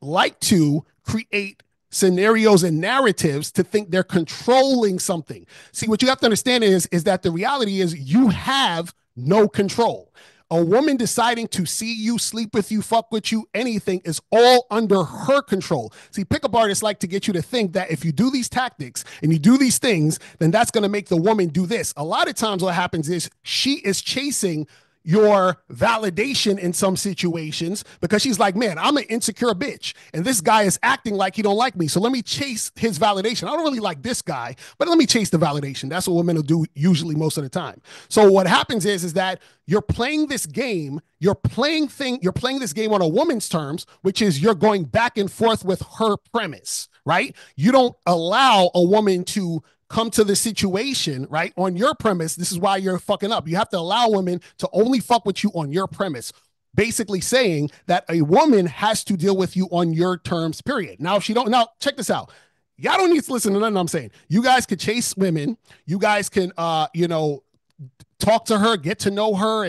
like to create scenarios and narratives to think they're controlling something. See, what you have to understand is that the reality is you have no control. A woman deciding to see you, sleep with you, fuck with you, anything is all under her control. See, pickup artists like to get you to think that if you do these tactics and you do these things, then that's going to make the woman do this. A lot of times what happens is she is chasing your validation in some situations because she's like, man, I'm an insecure bitch and this guy is acting like he don't like me, so let me chase his validation. I don't really like this guy, but let me chase the validation. That's what women will do usually most of the time. So what happens is that you're playing this game, you're playing this game on a woman's terms, which is you're going back and forth with her premise, right? You don't allow a woman to come to the situation, right, on your premise. This is why you're fucking up. You have to allow women to only fuck with you on your premise, basically saying that a woman has to deal with you on your terms, period. Now, if she don't, now check this out. Y'all don't need to listen to nothing I'm saying. You guys could chase women. You guys can, talk to her, get to know her,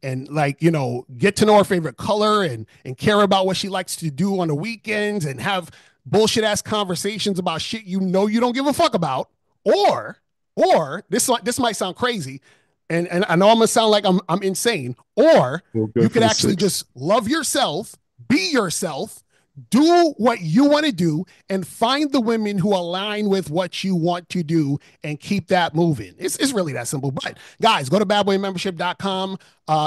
and like, get to know her favorite color and care about what she likes to do on the weekends and have bullshit ass conversations about shit you don't give a fuck about. Or this might sound crazy, and I know I'm gonna sound like I'm insane. Or you could actually just love yourself, be yourself, do what you want to do, and find the women who align with what you want to do and keep that moving. It's really that simple. But guys, go to badboymembership.com.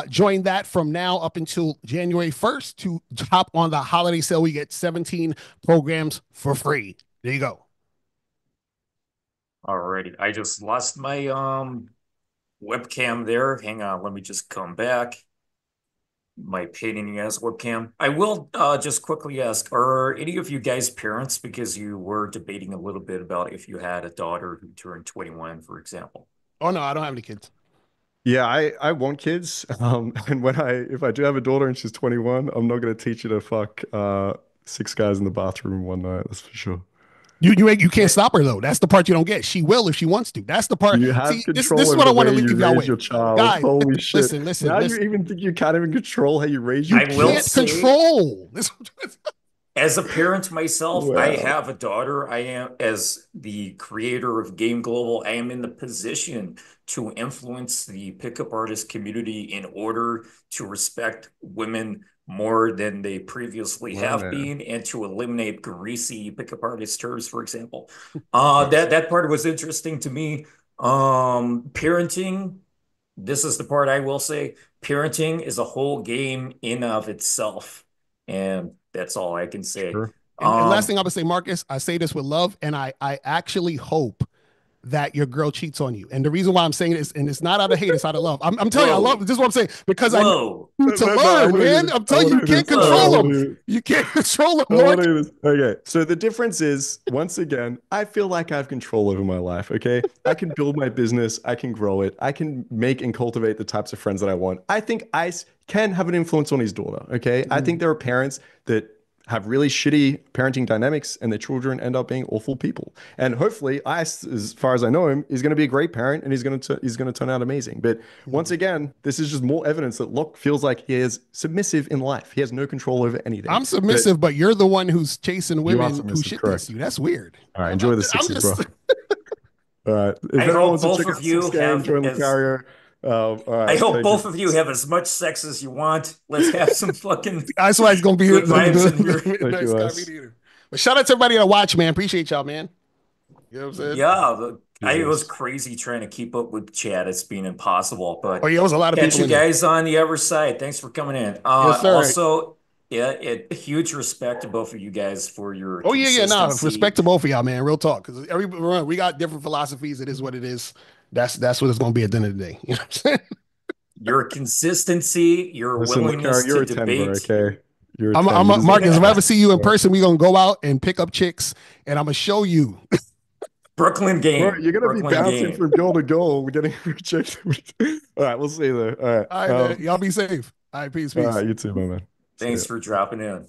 Join that from now up until January 1st to hop on the holiday sale. We get 17 programs for free. There you go. Alrighty, I just lost my webcam there. Hang on, let me just come back. My pain in the ass webcam. I will just quickly ask, are any of you guys parents? Because you were debating a little bit about if you had a daughter who turned 21, for example. Oh no, I don't have any kids. Yeah, I want kids. And if I do have a daughter and she's 21, I'm not gonna teach her to fuck 6 guys in the bathroom one night. That's for sure. You can't stop her though. That's the part you don't get. She will if she wants to. That's the part. You have See, control this is over what I the want to way leave you y'all raise with. your child. Guys, Holy shit. listen. Now you even think you can't even control how you raise You your I will can't say- control. As a parent myself, Wow. I have a daughter. I am, as the creator of Game Global, I am in the position to influence the pickup artist community in order to respect women more than they previously Wow, have man. been, and to eliminate greasy pickup artist terms, for example. That part was interesting to me. Parenting, this is the part I will say, parenting is a whole game in of itself. And that's all I can say. Sure. And last thing I would say, Marcus, I say this with love, and I actually hope that your girl cheats on you. And the reason why I'm saying this, and it's not out of hate, it's out of love. I'm telling you, I love this is what I'm saying, because I know to learn, man. I'm telling you, you can't control them. You can't control them, Lord. Okay, so the difference is, once again, I feel like I have control over my life, okay? I can build my business, I can grow it, I can make and cultivate the types of friends that I want. I think Ice can have an influence on his daughter, okay? I think there are parents that have really shitty parenting dynamics and their children end up being awful people. And hopefully Ice, as far as I know him, is going to be a great parent and he's going to turn out amazing. But once again, this is just more evidence that Locke feels like he is submissive in life. He has no control over anything. I'm submissive, but you're the one who's chasing women who shit this you. That's weird. All right, enjoy the sixes, bro. All right. If I hope both of you have Locario. All right, I hope both of you have as much sex as you want. Let's have some fucking That's why it's gonna be good vibes in here. But shout out to everybody that watch, man. Appreciate y'all, man. You know what I'm saying? Yeah, it was crazy trying to keep up with chat. It's been impossible. But it was a lot of catch people you guys on the other side. Thanks for coming in. Yes, sir. Also, huge respect to both of you guys for your consistency. Respect to both of y'all, man. Real talk, because we got different philosophies. It is what it is. That's what it's gonna be at the end of the day. You know what I'm saying? Your consistency, your willingness you're to a 10, debate. bro, okay? Marcus, if I ever see you in person, we're gonna go out and pick up chicks, and I'm gonna show you. Brooklyn game. Bro, you're gonna be bouncing from goal to goal, getting chicks. All right, we'll see you there. All right, man. Y'all be safe. All right, peace. All right, you too, my man. Thanks for dropping in.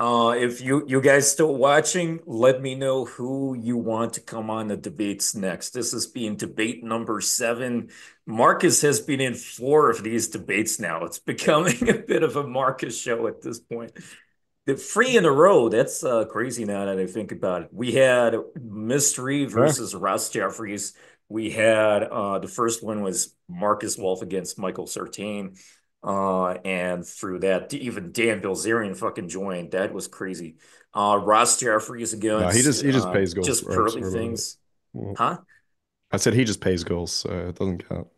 If you guys still watching, let me know who you want to come on the debates next. This is being debate number 7. Marcus has been in 4 of these debates now. It's becoming a bit of a Marcus show at this point. The three in a row, that's crazy now that I think about it. We had Mystery Yeah. versus Ross Jeffries. We had the first one was Markus Wolf against Michael Sartain. And through that, even Dan Bilzerian fucking joined. That was crazy. Ross Jeffries No, he against just pays goals, just bro. Pearly Sorry about that. Things. Well, Huh? I said he just pays goals, so it doesn't count.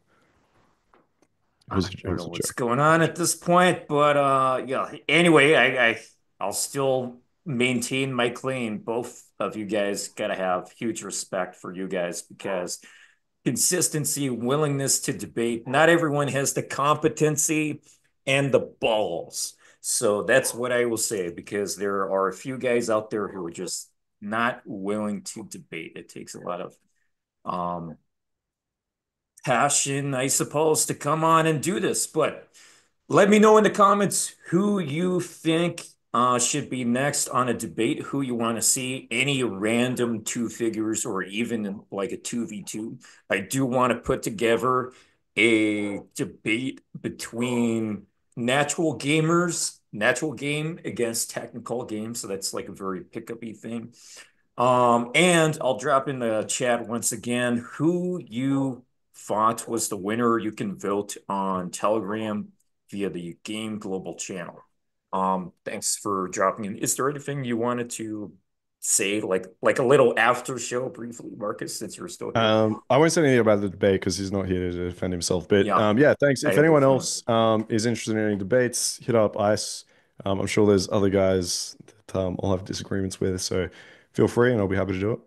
I It don't know was a what's joke. going on at this point, but yeah. Anyway, I'll still maintain my claim. Both of you guys gotta have huge respect for you guys because consistency, willingness to debate. Not everyone has the competency and the balls. So that's what I will say because there are a few guys out there who are just not willing to debate. It takes a lot of um passion, I suppose, to come on and do this. But let me know in the comments who you think should be next on a debate, who you want to see, any random two figures or even like a 2v2. I do want to put together a debate between natural game against technical game. So that's like a very pickup-y thing. And I'll drop in the chat once again who you thought was the winner. You can vote on Telegram via the Game Global channel. Thanks for dropping in. Is there anything you wanted to say, like a little after show briefly, Marcus, since you're still here? I won't say anything about the debate because he's not here to defend himself. But Yeah, yeah, thanks. I If have a anyone feeling. else is interested in any debates, hit up Ice. I'm sure there's other guys that I'll have disagreements with, so feel free, and I'll be happy to do it.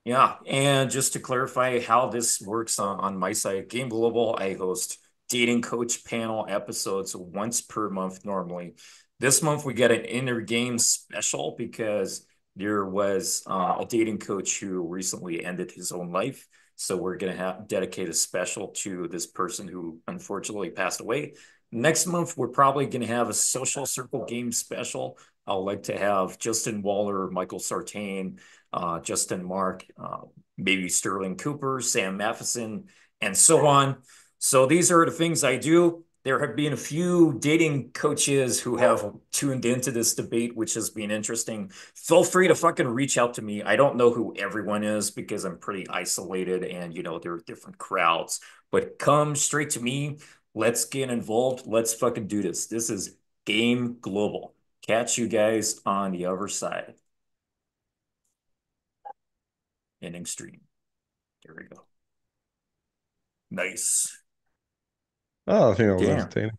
Yeah, and just to clarify how this works on my side, Game Global, I host dating coach panel episodes once per month normally. This month we get an inner game special because there was a dating coach who recently ended his own life. So we're gonna have dedicate a special to this person who unfortunately passed away. Next month we're probably gonna have a social circle game special. I'll like to have Justin Waller, Michael Sartain, Justin Mark, maybe Sterling Cooper, Sam Matheson, and so on. So these are the things I do. There have been a few dating coaches who have tuned into this debate, which has been interesting. Feel free to fucking reach out to me. I don't know who everyone is because I'm pretty isolated and, there are different crowds, but come straight to me. Let's get involved. Let's fucking do this. This is Game Global. Catch you guys on the other side. Ending stream. There we go. Nice. Oh, I think that was Damn. entertaining.